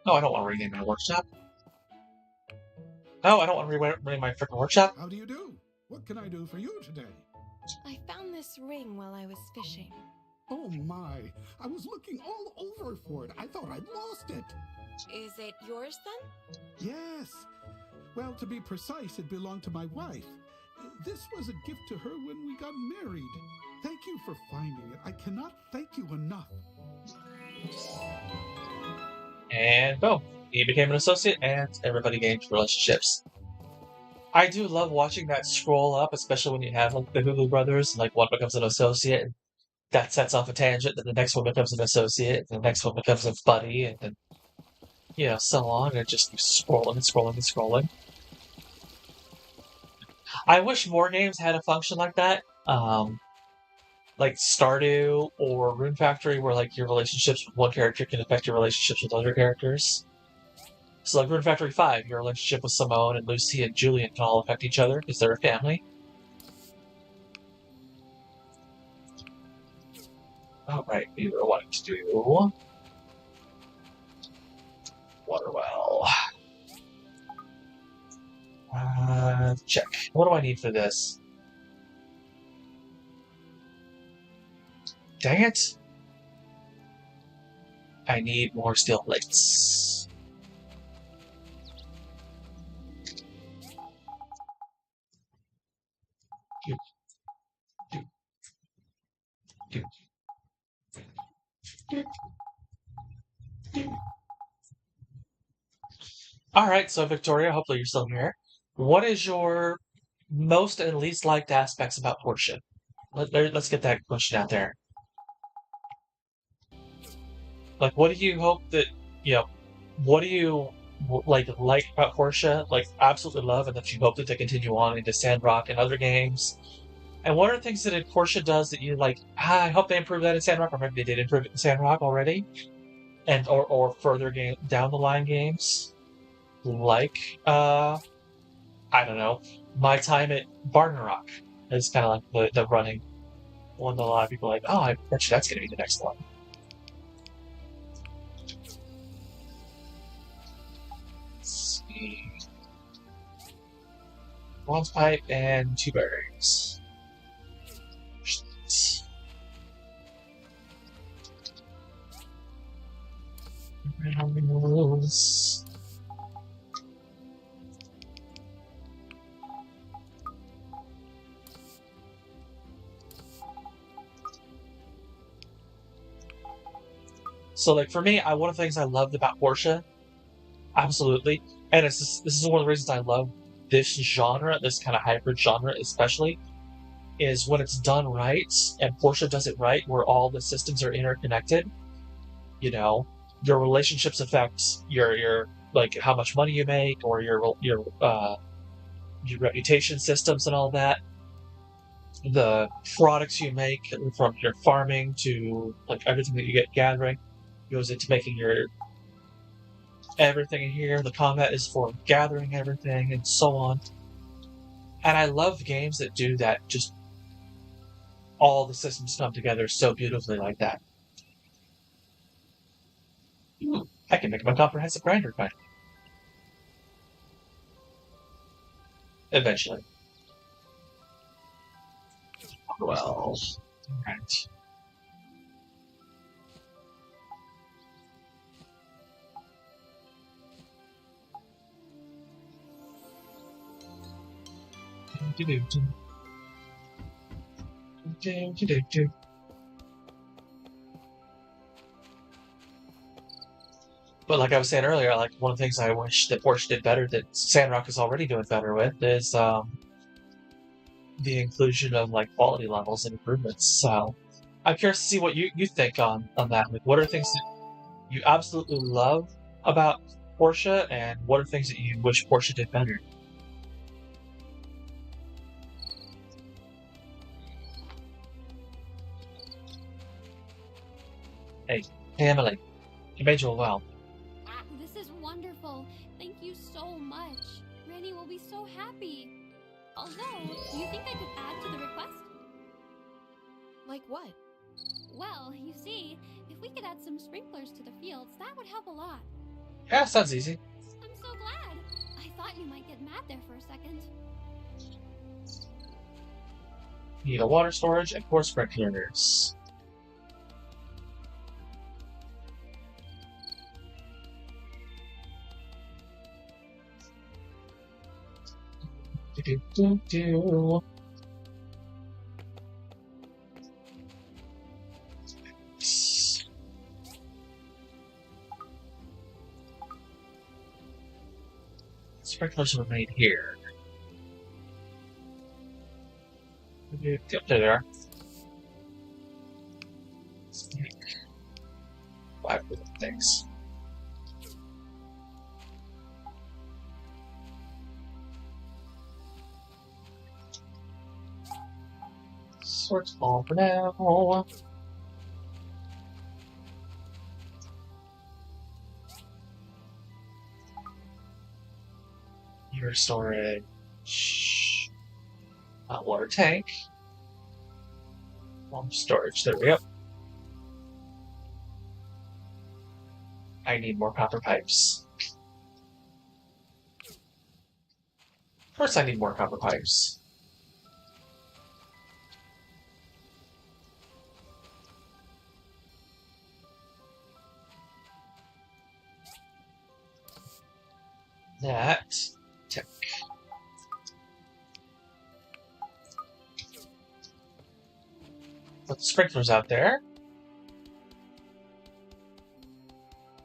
No, I don't want to rename my workshop. No, I don't want to rename my frickin' workshop. How do you do? What can I do for you today? I found this ring while I was fishing. Oh my, I was looking all over for it. I thought I'd lost it. Is it yours then? Yes. Well, to be precise, it belonged to my wife. This was a gift to her when we got married. Thank you for finding it. I cannot thank you enough. And boom, he became an associate, and everybody gained relationships. I do love watching that scroll up, especially when you have like the Hulu brothers, and like one becomes an associate, and that sets off a tangent, then the next one becomes an associate, and the next one becomes a buddy, and then, so on, and it just keeps scrolling and scrolling and scrolling. I wish more games had a function like that. Like Stardew or Rune Factory, where like your relationships with one character can affect your relationships with other characters. So like Rune Factory 5, your relationship with Simone and Lucy and Julian can all affect each other because they're a family. Alright, we were wanting to do water well. Check. What do I need for this? Dang it! I need more steel plates. Alright, so Victoria, hopefully you're still here. What is your most and least liked aspects about Portia? Let's get that question out there. Like, what do you hope that, what do you like about Portia? Like, absolutely love, and that you hope that they continue on into Sandrock and other games? And what are things that Portia does that you like? I hope they improve that in Sandrock, or maybe they did improve it in Sandrock already, and or further down the line games, like I don't know, my time at Barton is kind of like the running one that a lot of people are like. Oh, I bet you that's going to be the next one. Let's see. Bronze pipe and 2 berries. So, like, for me, one of the things I loved about Portia, absolutely, and this is one of the reasons I love this genre, this kind of hybrid genre especially, is when it's done right, and Portia does it right, where all the systems are interconnected. Your relationships affect your like how much money you make, or your reputation systems and all that. The products you make, from your farming to like everything that you get gathering, goes into making your everything in here. The combat is for gathering everything and so on. And I love games that do that, just all the systems come together so beautifully like that. I can make my comprehensive grinder finally. Eventually. Well, alright. But like I was saying earlier, like one of the things I wish that Portia did better, that Sandrock is already doing better with, is the inclusion of like quality levels and improvements. So I'm curious to see what you think on that. Like, what are things that you absolutely love about Portia, and what are things that you wish Portia did better? Hey, Emily, you made your well. This is wonderful. Thank you so much. Rennie will be so happy. Although, do you think I could add to the request? Like what? Well, you see, if we could add some sprinklers to the fields, that would help a lot. Yeah, sounds easy. I'm so glad. I thought you might get mad there for a second. Need a water storage and 4 sprinklers. Do. Sprinklers were made here. Yep, there they are. 5 things. Sorts all for now. Your storage. Water tank. Storage. There we go. I need more copper pipes. Of course I need more copper pipes. That. Tick. Put the sprinklers out there.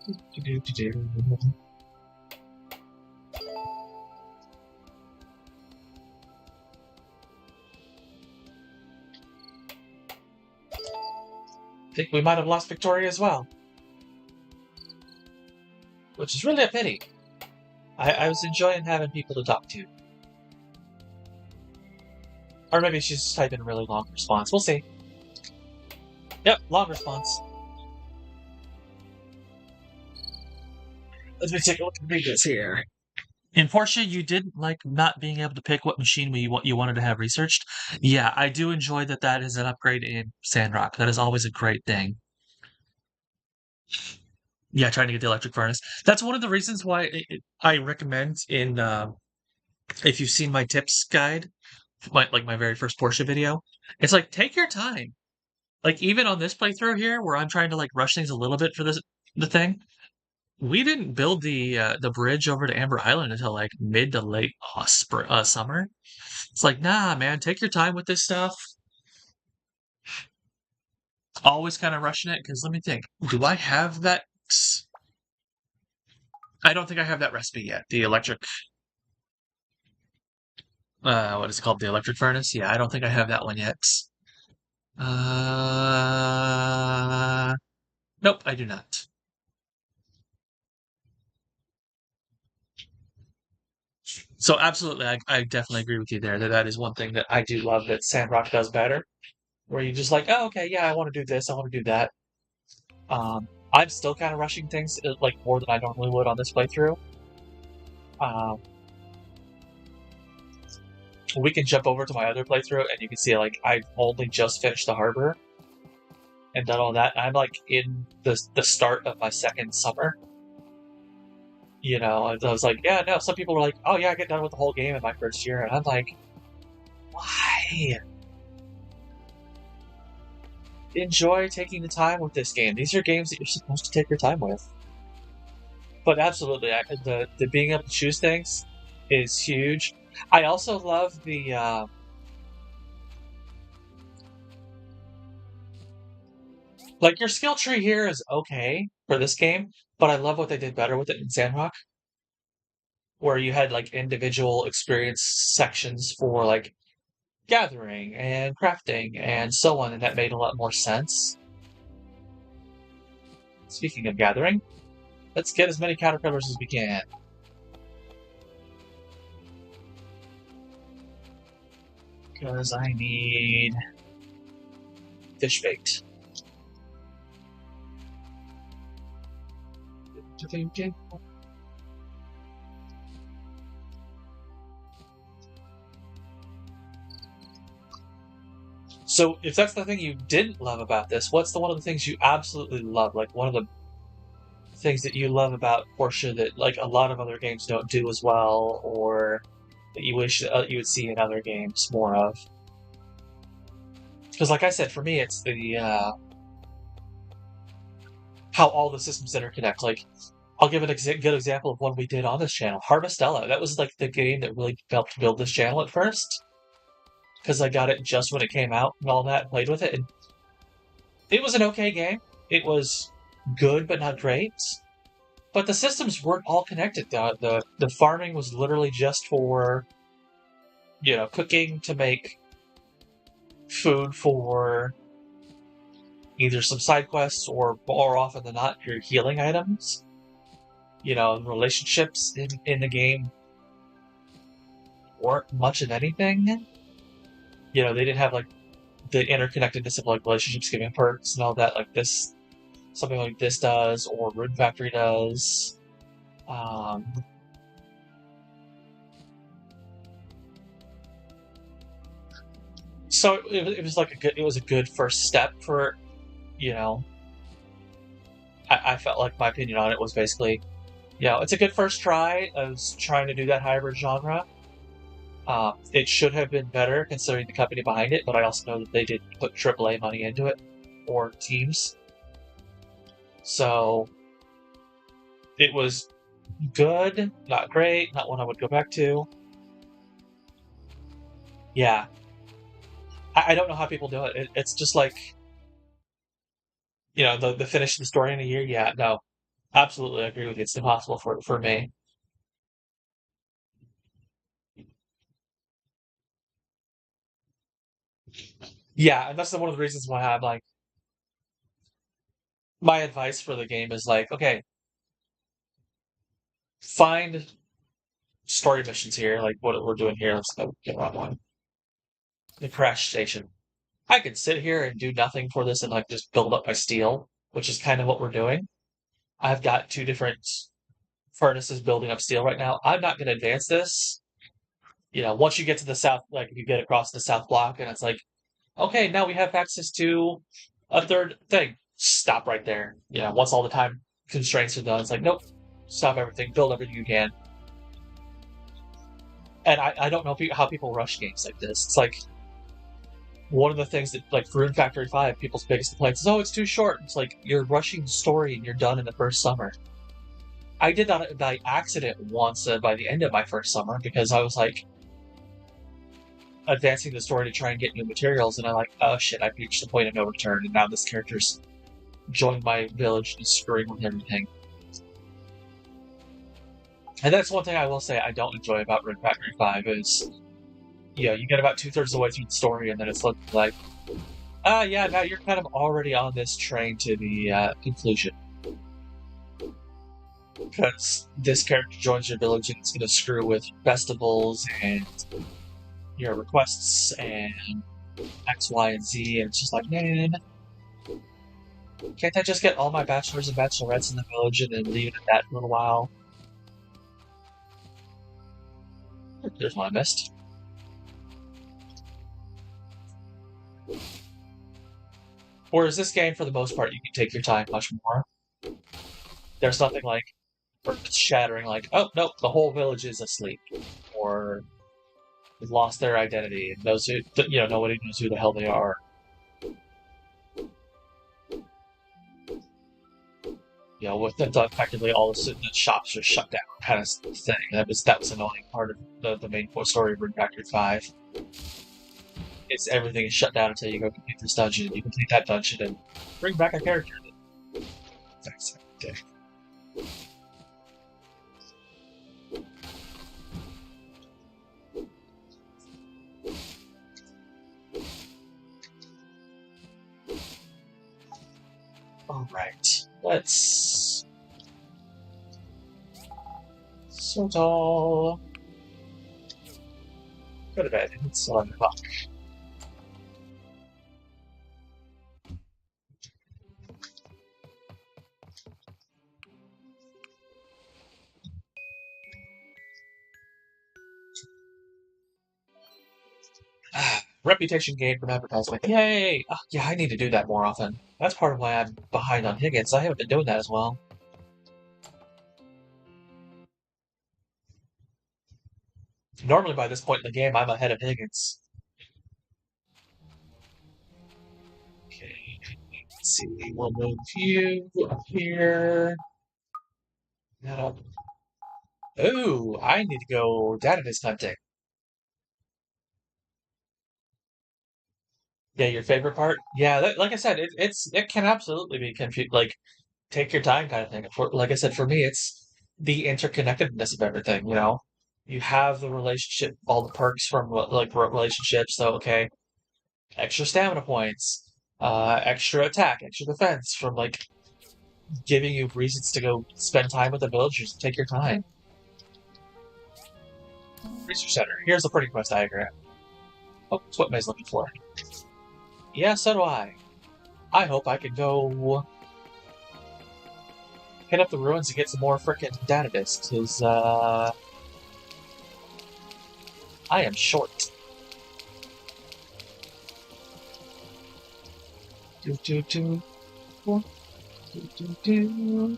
I think we might have lost Victoria as well. Which is really a pity. I was enjoying having people to talk to. Or maybe she's just typing a really long response. We'll see. Yep, long response. Let me take a look at the videos here. In Portia, you didn't like not being able to pick what machine you wanted to have researched. Yeah, I do enjoy that that is an upgrade in Sandrock. That is always a great thing. Yeah, trying to get the electric furnace. That's one of the reasons why I recommend in if you've seen my tips guide, my very first Portia video, it's like take your time. Like even on this playthrough here, where I'm trying to like rush things a little bit for the thing, we didn't build the bridge over to Amber Island until like mid to late summer. It's like, nah, man, take your time with this stuff. Always kind of rushing it because let me think. Do I have that? I don't think I have that recipe yet. The electric. What is it called? The electric furnace? Yeah, I don't think I have that one yet. Nope, I do not. So absolutely, I definitely agree with you there. That is one thing that I do love that Sandrock does better. Where you just like, oh, okay, yeah, I want to do this, I want to do that. I'm still kind of rushing things like more than I normally would on this playthrough. We can jump over to my other playthrough, and you can see like I've only just finished the harbor and done all that. I'm like in the start of my second summer. You know, I was like, yeah, no. Some people were like, oh yeah, I get done with the whole game in my first year, and I'm like, why? Enjoy taking the time with this game. These are games that you're supposed to take your time with. But absolutely, the being able to choose things is huge. I also love the like your skill tree here is okay for this game, but I love what they did better with it in Sandrock, where you had like individual experience sections for like gathering and crafting and so on, and that made a lot more sense. Speaking of gathering, let's get as many caterpillars as we can. Because I need fish bait. So, if that's the thing you didn't love about this, what's one of the things you absolutely love? Like one of the things that you love about Portia that like a lot of other games don't do as well, or that you wish you would see in other games more of? Because, like I said, for me, it's the how all the systems interconnect. Like, I'll give an good example of one we did on this channel, Harvestella. That was like the game that really helped build this channel at first, because I got it just when it came out and all that, and played with it. And it was an okay game. It was good, but not great. But the systems weren't all connected. The farming was literally just for, you know, cooking to make food for either some side quests or more often than not your healing items. You know, relationships in the game weren't much of anything. You know, they didn't have like the interconnectedness of like relationships giving perks and all that like this, something like this does, or Rune Factory does. So it was like it was a good first step for, you know, I felt like my opinion on it was basically, it's a good first try of trying to do that hybrid genre. It should have been better considering the company behind it, but I also know that they did put AAA money into it, or teams. So it was good, not great, not one I would go back to. Yeah. I don't know how people do it. It's just like, the finish the story in a year. Yeah, no, absolutely, I agree with you. It's impossible for me. Yeah, and that's one of the reasons why I'm like, my advice for the game is like, okay, find story missions here, like what we're doing here. Let's get on one. The crash station. I could sit here and do nothing for this and like just build up my steel, which is kind of what we're doing. I've got two different furnaces building up steel right now. I'm not going to advance this. Once you get to the south, like if you get across the south block and it's like, okay, now we have access to a third thing. Stop right there. Once all the time constraints are done, it's like, nope, stop everything, build everything you can. And I don't know how people rush games like this. It's like, one of the things that, like, for Rune Factory 5, people's biggest complaints is, oh, it's too short. It's like, you're rushing the story and you're done in the first summer. I did that by accident once by the end of my first summer because I was like, advancing the story to try and get new materials, and I'm like, oh shit, I've reached the point of no return, and now this character's joined my village and screwing with everything. And that's one thing I will say I don't enjoy about Rune Factory 5 is, you get about 2/3 of the way through the story, and then it's like, yeah, now you're kind of already on this train to the conclusion. Because this character joins your village and it's going to screw with festivals and your requests and X, Y, and Z, and it's just like, man, can't I just get all my bachelors and bachelorettes in the village and then leave it at that for a little while? There's one I missed. Whereas this game, for the most part, you can take your time much more. There's nothing like shattering, like, oh, nope, the whole village is asleep. Or they've lost their identity, and those who, nobody knows who the hell they are. With effectively all the shops are shut down, kind of thing. That was annoying part of the main story of Rune Factory 5. It's everything is shut down until you go complete this dungeon. You complete that dungeon and bring back a character. That's dick. Alright, let's... So tall. Go to bed. It's 11 o'clock. Reputation gained from advertisement. Yay! Yeah, I need to do that more often. That's part of why I'm behind on Higgins. I haven't been doing that as well. Normally by this point in the game, I'm ahead of Higgins. Okay, let's see. We'll move you up here. Now, ooh, I need to go database hunting. Yeah, your favorite part? Yeah, like I said, it can absolutely be like, take your time kind of thing. Like I said, for me, it's the interconnectedness of everything. You have the relationship, all the perks from like relationships. So okay, extra stamina points, extra attack, extra defense from like giving you reasons to go spend time with the villagers. Take your time. Research center. Here's the pretty quest diagram. Oh, that's what May's looking for. Yeah, so do I. I hope I can go hit up the ruins and get some more frickin' data discs, because, I am short. Do, do,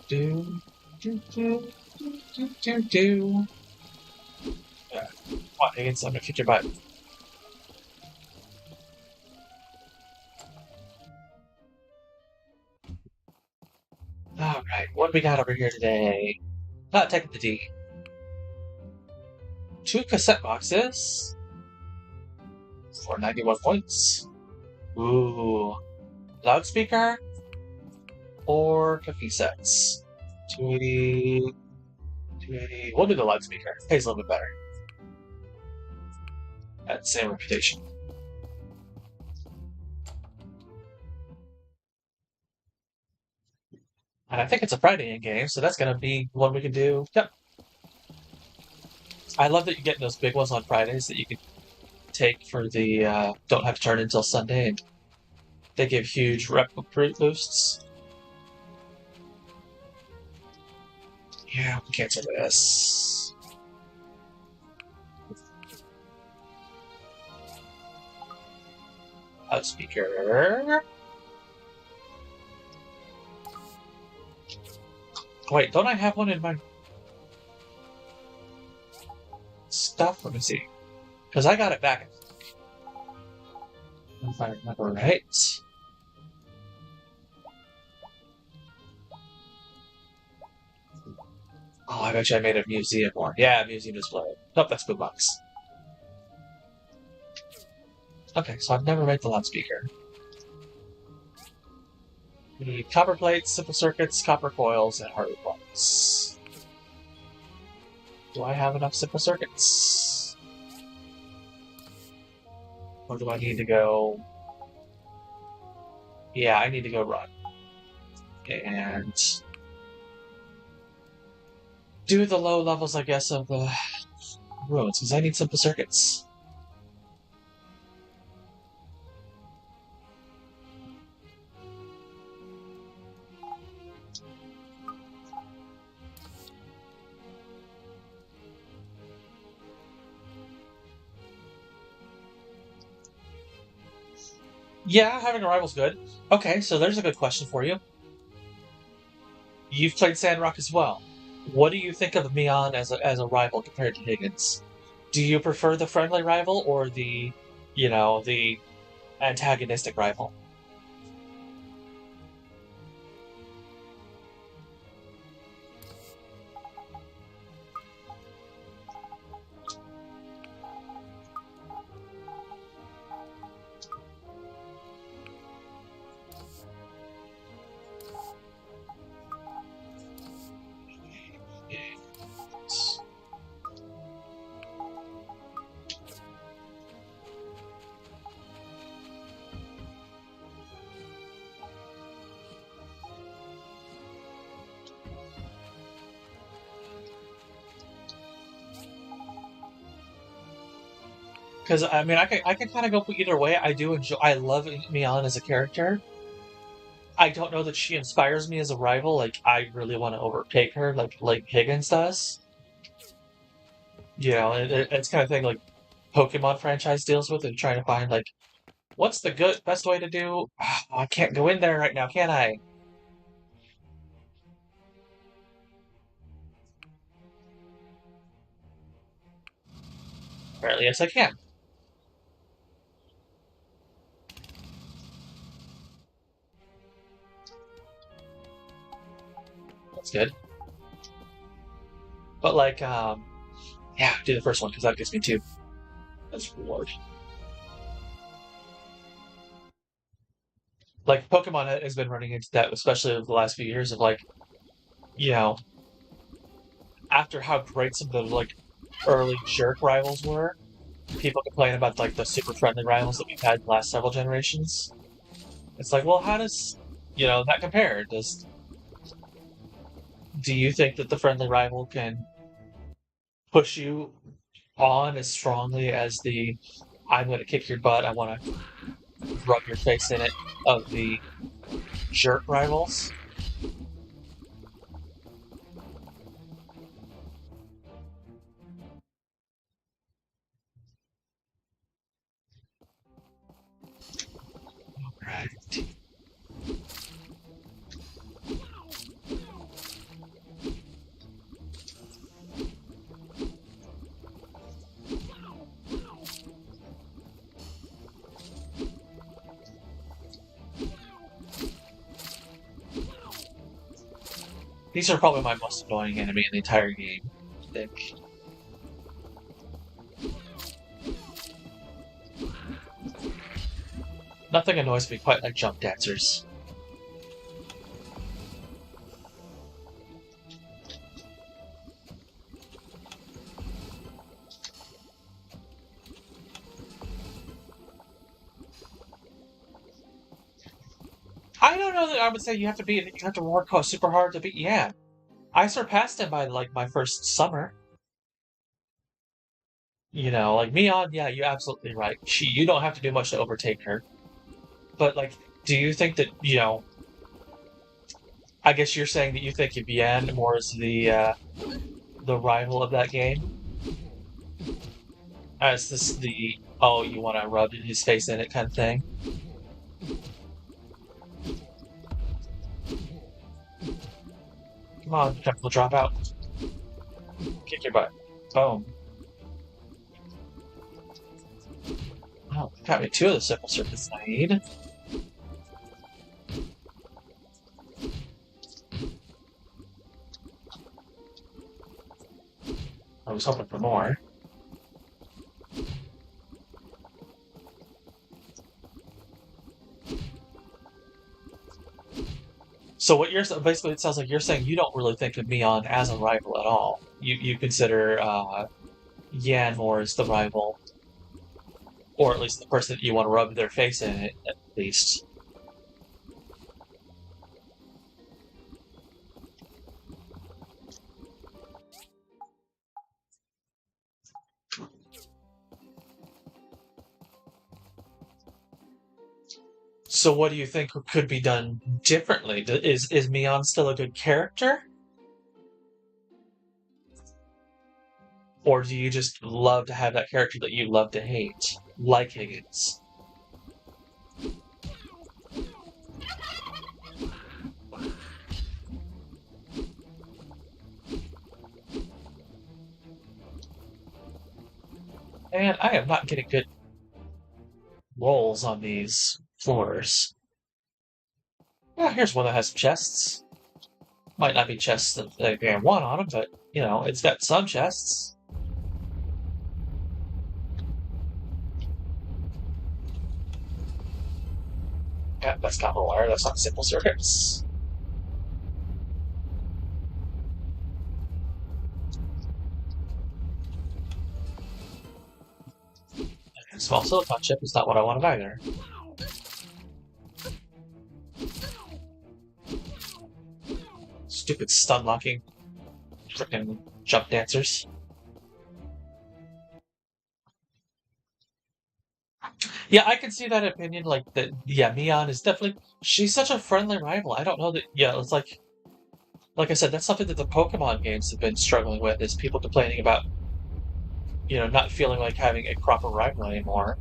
do, do, do. Yeah. Come on, Higgins, I'm gonna kick your butt. Alright, what do we got over here today? Not taking the D. 2 cassette boxes for 91 points. Ooh. Loudspeaker or cookie sets? 280. 280. We'll do the loudspeaker. Pays a little bit better. At same reputation. And I think it's a Friday in game, so that's gonna be one we can do. Yep. I love that you get those big ones on Fridays that you can take for the don't have to turn until Sunday, and they give huge rep boosts. Yeah, we cancel this. Loudspeaker. Wait, don't I have one in my stuff? Let me see. Because I got it back. If I remember right. Oh, I bet you I made a museum one. Yeah, museum display. Nope, that's Boombox. Okay, so I've never made the loudspeaker. We need copper plates, simple circuits, copper coils, and hardware parts. Do I have enough simple circuits? Or do I need to go... Yeah, I need to go run. And... do the low levels, I guess, of the ruins, because I need simple circuits. Yeah, having a rival's good. Okay, so there's a good question for you. You've played Sandrock as well. What do you think of Mion as a rival compared to Higgins? Do you prefer the friendly rival or the antagonistic rival? Because I mean, I can kind of go either way. I do enjoy. I love Mion as a character. I don't know that she inspires me as a rival. Like I really want to overtake her, like Higgins does. You know, it's kind of thing like Pokemon franchise deals with, and trying to find like what's the best way to do. Oh, I can't go in there right now, can I? Apparently, yes, I can. That's good. But like, yeah, do the first one because that gives me 2. That's reward. Like Pokemon has been running into that, especially over the last few years of like, you know, after how great some of the like early jerk rivals were, people complain about like the super friendly rivals that we've had the last several generations. It's like, well, how does that compare? Do you think that the friendly rival can push you on as strongly as the I'm going to kick your butt, I want to rub your face in it of the jerk rivals? Right. These are probably my most annoying enemy in the entire game, I think. Nothing annoys me quite like jump dancers. I don't know that I would say you have to work super hard to beat Yan. I surpassed him by like my first summer. You know, like Mion, yeah, you're absolutely right. You don't have to do much to overtake her. But like, do you think that, I guess you're saying that you think of Yan more as the rival of that game? As oh, you want to rub his face in it kind of thing? Come on, we'll drop out. Kick your butt. Boom. Oh, got me 2 of the simple circuits I need. I was hoping for more. So what you're basically, it sounds like you're saying you don't really think of Mion as a rival at all. You consider Yan more as the rival, or at least the person that you want to rub their face in it, at least. So what do you think could be done differently? Is Mion still a good character? Or do you just love to have that character that you love to hate? Like Higgins? And I am not getting good rolls on these floors. Yeah, here's one that has some chests. Might not be chests that I want on them, but, you know, it's got some chests. Yeah, that's copper wire, that's not simple circuits. Small silicon chip is not what I wanted either. Stupid stun locking frickin' jump dancers. Yeah, I can see that opinion. Like that. Yeah, Mion is definitely. She's such a friendly rival. I don't know that. Yeah, it's like I said, that's something that the Pokemon games have been struggling with. Is people complaining about, not feeling like having a proper rival anymore.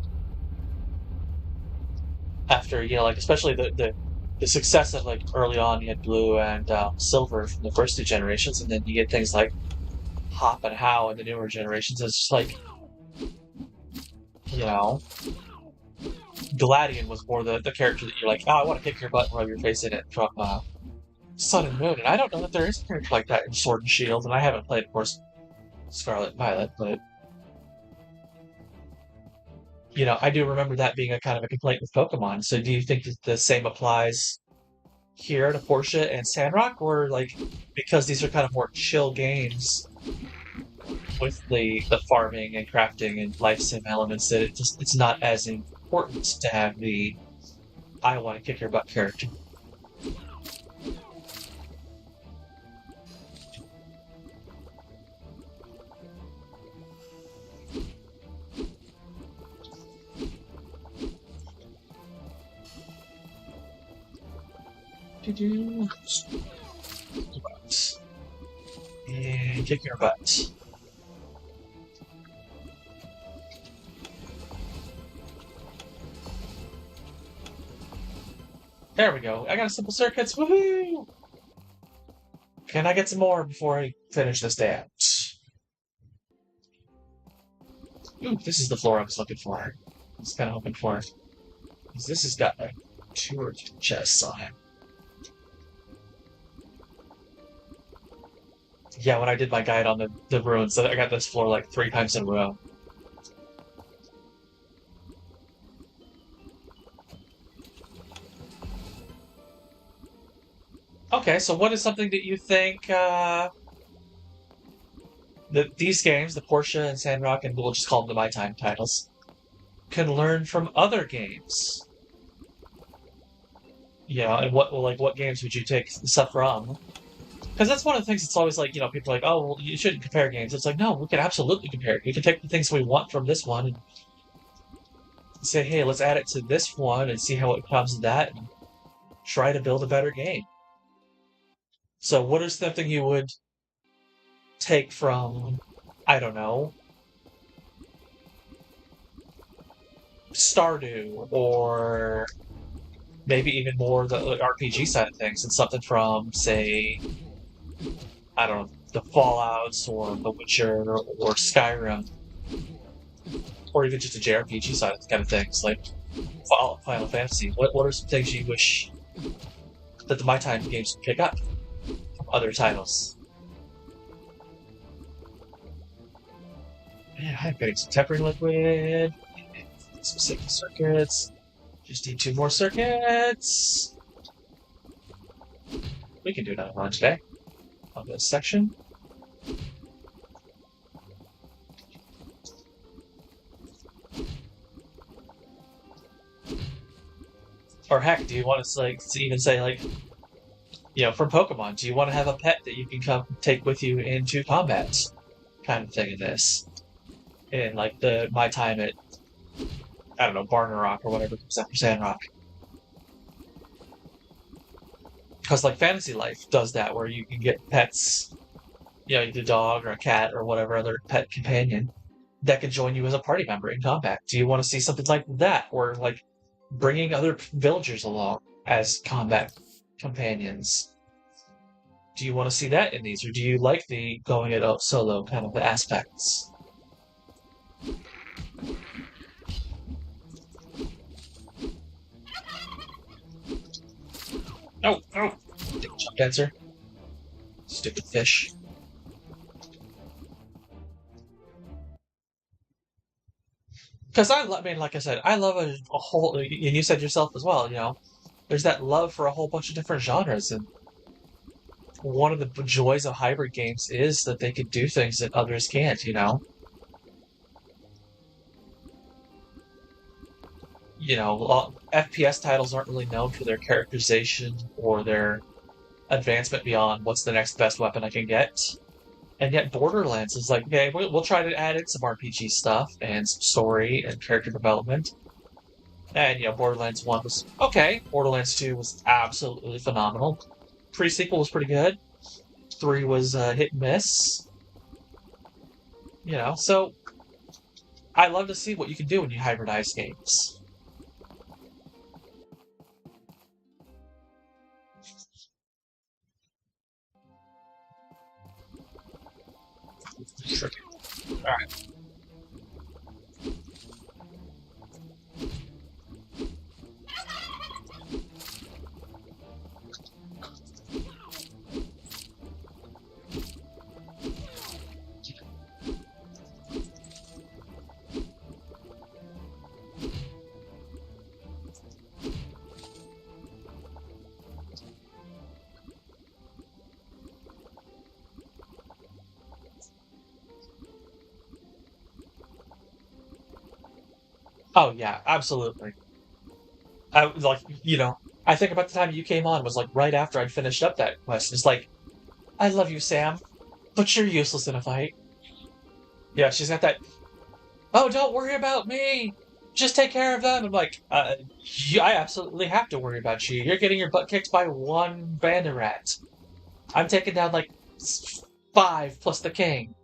After like especially the success of like early on, you had Blue and Silver from the first 2 generations, and then you get things like Hop and How in the newer generations. It's just like, Gladion was more the character that you're like, oh, I want to kick your butt and rub your face in it from Sun and Moon. And I don't know that there is a character like that in Sword and Shield, and I haven't played, of course, Scarlet and Violet, but I do remember that being a kind of a complaint with Pokemon. So do you think that the same applies here to Portia and Sandrock, or like because these are kind of more chill games with the farming and crafting and life sim elements that it's not as important to have the I want to kick your butt character? And kick your butt. There we go. I got a simple circuits. Woohoo! Can I get some more before I finish this day out? Ooh, this is the floor I was looking for. I was kind of hoping for. Because this has got like 2 or 3 chests on it. Yeah, when I did my guide on the ruins, I got this floor like 3 times in a row. Okay, so what is something that you think that these games, the Portia and Sandrock, and we'll just call them the My Time titles, can learn from other games? And what games would you take stuff from? Because that's one of the things that's always like, people are like, oh, well, you shouldn't compare games. It's like, no, we can absolutely compare. We can take the things we want from this one and say, hey, let's add it to this one and see how it comes to that and try to build a better game. So what is something you would take from, I don't know, Stardew, or maybe even more the RPG side of things, and something from, say, I don't know, the Fallouts or The Witcher or Skyrim, or even just the JRPG side of kind of things, like Final Fantasy. What are some things you wish that the My Time games would pick up from other titles? Man, I'm getting some tempering liquid, some signal circuits. Just need 2 more circuits. We can do another run today on this section. Or heck, do you want to even say from Pokemon, do you want to have a pet that you can come take with you into combat, kind of thing in this? In like my time at, I don't know, Barnarok or whatever comes after Sandrock. Because like Fantasy Life does that, where you can get pets, either a dog or a cat or whatever other pet companion that can join you as a party member in combat. Do you want to see something like that, or like bringing other villagers along as combat companions? Do you want to see that in these, or do you like the going it out solo kind of aspects? Oh, oh! Stupid jump dancer. Stupid fish. Because I mean, like I said, I love a whole, and you said yourself as well, there's that love for a whole bunch of different genres, and one of the joys of hybrid games is that they can do things that others can't, FPS titles aren't really known for their characterization or their advancement beyond what's the next best weapon I can get. And yet Borderlands is like, okay, we'll try to add in some RPG stuff and some story and character development. And, Borderlands 1 was okay. Borderlands 2 was absolutely phenomenal. Pre-sequel was pretty good. 3 was hit and miss. So I love to see what you can do when you hybridize games. Sure. Alright. Oh yeah, absolutely. I was like, I think about the time you came on was like right after I'd finished up that quest. It's like, I love you, Sam, but you're useless in a fight. Yeah, she's got that. Oh, don't worry about me. Just take care of them. I'm like, I absolutely have to worry about you. You're getting your butt kicked by one bandit rat. I'm taking down like 5 plus the king.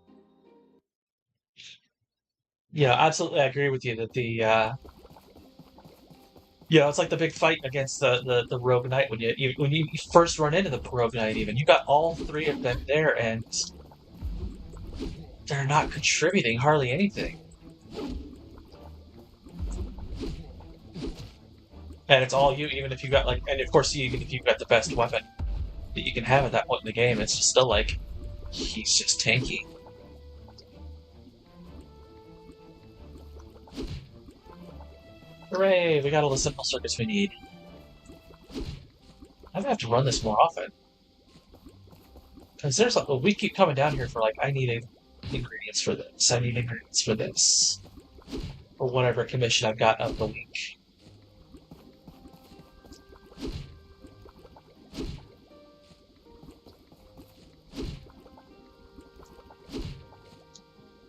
Absolutely, I agree with you that it's like the big fight against the Rogue Knight when you first run into the Rogue Knight. Even you got all 3 of them there, and they're not contributing hardly anything. And it's all you, even if you got and of course even if you've got the best weapon that you can have at that point in the game, it's just still like He's just tanky. Hooray! We got all the simple circuits we need. I'm gonna have to run this more often. Because there's we keep coming down here for like, I need ingredients for this. I need ingredients for this. Or whatever commission I've got of the week.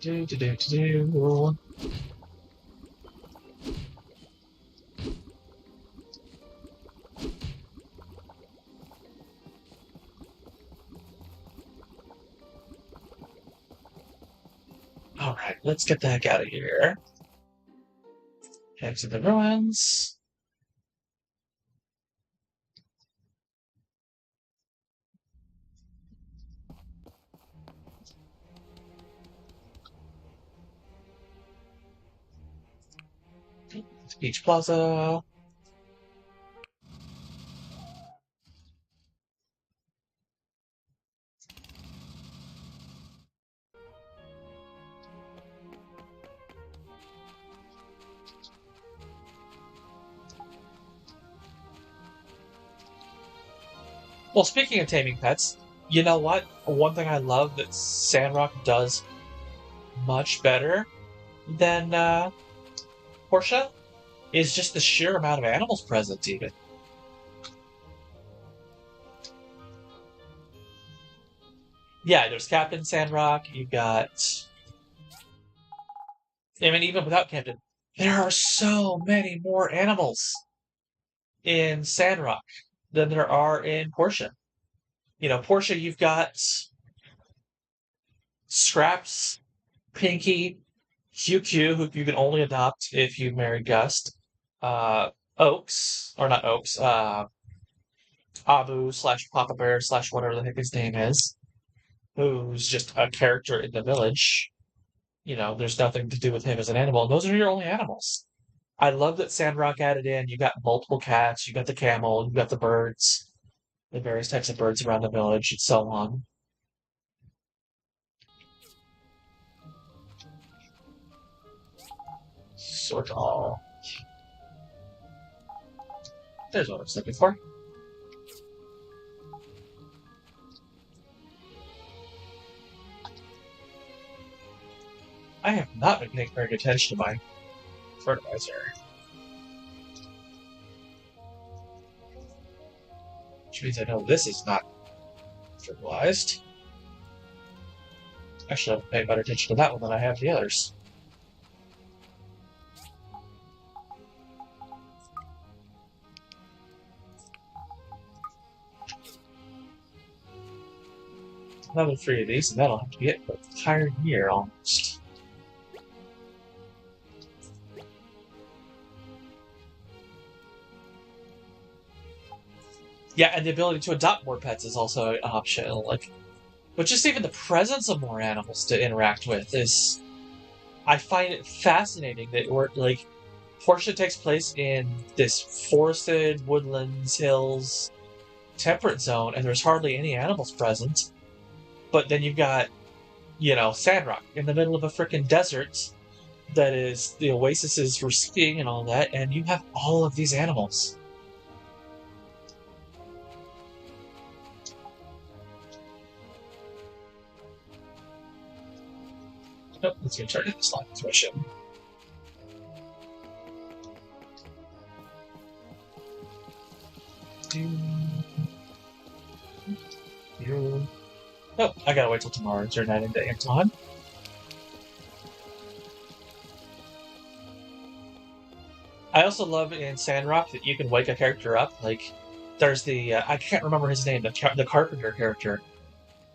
Do. Alright, let's get the heck out of here. Exit the ruins. Beach Plaza. Well, speaking of taming pets, you know what? One thing I love that Sandrock does much better than Portia is just the sheer amount of animals present, even. Yeah, there's Captain Sandrock, you got... I mean, even without Captain, there are so many more animals in Sandrock than there are in Portia. You know, Portia, you've got Scraps, Pinky, QQ, who you can only adopt if you marry Gust, Oaks, or not Oaks, Abu slash Papa Bear slash whatever the heck his name is, who's just a character in the village. You know, there's nothing to do with him as an animal. And those are your only animals. I love that Sandrock added in. You got multiple cats, you got the camel, you got the birds, the various types of birds around the village, and so on. Sort all. There's what I was looking for. I have not been paying very good attention to my fertilizer. Which means I know this is not fertilized. Actually, I've paid better attention to that one than I have the others. Level 3 of these, and that'll have to be it for the entire year almost. Yeah, and the ability to adopt more pets is also an option. Like, but just even the presence of more animals to interact with is, I find it fascinating that like Portia takes place in this forested woodlands, hills, temperate zone, and there's hardly any animals present. But then you've got, you know, Sandrock in the middle of a freaking desert that is the oases for skiing and all that, and you have all of these animals. Nope, let's return to this line mission. Oh, I gotta wait till tomorrow to turn that into Anton. I also love in Sandrock that you can wake a character up. Like, there's the I can't remember his name, the carpenter character.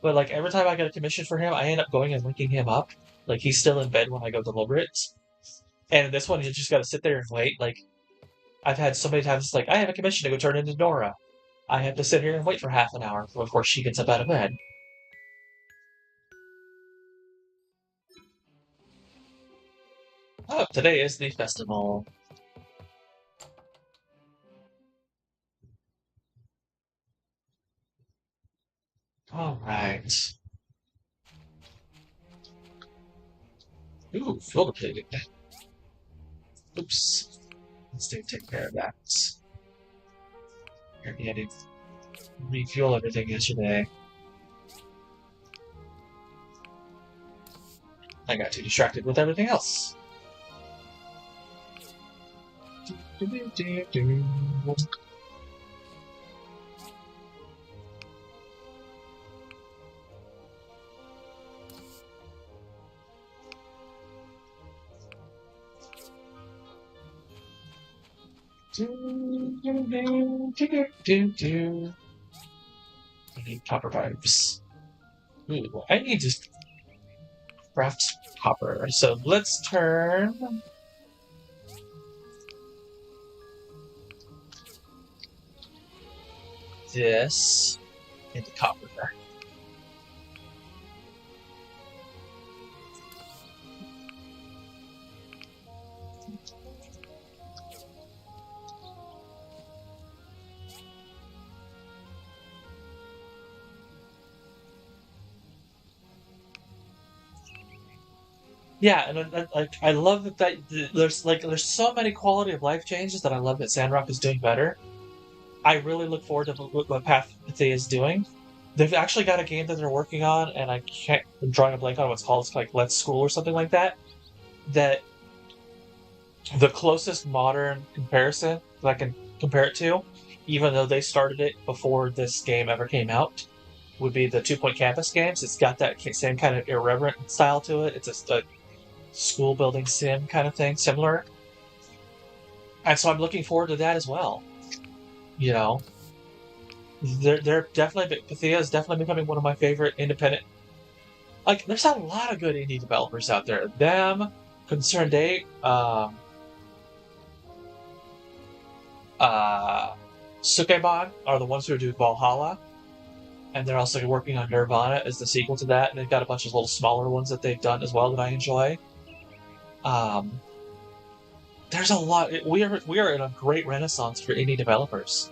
But like every time I get a commission for him, I end up going and waking him up. Like he's still in bed when I go deliver it. And this one, you just gotta sit there and wait. Like I've had so many times, it's like I have a commission to go turn into Nora. I have to sit here and wait for half an hour before she gets up out of bed. Oh, today is the festival. All right. Ooh, fuel depleted. Oops. Let's take care of that. Apparently I didn't refuel everything yesterday. I got too distracted with everything else. I need copper pipes. Ooh, I need to craft copper. So let's turn this into copper. Yeah, and like I love that there's so many quality of life changes that I love that Sandrock is doing better. I really look forward to what Path Pathé is doing. They've actually got a game that they're working on, and I'm drawing a blank on what it's called. It's like Let's School or something like that. That the closest modern comparison that I can compare it to, even though they started it before this game ever came out, would be the 2 Point Campus games. It's got that same kind of irreverent style to it. It's a school building sim kind of thing, similar. And so I'm looking forward to that as well. You know, they're definitely Pathea is definitely becoming one of my favorite independent. Like, there's a lot of good indie developers out there. Them, Concerned Eight, Sukeban are the ones who do Valhalla, and they're also working on Nirvana as the sequel to that. And they've got a bunch of little smaller ones that they've done as well that I enjoy. Um, there's a lot. We are in a great renaissance for indie developers.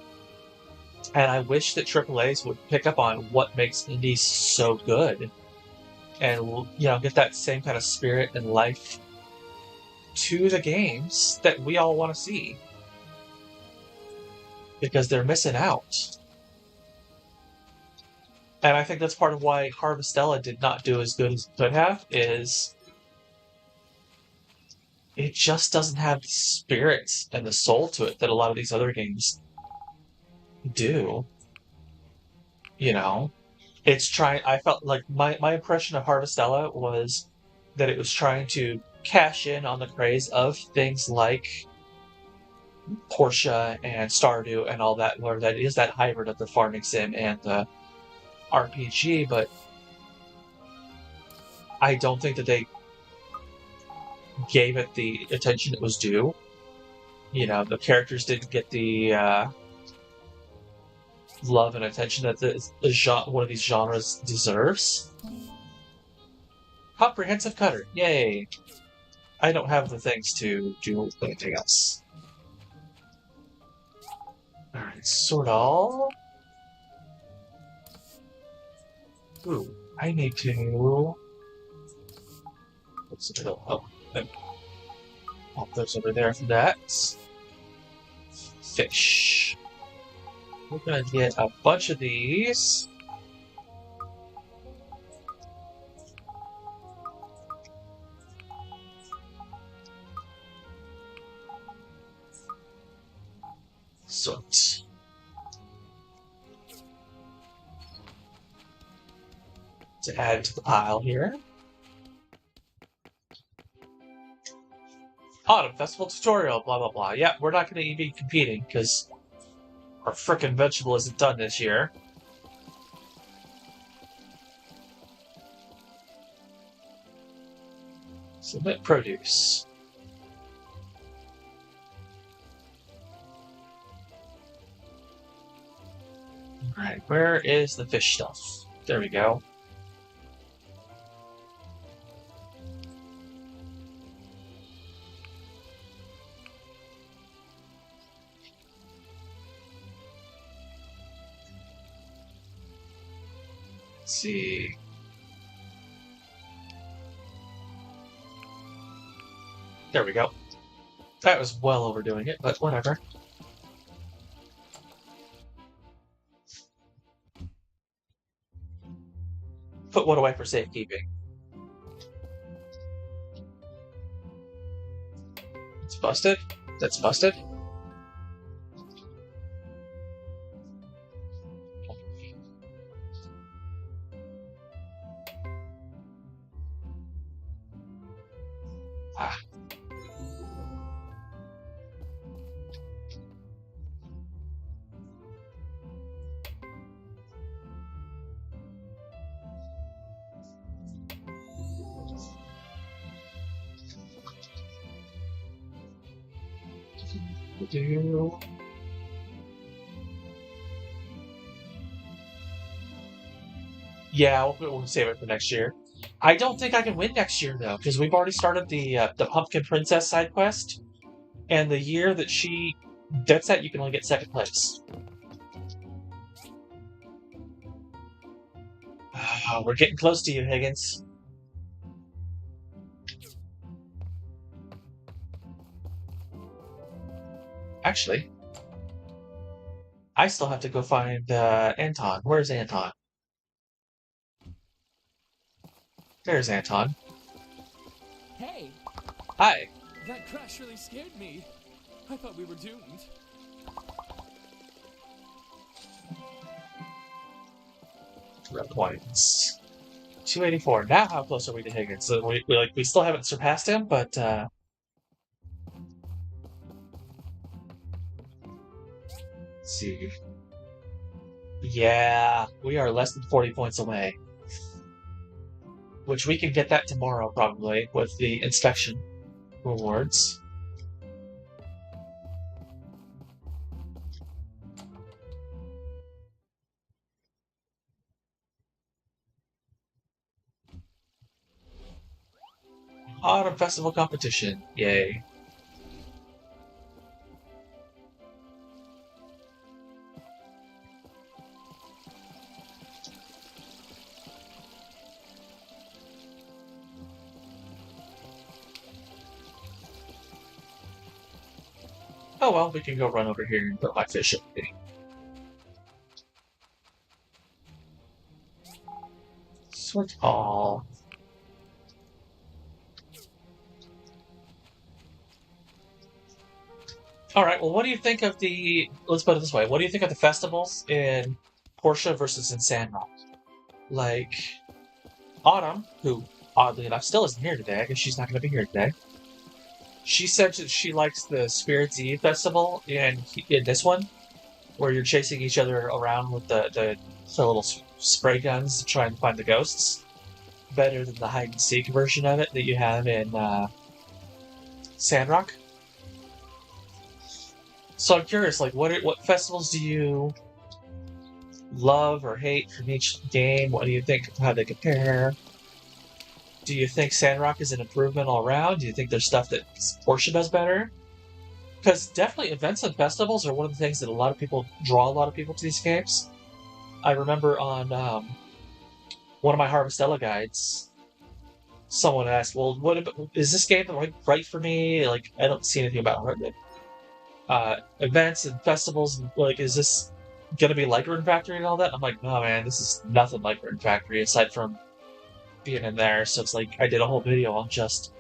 And I wish that AAAs would pick up on what makes indies so good, and get that same kind of spirit and life to the games that we all want to see, because they're missing out. And I think that's part of why Harvestella did not do as good as it could have. Is it just doesn't have the spirit and the soul to it that a lot of these other games do. It's trying. I felt like my impression of Harvestella was that it was trying to cash in on the craze of things like Portia and Stardew and all that, where that is that hybrid of the farming sim and the RPG, but I don't think that they gave it the attention it was due. The characters didn't get the love and attention that one of these genres deserves. Comprehensive cutter, yay! I don't have the things to do anything else. Alright, sort all. Ooh, I need to. What's the middle? Oh, pop those over there for that. Fish. We're gonna get a bunch of these. Soot. To add to the pile here. Autumn Festival tutorial, blah blah blah. Yeah, we're not going to be competing because our frickin' vegetable isn't done this year. Submit produce. Alright, where is the fish stuff? There we go. Let's see. There we go. That was well overdoing it, but whatever. Put one away for safekeeping. It's busted. That's busted. Ah. Yeah, we'll save it for next year. I don't think I can win next year though, because we've already started the Pumpkin Princess side quest, and the year that she gets that, you can only get second place. We're getting close to you, Higgins. Actually, I still have to go find Anton. Where's Anton? There's Anton. Hey! Hi. That crash really scared me. I thought we were doomed. Points. 284. Now how close are we to Higgins? So we still haven't surpassed him, but let's see. Yeah, we are less than 40 points away. Which we can get that tomorrow probably with the inspection rewards. Autumn Festival competition. Yay. Oh well, we can go run over here and put my fish away. Switch all. Alright, well what do you think of the... Let's put it this way. What do you think of the festivals in Portia versus in Sandrock? Like, Autumn, who, oddly enough, still isn't here today. I guess she's not going to be here today. She said that she likes the Spirits Eve festival in this one, where you're chasing each other around with the little spray guns to try and find the ghosts. Better than the hide and seek version of it that you have in Sandrock. So I'm curious, like, what festivals do you love or hate from each game? What do you think? How they compare? Do you think Sandrock is an improvement all around? Do you think there's stuff that Portia does better? Because definitely events and festivals are one of the things that a lot of people draw a lot of people to these games. I remember on one of my Harvestella guides, someone asked, "Well, is this game right for me? Like, I don't see anything about events and festivals. Like, is this gonna be like Rune Factory and all that?" I'm like, "No, man, this is nothing like Rune Factory aside from being in there." So it's like I did a whole video on just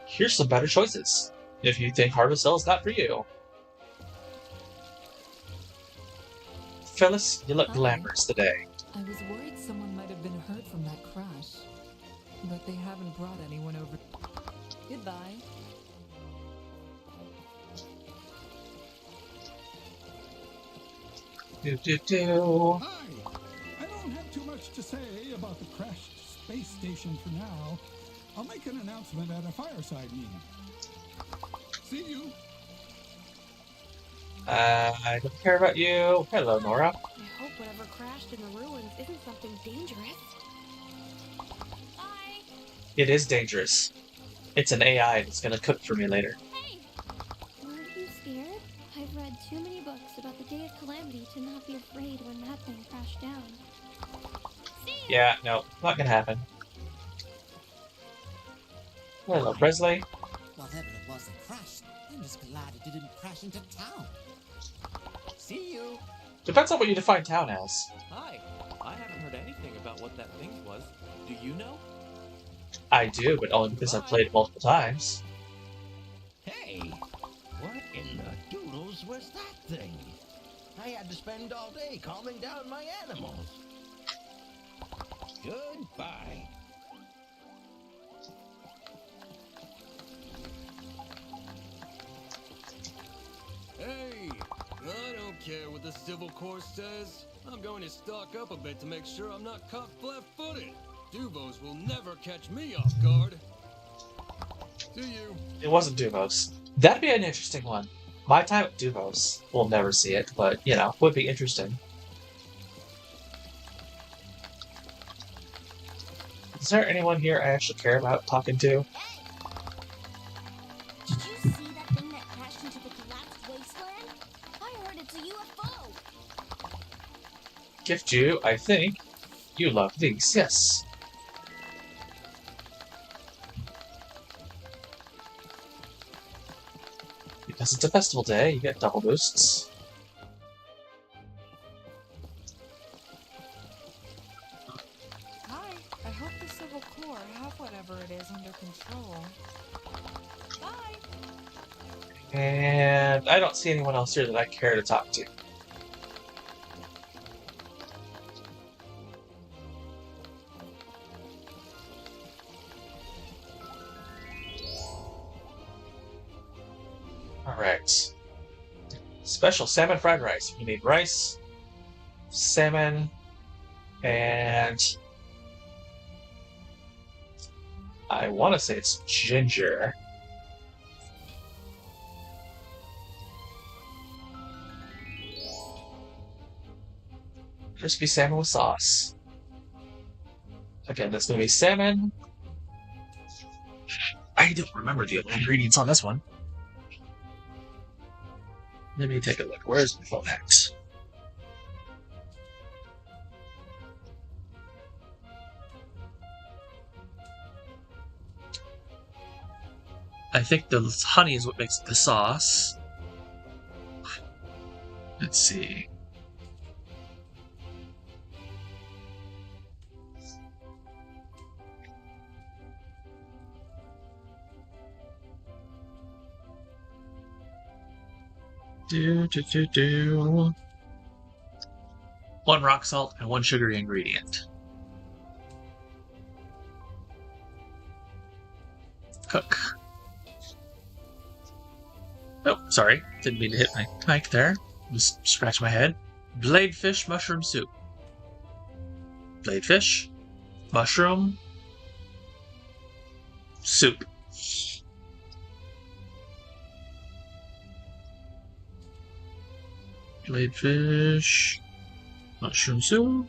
here's some better choices if you think Harvestella is not for you. Phyllis, you look glamorous today. I was worried someone might have been hurt from that crash, but they haven't brought anyone over. Goodbye. Hi. I don't have too much to say about the crashed space station for now. I'll make an announcement at a fireside meeting. See you. I don't care about you. Hello, Nora. I hope whatever crashed in the ruins isn't something dangerous. Bye. It is dangerous. It's an AI that's gonna cook for me later. Hey. Aren't you scared? I've read too many books about the Day of Calamity to not be afraid when that thing crashed down. Yeah, no, not gonna happen. Hello, Presley. Whatever it was that crashed, I'm just glad it didn't crash into town. See you. Depends on what you define town as. Hi. I haven't heard anything about what that thing was. Do you know? I do, but only because I've played it multiple times. Hey, what in the doodles was that thing? I had to spend all day calming down my animals. Goodbye. Hey, I don't care what the civil court says. I'm going to stock up a bit to make sure I'm not caught flat-footed. Duvos will never catch me off guard. See you. It wasn't Duvos. That'd be an interesting one. My time at Duvos. We'll never see it, but, you know, would be interesting. Is there anyone here I actually care about talking to? Did you see that thing that crashed into the collapsed wasteland? I heard it's a UFO. Gift you, I think. You love these, yes. Because it's a festival day, you get double boosts. Hi, I hope the Civil Corps have whatever it is under control. Bye! And I don't see anyone else here that I care to talk to. Alright. Special salmon fried rice. You need rice, salmon, and I want to say it's ginger. Crispy salmon with sauce. Again, this movie salmon. I don't remember the other ingredients on this one. Let me take a look. Where's my phone at? I think the honey is what makes the sauce. Let's see. One rock salt and one sugary ingredient. Cook. Oh, sorry. Didn't mean to hit my mic there. Just scratch my head. Bladefish mushroom soup. Bladefish, mushroom, soup. Bladefish, mushroom soup.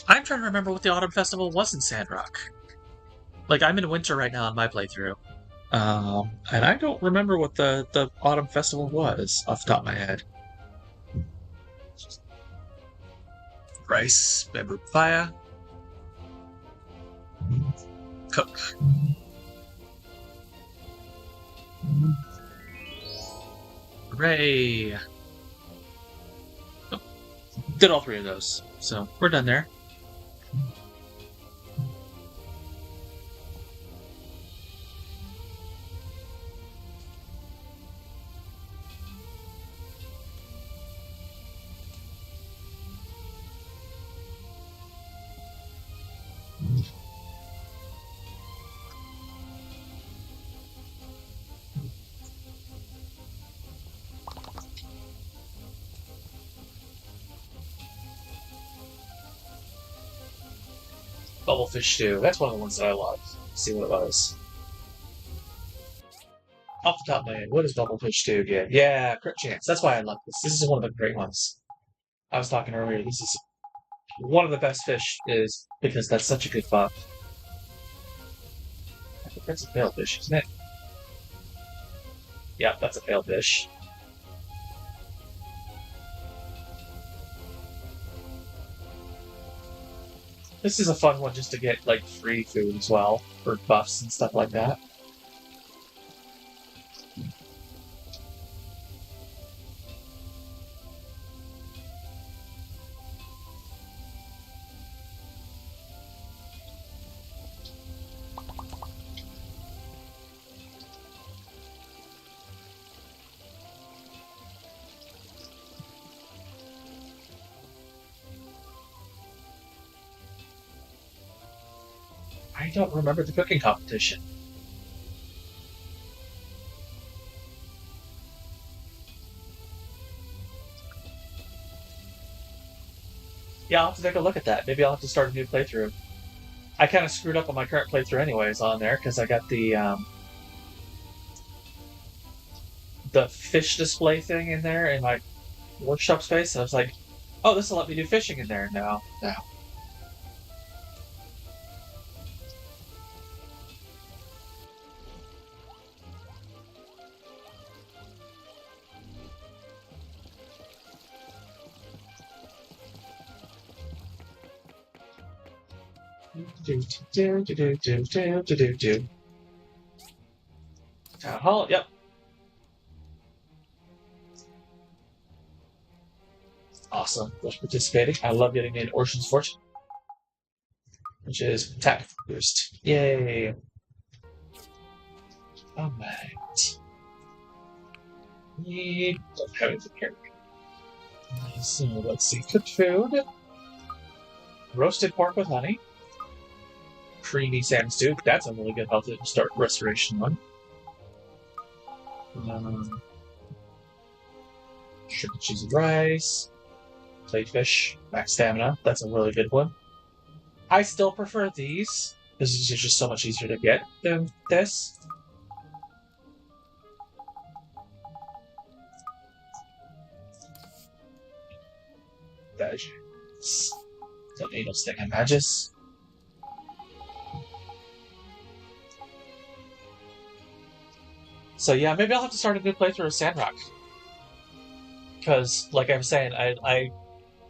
I'm trying to remember what the Autumn Festival was in Sandrock. Like, I'm in winter right now on my playthrough. And I don't remember what the Autumn Festival was off the top of my head. Rice, bamboo papaya. Cook. Hooray! Oh, did all three of those, so we're done there. Bubblefish stew. That's one of the ones that I love. Let's see what it was. Off the top of my head, what is Bubblefish stew again? Yeah, crit chance. That's why I love this. This is one of the great ones. I was talking earlier. This is one of the best fish, is because that's such a good buff. I think that's a pale fish, isn't it? Yep, that's a failed dish. This is a fun one just to get, like, free food as well, for buffs and stuff like that. I don't remember the cooking competition. Yeah, I'll have to take a look at that. Maybe I'll have to start a new playthrough. I kind of screwed up on my current playthrough anyways on there, because I got the fish display thing in there in my workshop space, and I was like, oh, this will let me do fishing in there now. Town hall, yep. Awesome. Just participating. I love getting in Ocean's Fortune, which is attack first. Yay. Alright. We don't have anything here. So let's see. Cooked food. Roasted pork with honey. Creamy salmon stew. That's a really good health start restoration one. Shrimp and cheese and rice. Plate fish. Max stamina. That's a really good one. I still prefer these. This is just so much easier to get than this. That is the anal stick and magus. So yeah, maybe I'll have to start a new playthrough of Sandrock. Because, like I was saying, I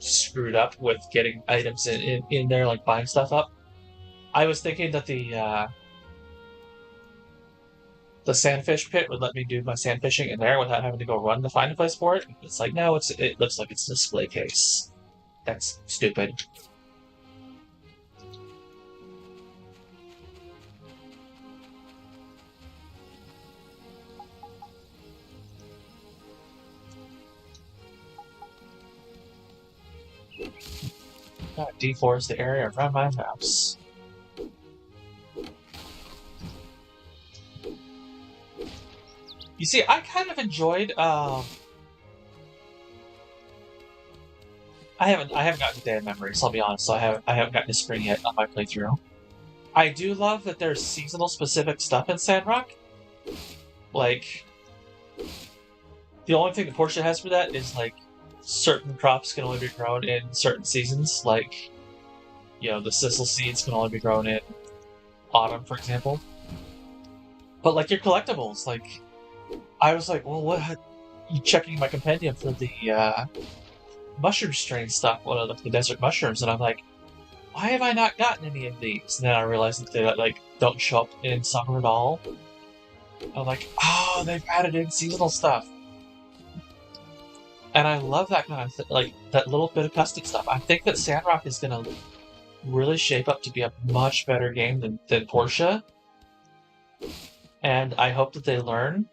screwed up with getting items in there, like buying stuff up. I was thinking that the sandfish pit would let me do my sand fishing in there without having to go run to find a place for it. It's like, no, it looks like it's a display case. That's stupid. Deforest the area around my house. You see, I kind of enjoyed. I haven't gotten to Day of Memories. I'll be honest. So I haven't gotten to Spring yet on my playthrough. I do love that there's seasonal specific stuff in Sandrock. Like, the only thing that Portia has for that is like certain crops can only be grown in certain seasons. Like, you know, the sisal seeds can only be grown in autumn, for example. But like your collectibles, like, I was like, well, what? You checking my compendium for the mushroom strain stuff, one of the desert mushrooms, and I'm like, why have I not gotten any of these? And then I realized that they like don't show up in summer at all. I'm like, oh, they've added in seasonal stuff, and I love that kind of like that little bit of custom stuff. I think that Sandrock is gonna really shape up to be a much better game than Portia, and I hope that they learn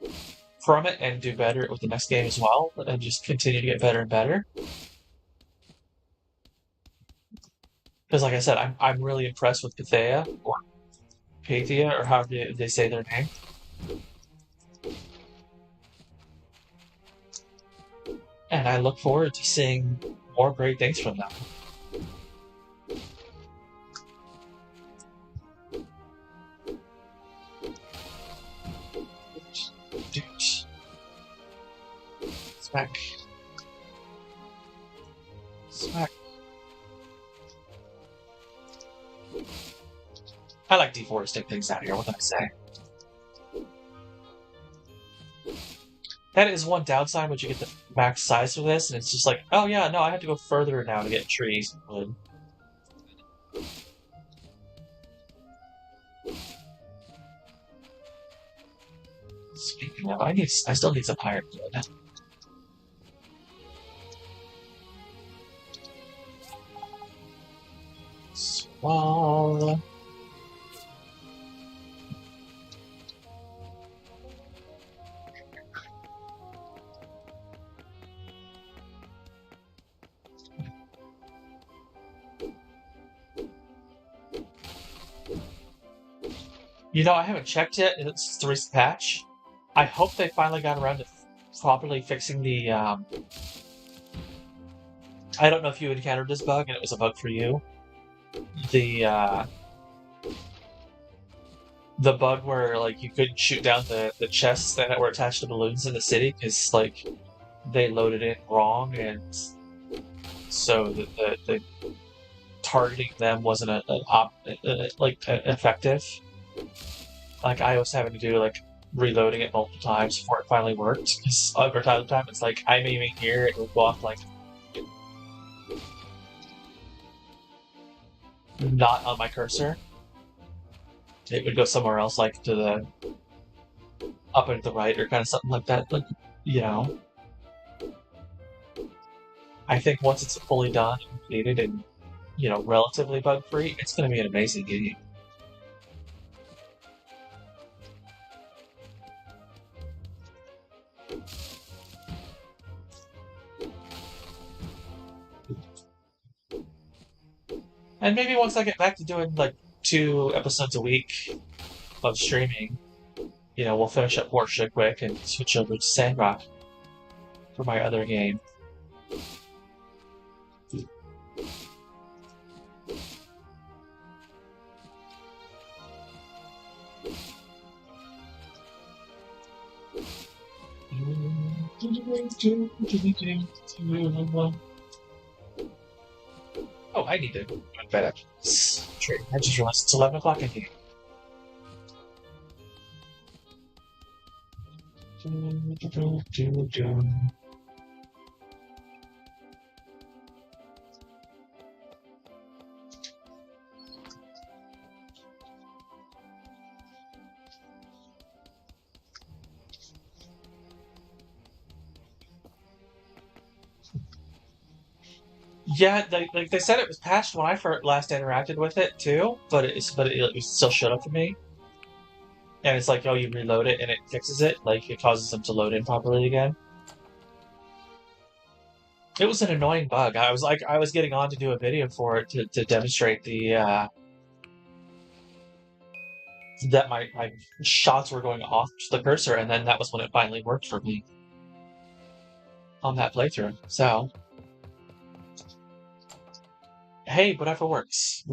from it and do better with the next game as well, and just continue to get better and better. Because, like I said, I'm really impressed with Pythia, or Pythia, or how they say their name. And I look forward to seeing more great things from them. Smack. Smack. I like deforesting things out here, what can I say? That is one downside when you get the max size for this, and it's just like, oh yeah, no, I have to go further now to get trees and wood. Speaking of, I still need some iron wood. Small. You know, I haven't checked yet. It's the recent patch. I hope they finally got around to properly fixing the. I don't know if you encountered this bug, and it was a bug for you. The bug where like you couldn't shoot down the chests that were attached to balloons in the city because like they loaded it wrong, and so the targeting them wasn't effective. Like I was having to do like reloading it multiple times before it finally worked. Because over time it's like I'm aiming here, it will go off like not on my cursor. It would go somewhere else, like to the up and to the right, or kind of something like that. Like, you know, I think once it's fully done, and completed, and relatively bug free, it's going to be an amazing game. And maybe once I get back to doing like 2 episodes a week of streaming, we'll finish up Portia quick and switch over to Sandrock for my other game. Oh, I need to go to bed after this. I just realized it's 11 o'clock in here. Yeah, they said it was patched when I first last interacted with it too, but it still showed up for me. And it's like, oh, you reload it and it fixes it, like it causes them to load in properly again. It was an annoying bug. I was getting on to do a video for it to demonstrate that my shots were going off the cursor, and then that was when it finally worked for me on that playthrough. So, hey, whatever works,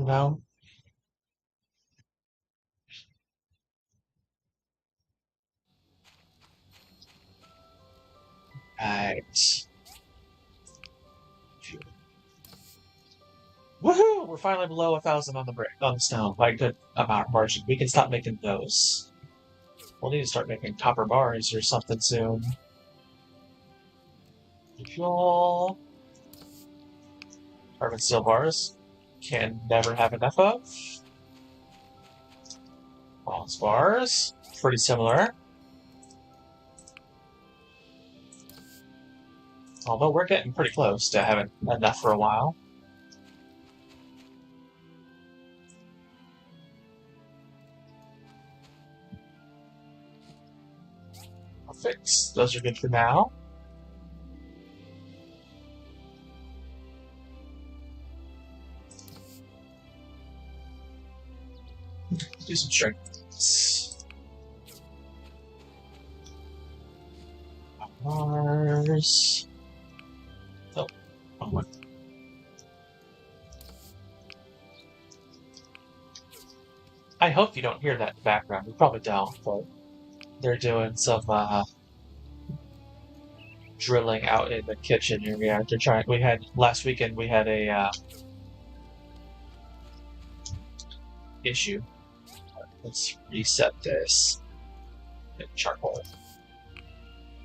Right. Woohoo! We're finally below 1,000 on the stone by a good amount of margin. We can stop making those. We'll need to start making copper bars or something soon. Fuel. Carbon steel bars. Can never have enough of. Bronze bars. Pretty similar. Although we're getting pretty close to having enough for a while. Perfect. Those are good for now. Do some strengths. Mars. Oh, wrong one. I hope you don't hear that in the background. You probably don't, but they're doing some drilling out in the kitchen area. They're trying. Last weekend we had a issue. Let's reset this. Hit charcoal.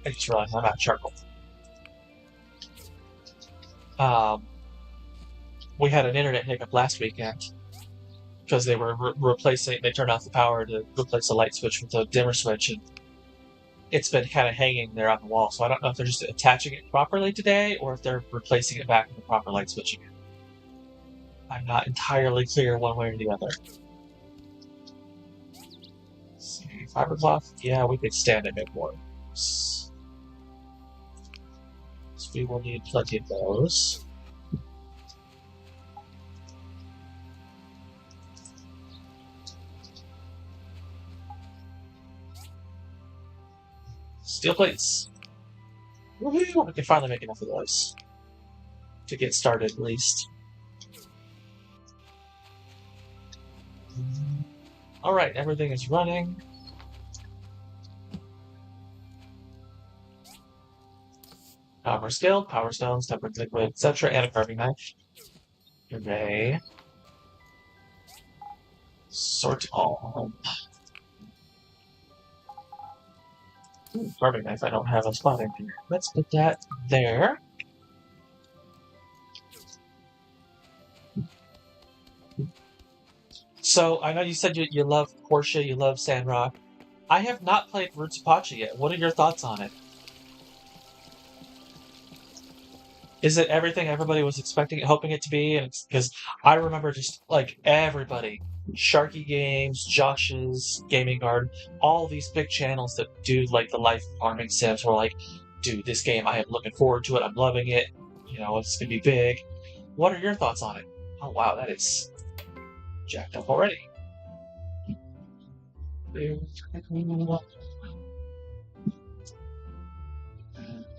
I just realized I'm out of charcoal. Um, we had an internet hiccup last weekend because they were replacing. They turned off the power to replace the light switch with a dimmer switch, and it's been kind of hanging there on the wall. So I don't know if they're just attaching it properly today or if they're replacing it back with the proper light switch again. I'm not entirely clear one way or the other. Let's see, fiber cloth. Yeah, we could stand it make more. So we will need plenty of those. Steel plates. Woo-hoo! We can finally make enough of those to get started, at least. All right, everything is running. Power skill, power stones, tempered liquid, etc., and a carving knife. Hooray. Sort all. Ooh, carving knife, I don't have a spot in here. Let's put that there. So, I know you said you love Portia, you love Sandrock. I have not played Roots of Pacha yet. What are your thoughts on it? Is it everything everybody was expecting, hoping it to be? And because I remember just like everybody, Sharky Games, Josh's Gaming Guard, all these big channels that do like the life farming sims were like, dude, this game, I am looking forward to it. I'm loving it. You know, it's gonna be big. What are your thoughts on it? Oh wow, that is jacked up already.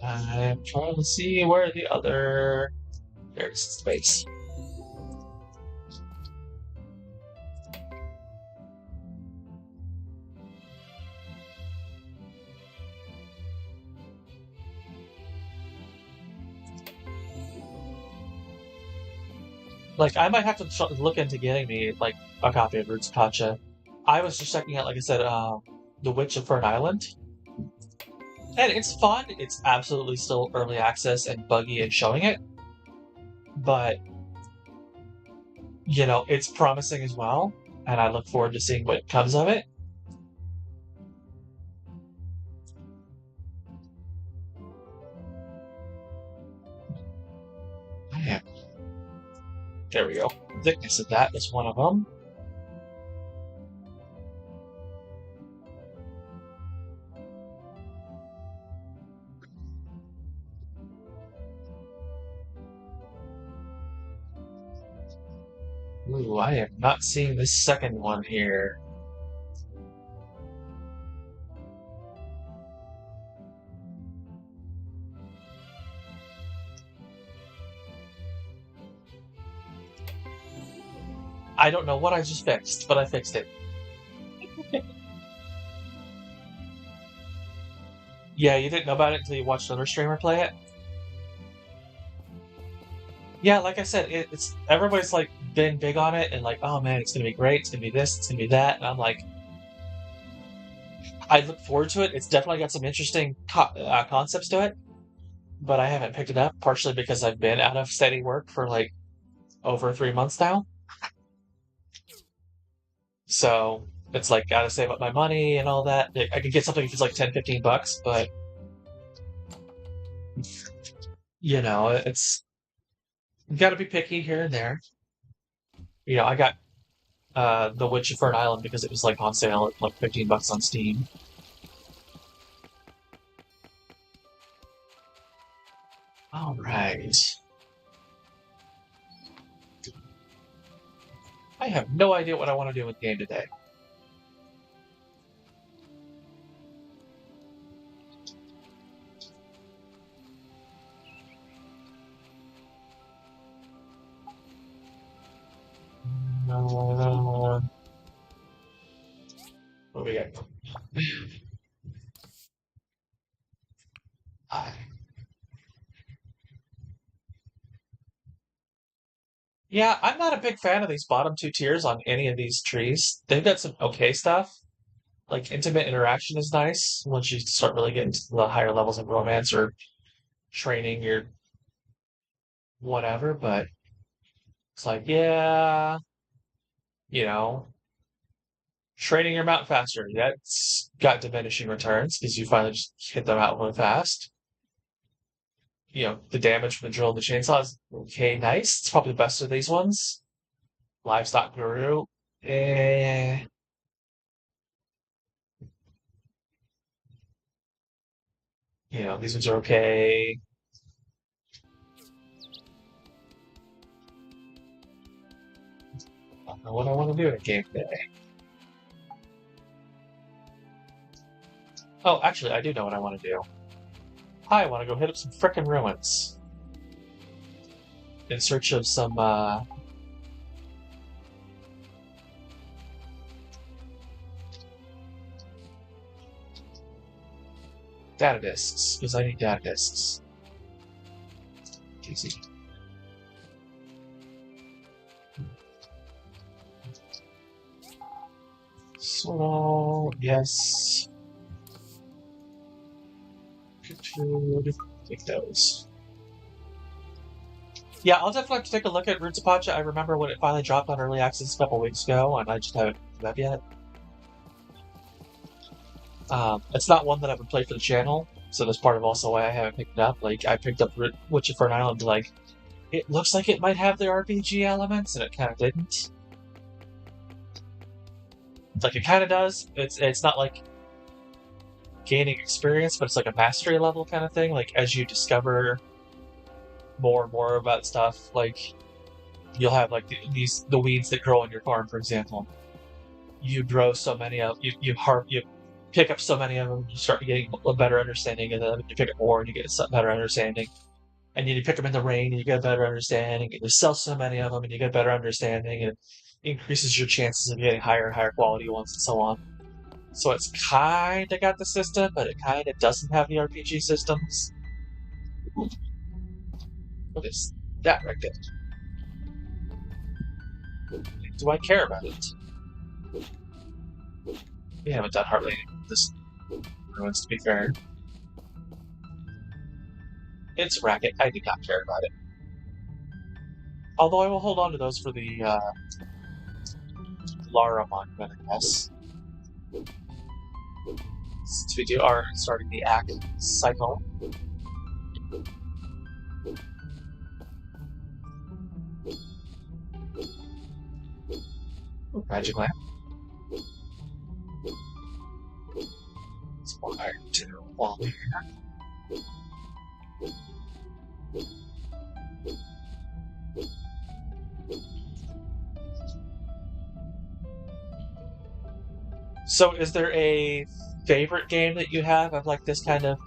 I'm trying to see where the other. There's space. Like, I might have to look into getting me like a copy of Roots Pacha. I was just checking out, like I said, The Witch of Fern Island, and it's fun. It's absolutely still early access and buggy and showing it, but you know, it's promising as well, and I look forward to seeing what comes of it. Man. There we go. Thickness of that is one of them. Ooh, I am not seeing this second one here. I don't know what I just fixed, but I fixed it. Yeah, you didn't know about it until you watched another streamer play it? Yeah, like I said, it's everybody's like been big on it and like, oh man, it's gonna be great, it's gonna be this, it's gonna be that, and I'm like, I look forward to it. It's definitely got some interesting concepts to it, but I haven't picked it up partially because I've been out of steady work for like over 3 months now. So it's like gotta save up my money and all that. I could get something if it's like 10, $15, but you know, it's you gotta be picky here and there. You know, I got The Witch of Fern Island because it was like on sale at like $15 on Steam. All right. I have no idea what I want to do with the game today. What do we got? Yeah, I'm not a big fan of these bottom two tiers on any of these trees. They've got some okay stuff, like intimate interaction is nice once you start really getting to the higher levels of romance or training your whatever, but it's like, yeah, you know, training your mount faster, that's got diminishing returns because you finally just hit them out really fast. You know, the damage from the drill and the chainsaw is okay, nice. It's probably the best of these ones. Livestock Guru, eh. You know, these ones are okay. I don't know what I want to do in a game today. Oh, actually, I do know what I want to do. I want to go hit up some frickin' ruins in search of some data disks, because I need data disks. Easy. So, yes. Good food. Take those. Yeah, I'll definitely have to take a look at Roots of Pacha. I remember when it finally dropped on early access a couple weeks ago, and I just haven't picked it up yet. It's not one that I would play for the channel, so that's part of also why I haven't picked it up. Like, I picked up Witcher for an Island, like, it looks like it might have the RPG elements, and it kind of didn't. Like, it kind of does. It's not like gaining experience, but it's like a mastery level kind of thing. Like, as you discover more and more about stuff, like, you'll have like the weeds that grow on your farm, for example. You grow so many of you pick up so many of them, you start getting a better understanding of them. You pick up more, and you get a better understanding. And you pick them in the rain, and you get a better understanding. And you sell so many of them, and you get a better understanding, and it increases your chances of getting higher and higher quality ones, and so on. So it's kind of got the system, but it kind of doesn't have the RPG systems. What is that right there? Do I care about it? We haven't done hardly any of this ruins, to be fair. It's racket. I do not care about it. Although I will hold on to those for the Lara monument, I guess. Since we are starting the act cycle. Ooh, magic lamp. Some more iron too while we're here. So, is there a favorite game that you have of like this kind of,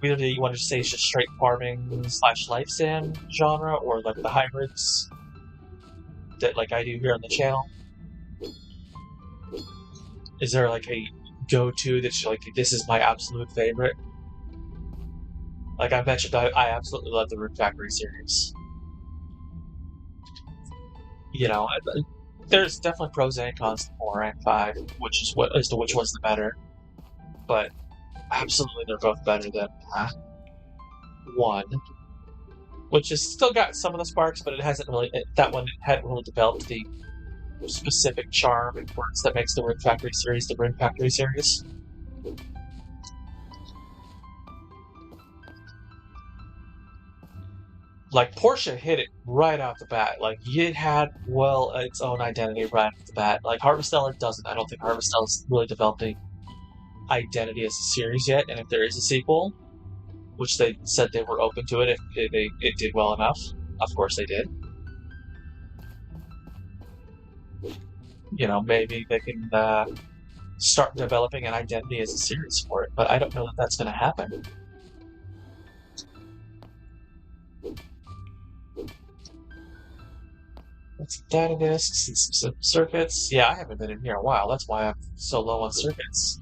either you want to say it's just straight farming / life sim genre, or like the hybrids that like I do here on the channel? Is there like a go-to that's like, this is my absolute favorite? Like I mentioned, I absolutely love the Root Factory series. You know, there's definitely pros and cons to 4 and 5, which is what as to which one's the better. But absolutely, they're both better than 1, which has still got some of the sparks, but it hasn't really. That one hadn't really developed the specific charm and quirks that makes the Root Factory series the Root Factory series. Like, Portia hit it right off the bat. Like, it had, well, its own identity right off the bat. Like, Harvesteller doesn't. I don't think Harvesteller's really developed an identity as a series yet, and if there is a sequel, which they said they were open to it if it did well enough, of course they did. You know, maybe they can start developing an identity as a series for it, but I don't know that that's going to happen. Let's data disks and some circuits. Yeah, I haven't been in here in a while. That's why I'm so low on circuits.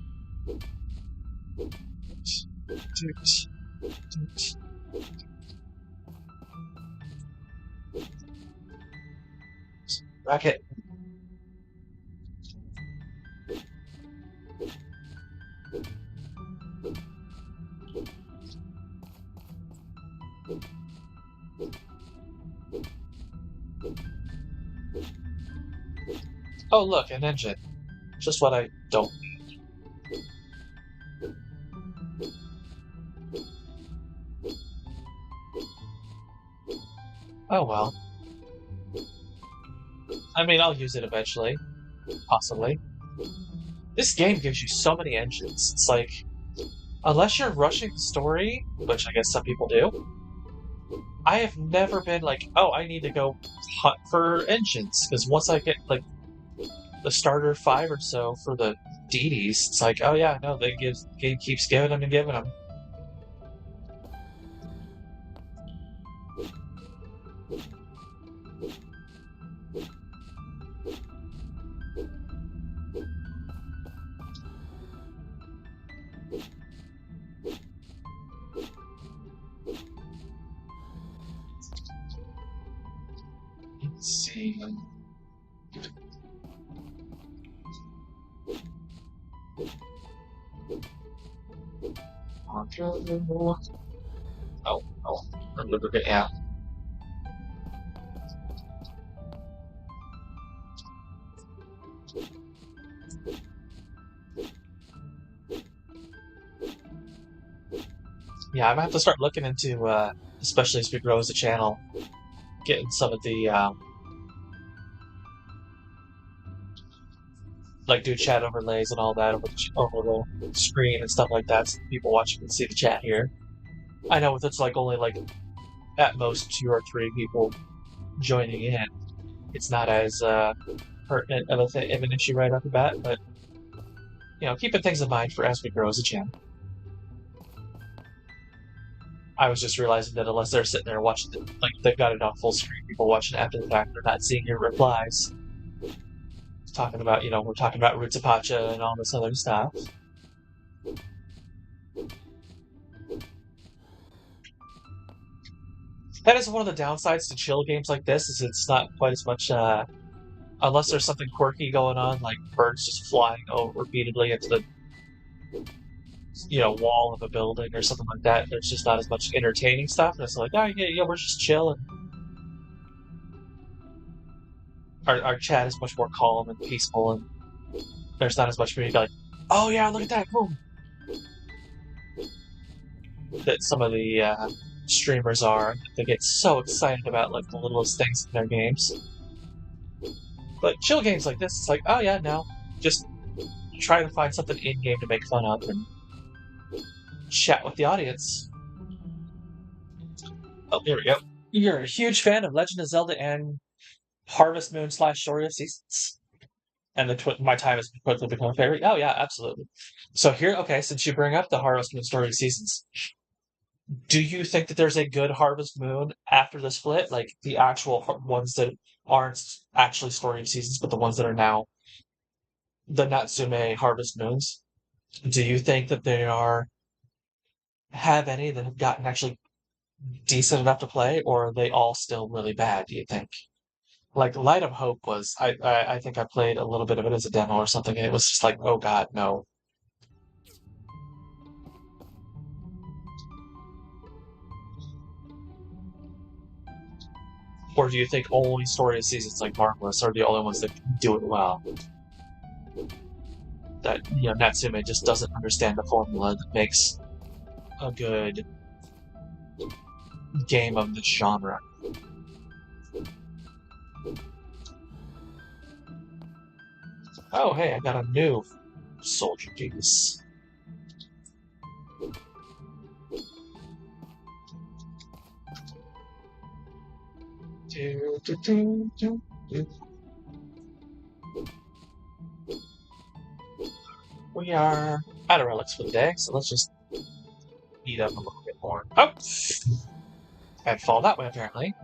Racket. Oh, look, an engine. Just what I don't need. Oh well. I mean, I'll use it eventually. Possibly. This game gives you so many engines. It's like, unless you're rushing the story, which I guess some people do, I have never been like, oh, I need to go hunt for engines. Because once I get, like, the starter 5 or so for the DDs, it's like, oh yeah, no, the game keeps giving them and giving them. Let's see. Oh, yeah. Yeah, I'm gonna have to start looking into, especially as we grow as a channel, getting some of the, like, do chat overlays and all that over the screen and stuff like that, so people watching can see the chat here. I know it's like only like at most 2 or 3 people joining in, it's not as pertinent of an issue right off the bat, but you know, keeping things in mind for as we grow as a channel. I was just realizing that unless they're sitting there watching it, like they've got it on full screen, people watching after the fact, they're not seeing your replies. Talking about, you know, we're talking about Roots of Pacha and all this other stuff. That is one of the downsides to chill games like this, is it's not quite as much, unless there's something quirky going on, like birds just flying over repeatedly into the, you know, wall of a building or something like that. There's just not as much entertaining stuff, and it's like, oh yeah, we're just chilling. Our chat is much more calm and peaceful, and there's not as much for me to be like, oh yeah, look at that, boom. That some of the streamers are. They get so excited about like the littlest things in their games. But chill games like this, it's like, oh yeah, no, just try to find something in game to make fun of and chat with the audience. Oh, here we go. You're a huge fan of Legend of Zelda and Harvest Moon / Story of Seasons, and my time has quickly become a favorite. Oh yeah, absolutely. So here, okay, since you bring up the Harvest Moon Story of Seasons, do you think that there's a good Harvest Moon after the split, like the actual ones that aren't actually Story of Seasons, but the ones that are now the Natsume Harvest Moons? Do you think that they have any that have gotten actually decent enough to play, or are they all still really bad? Do you think? Like Light of Hope was, I think I played a little bit of it as a demo or something, and it was just like, oh god, no. Or do you think only Story of Seasons like Marvelous are the only ones that do it well? That, you know, Natsume just doesn't understand the formula that makes a good game of this genre. Oh, hey, I got a new soldier piece. We are out of relics for the day, so let's just eat up a little bit more. Oh! I'd fall that way, apparently.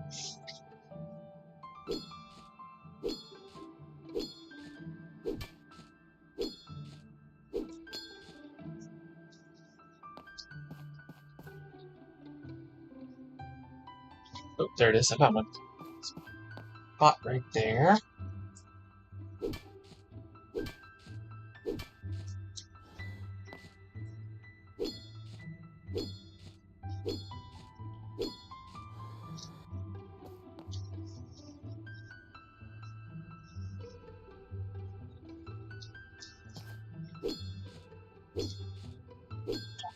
Oh, there it is. I found one. Spot right there.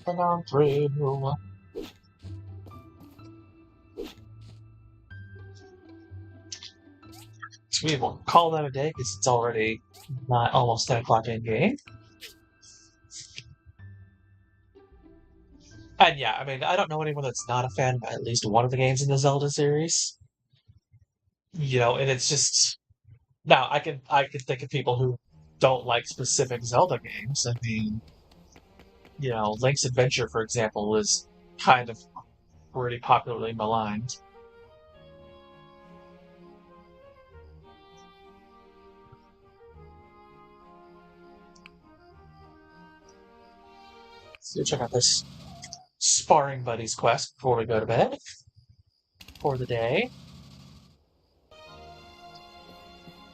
And on through. So we will call that a day because it's already not almost 10 o'clock in game. And yeah, I mean, I don't know anyone that's not a fan of at least one of the games in the Zelda series. And it's just now I could think of people who don't like specific Zelda games. I mean, Link's Adventure, for example, was kind of pretty popularly maligned. So check out this Sparring Buddies quest before we go to bed for the day.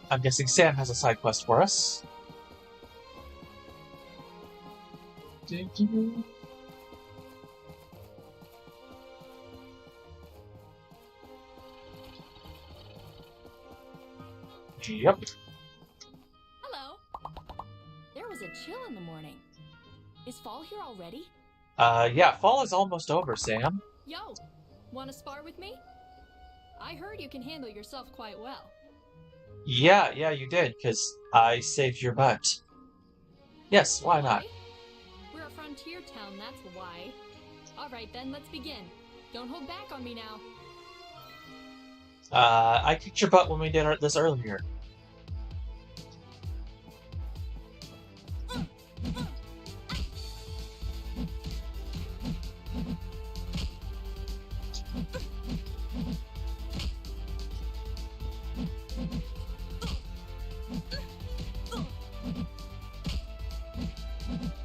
I'm guessing Sam has a side quest for us. Yep. Hello. There was a chill in the morning. Is fall here already? Yeah, fall is almost over, Sam. Yo, wanna spar with me? I heard you can handle yourself quite well. Yeah, you did, because I saved your butt. Yes, why not? We're a frontier town, that's why. Alright then, let's begin. Don't hold back on me now. I kicked your butt when we did this earlier.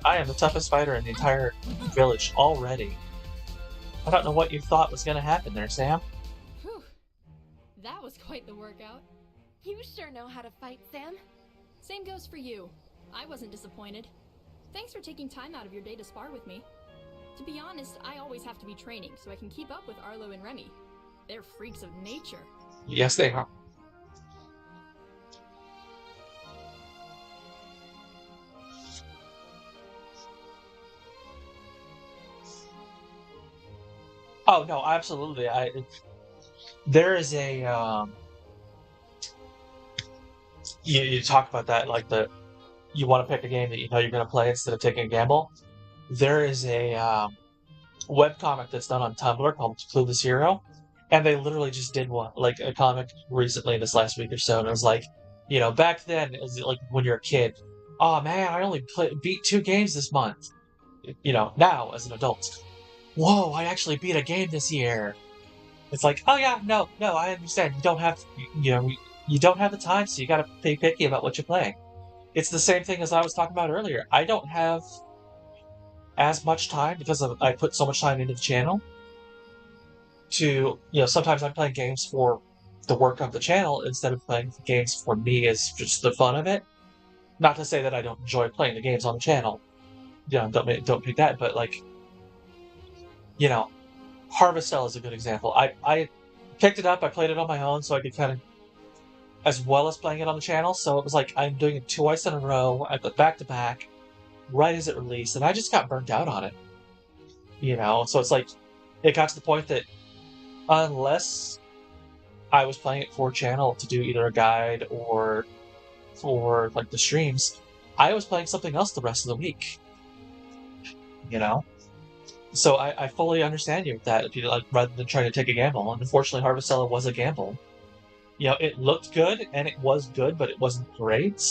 I am the toughest fighter in the entire village already. I don't know what you thought was going to happen there, Sam. Whew. That was quite the workout. You sure know how to fight, Sam. Same goes for you. I wasn't disappointed. Thanks for taking time out of your day to spar with me. To be honest, I always have to be training so I can keep up with Arlo and Remy. They're freaks of nature. Yes, they are. Oh no, absolutely. There is a you talk about that like you want to pick a game that you know you're going to play instead of taking a gamble. There is a webcomic that's done on Tumblr called Clueless Hero, and they literally just did one like a comic recently this last week or so, and it was like, back then, is like when you're a kid, oh man, I only beat 2 games this month. Now as an adult, whoa, I actually beat a game this year. It's like, oh yeah, no, I understand. You don't have, you don't have the time, so you got to be picky about what you're playing. It's the same thing as I was talking about earlier. I don't have as much time because I put so much time into the channel. Sometimes I'm playing games for the work of the channel instead of playing games for me as just the fun of it. Not to say that I don't enjoy playing the games on the channel. Don't pick that, but like, Harvestell is a good example. I picked it up, I played it on my own, so I could kind of, as well as playing it on the channel, so it was like I'm doing it twice in a row, I put back to back, right as it released, and I just got burnt out on it. So it's like, it got to the point that unless I was playing it for channel to do either a guide or for like the streams, I was playing something else the rest of the week. So I fully understand you with that, if you like, rather than trying to take a gamble. And unfortunately, Harvestella was a gamble. It looked good, and it was good, but it wasn't great.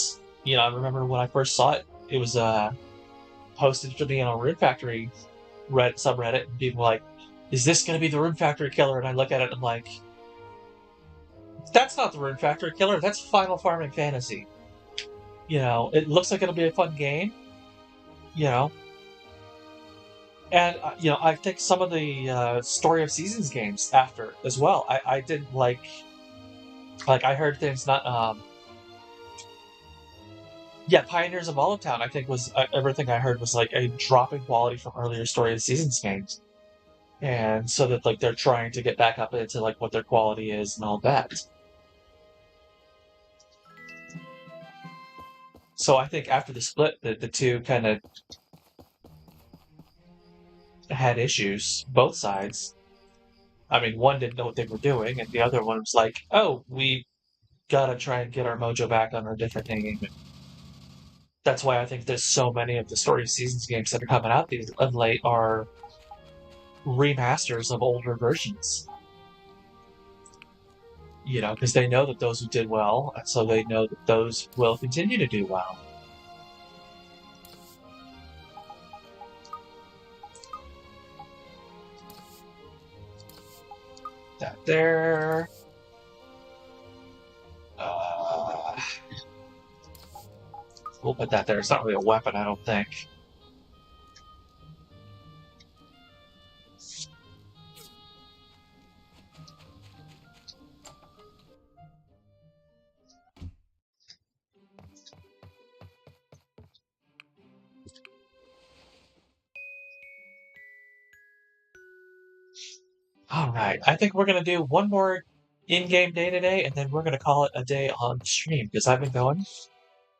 I remember when I first saw it, it was posted to me on a Rune Factory subreddit, and people were like, is this going to be the Rune Factory killer? And I look at it, and I'm like, that's not the Rune Factory killer, that's Final Farming Fantasy. It looks like it'll be a fun game. And, I think some of the Story of Seasons games after as well. I didn't like, I heard things not, Pioneers of Olive Town, I think was, everything I heard was like a drop in quality from earlier Story of Seasons games. And so that, like, they're trying to get back up into, like, what their quality is and all that. So I think after the split, the two kind of had issues, both sides. I mean, one didn't know what they were doing, and the other one was like, "Oh, we gotta try and get our mojo back on our different name." And that's why I think there's so many of the Story Seasons games that are coming out these of late are remasters of older versions. You know, because they know that those who did well, and so they know that those will continue to do well. That there. We'll put that there. It's not really a weapon, I don't think. All right, I think we're gonna do one more in-game day today, and then we're gonna call it a day on stream because I've been going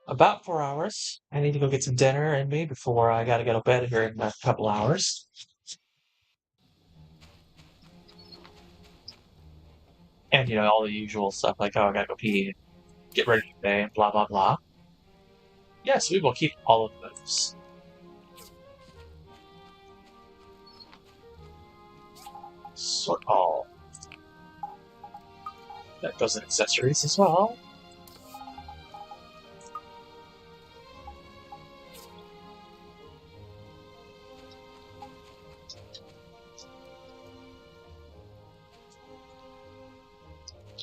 about 4 hours. I need to go get some dinner in me before I gotta go to bed here in a couple hours. And you know all the usual stuff like, oh, I gotta go pee, and get ready for the day, and blah blah blah. Yes, we will keep all of those. Sort all. That goes in accessories as well.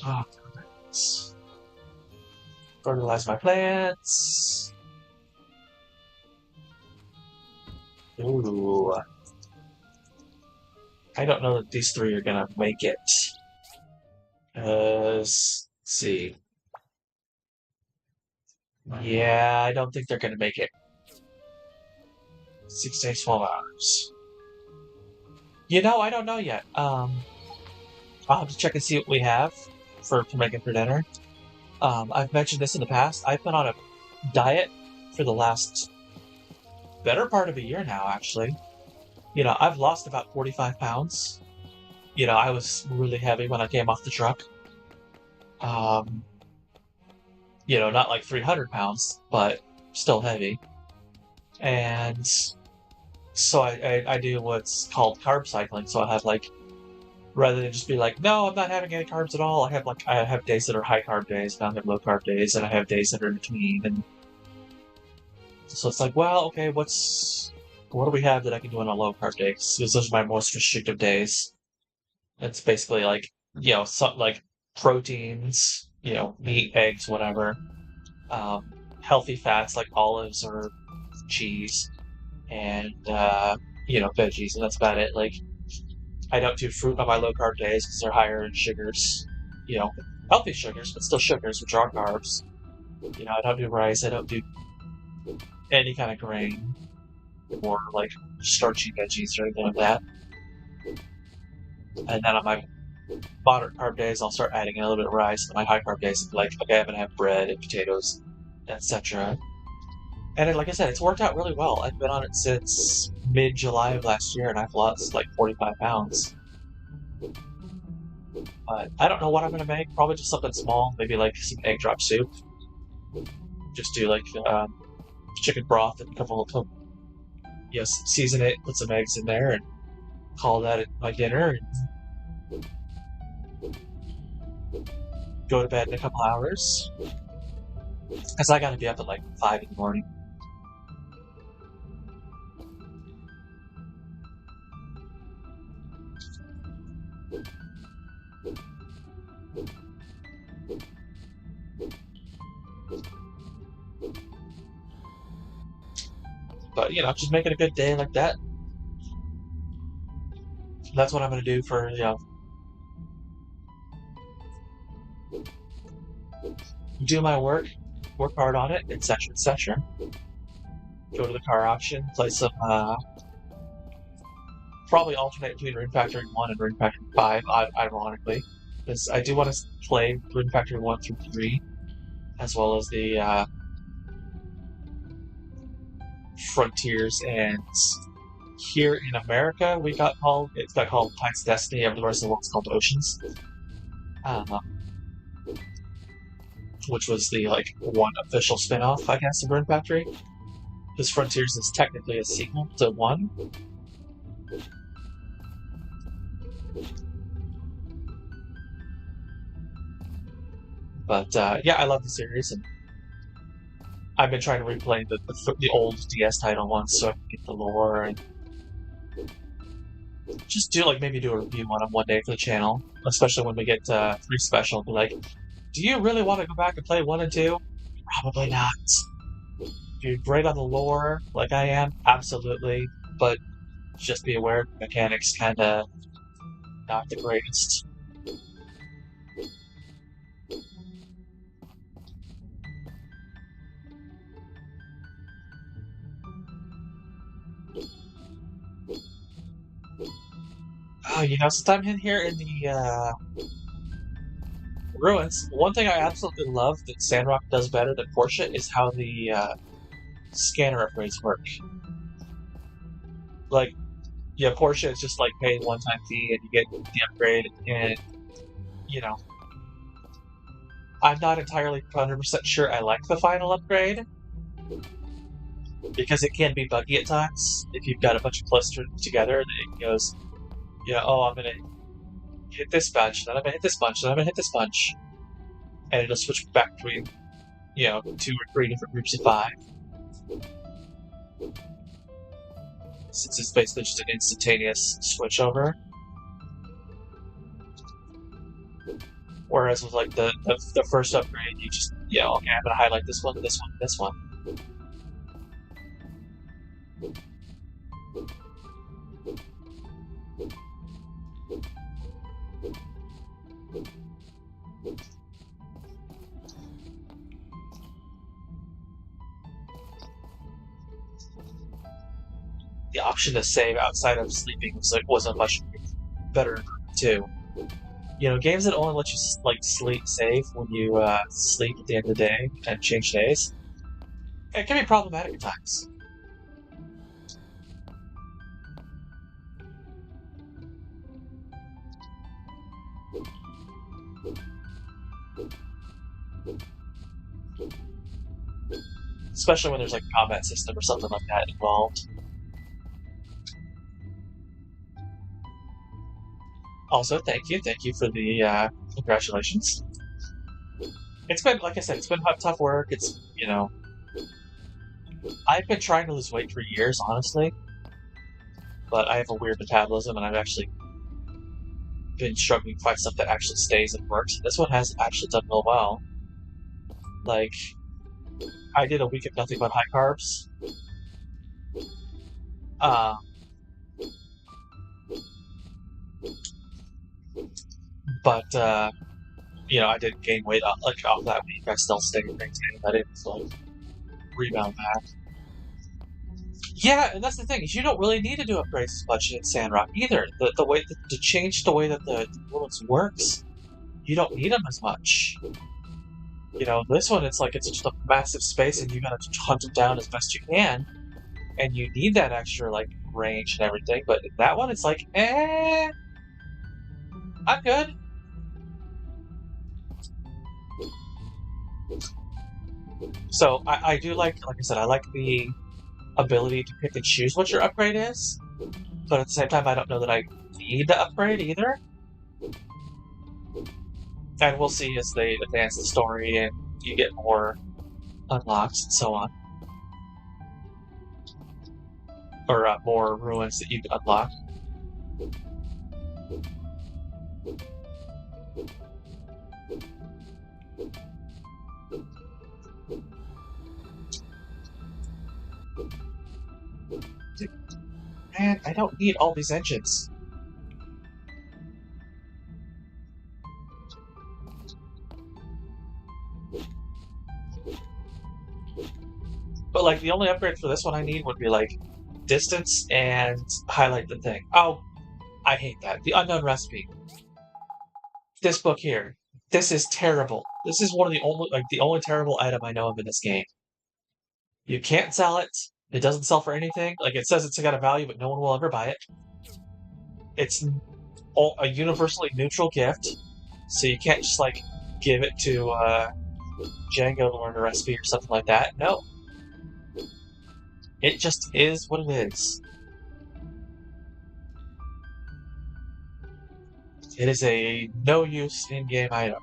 Oh, nice. Fertilize my plants. Ooh. I don't know that these three are gonna make it. Let's see. Yeah, I don't think they're gonna make it. 6 days, 12 hours. You know, I don't know yet. I'll have to check and see what we have for making for dinner. I've mentioned this in the past. I've been on a diet for the last better part of a year now, actually. You know, I've lost about 45 pounds. You know, I was really heavy when I came off the truck. You know, not like 300 pounds, but still heavy. And so I do what's called carb cycling. So I have like, rather than just be like, no, I'm not having any carbs at all. I have days that are high carb days, and I have low carb days, and I have days that are in between. And so it's like, well, okay, what do we have that I can do on a low carb day? Because those are my most restrictive days. It's basically like, you know, something like proteins, you know, meat, eggs, whatever. Healthy fats like olives or cheese, and you know, veggies, and that's about it. Like, I don't do fruit on my low carb days because they're higher in sugars. You know, healthy sugars, but still sugars, which are carbs. You know, I don't do rice. I don't do any kind of grain or like starchy veggies or anything like that. And then on my moderate carb days, I'll start adding in a little bit of rice. And my high carb days, like, okay, I'm gonna have bread and potatoes, etc. And then, like I said, it's worked out really well. I've been on it since mid-July of last year, and I've lost like 45 pounds. But I don't know what I'm gonna make. Probably just something small, maybe like some egg drop soup. Just do like chicken broth and a couple of, yes, season it, put some eggs in there, and call that my dinner. And go to bed in a couple hours, because I gotta be up at like 5 in the morning. But, you know, just making a good day like that. That's what I'm going to do for, you know, do my work hard on it, etc., etc. Go to the car auction, play some, probably alternate between Rune Factory 1 and Rune Factory 5, ironically. Because I do want to play Rune Factory 1 through 3, as well as the Frontiers and here in America, it got called Planet's Destiny. Of the rest of the world's called Oceans, which was the one official spin-off, I guess, of Burn Factory. Because Frontiers is technically a sequel to 1. But yeah, I love the series, and I've been trying to replay the old DS title once so I can get the lore and just maybe do a review on them one day for the channel, especially when we get 3 special. Be like, do you really want to go back and play 1 and 2? Probably not. If you're great on the lore, like I am, absolutely, but just be aware the mechanics kinda not the greatest. Oh, since I'm in here in the ruins, one thing I absolutely love that Sandrock does better than Portia is how the scanner upgrades work. Portia is just pay a one-time fee and you get the upgrade, and I'm not entirely 100% sure I like the final upgrade because it can be buggy at times if you've got a bunch of clusters together and it goes, I'm gonna hit this bunch, then I'm gonna hit this bunch, then I'm gonna hit this bunch, and it'll switch back between 2 or 3 different groups of 5. Since it's basically just an instantaneous switch over. Whereas with the first upgrade, you just okay, I'm gonna highlight this one, this one, this one. The option to save outside of sleeping wasn't much better too. Games that only let you save when you sleep at the end of the day and change days, it can be problematic at times. Especially when there's a combat system or something like that involved. Also, thank you for the congratulations. It's been, like I said, it's been tough work. It's, I've been trying to lose weight for years, honestly, but I have a weird metabolism, and I've actually been struggling to find stuff that actually stays and works. This one has actually done real well. I did a week of nothing but high carbs. But I didn't gain weight off that week. I still stayed maintained. I didn't rebound back. Yeah, and that's the thing, is you don't really need to do upgrades as much in Sandrock either. The way to change the way that the influence works, you don't need them as much. This one it's just a massive space and you gotta hunt them down as best you can, and you need that extra range and everything. But in that one, it's I'm good. So I do like I said, I like the ability to pick and choose what your upgrade is, but at the same time, I don't know that I need the upgrade either. And we'll see as they advance the story and you get more unlocks and so on. Or more ruins that you can unlock. Man, I don't need all these engines. But the only upgrade for this one I need would be distance and highlight the thing. Oh, I hate that. The unknown recipe. This book here. This is terrible. This is one of the only terrible item I know of in this game. You can't sell it, It doesn't sell for anything. Like, it says it's got a value, but no one will ever buy it. It's a universally neutral gift, so you can't just, like, give it to Django to learn a recipe or something like that. No. It just is what it is. It is a no-use in-game item.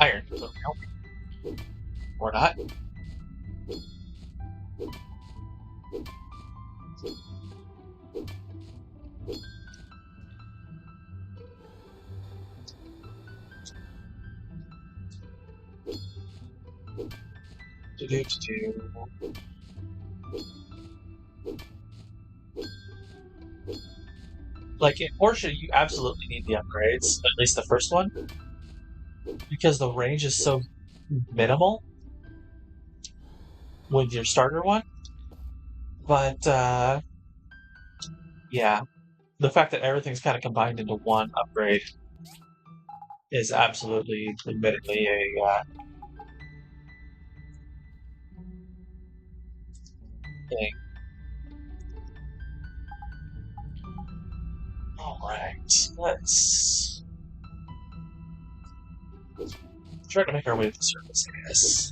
Iron. Or not. Like, in Portia, you absolutely need the upgrades, at least the first one, because the range is so minimal with your starter one. But, yeah, the fact that everything's kind of combined into one upgrade is absolutely, admittedly, a thing. Alright, let's try to make our way to the surface, I guess.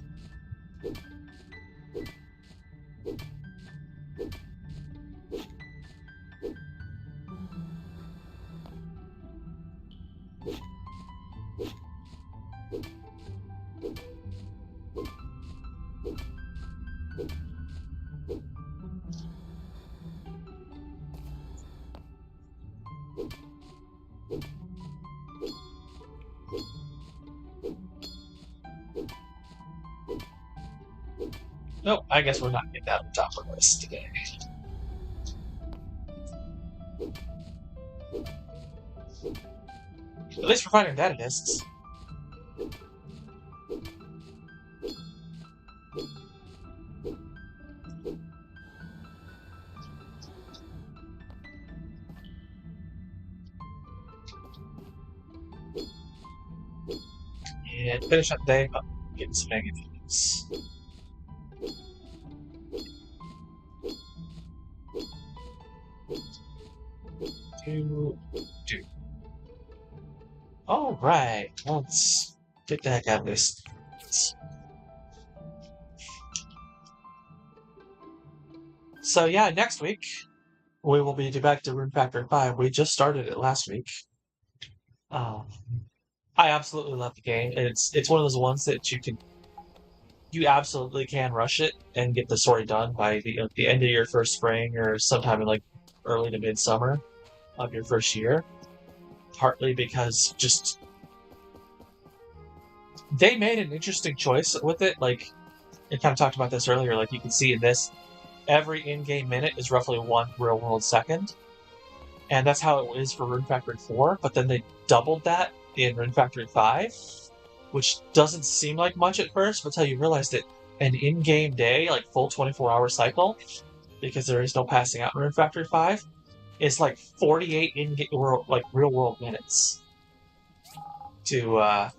Nope, I guess we're not getting that on the top of the list today. At least we're finding data discs. And finish up the day, but getting some negatives. Two. Alright, let's get the heck out of this. So yeah, next week we will be back to Rune Factory 5. We just started it last week. I absolutely love the game. It's one of those ones that you absolutely can rush it and get the story done by the end of your first spring or sometime in like early to midsummer of your first year. Partly because just they made an interesting choice with it. Like, I kind of talked about this earlier. Like, you can see in this, every in-game minute is roughly 1 real-world second. And that's how it is for Rune Factory 4, but then they doubled that in Rune Factory 5, which doesn't seem like much at first, but until you realize that an in-game day, like full 24-hour cycle, because there is no passing out in Rune Factory 5, is like 48 in-game, like real-world minutes to,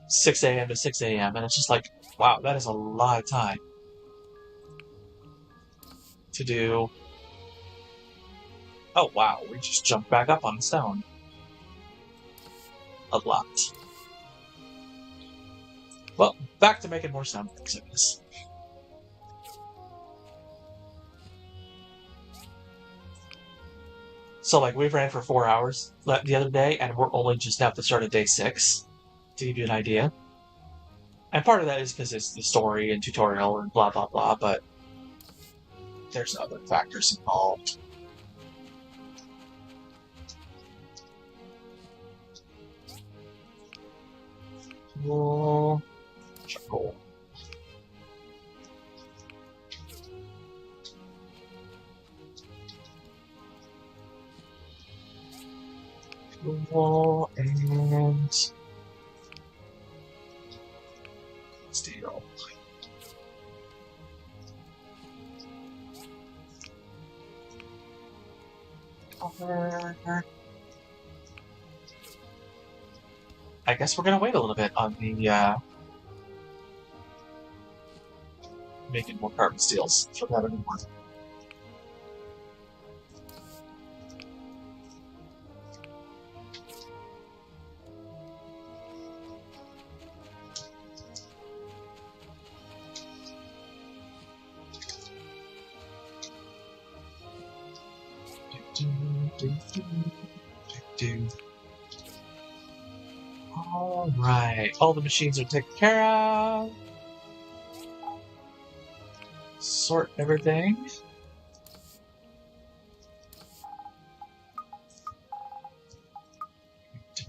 6 a.m. to 6 a.m., and it's just like, wow, that is a lot of time to do. Oh, wow, we just jumped back up on the stone. A lot. Well, back to making more sound effects, I guess. So, like, we ran for 4 hours the other day, and we're only just now at the start of day 6, to give you an idea. And part of that is because it's the story and tutorial and blah, blah, blah, but there's other factors involved. Charcoal. And steel. I guess we're gonna wait a little bit on the making more carbon steels for that anymore. All right, all the machines are taken care of. Sort everything.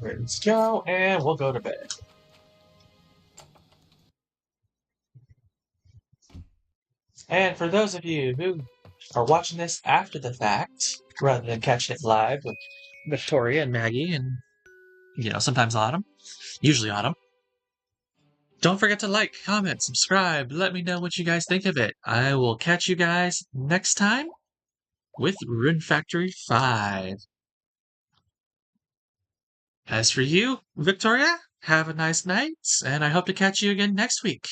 Let's go, and we'll go to bed. And for those of you who are watching this after the fact, rather than catching it live with Victoria and Maggie, and sometimes Autumn, usually Autumn, don't forget to like, comment, subscribe. Let me know what you guys think of it. I will catch you guys next time with Rune Factory 5. As for you, Victoria, have a nice night, and I hope to catch you again next week.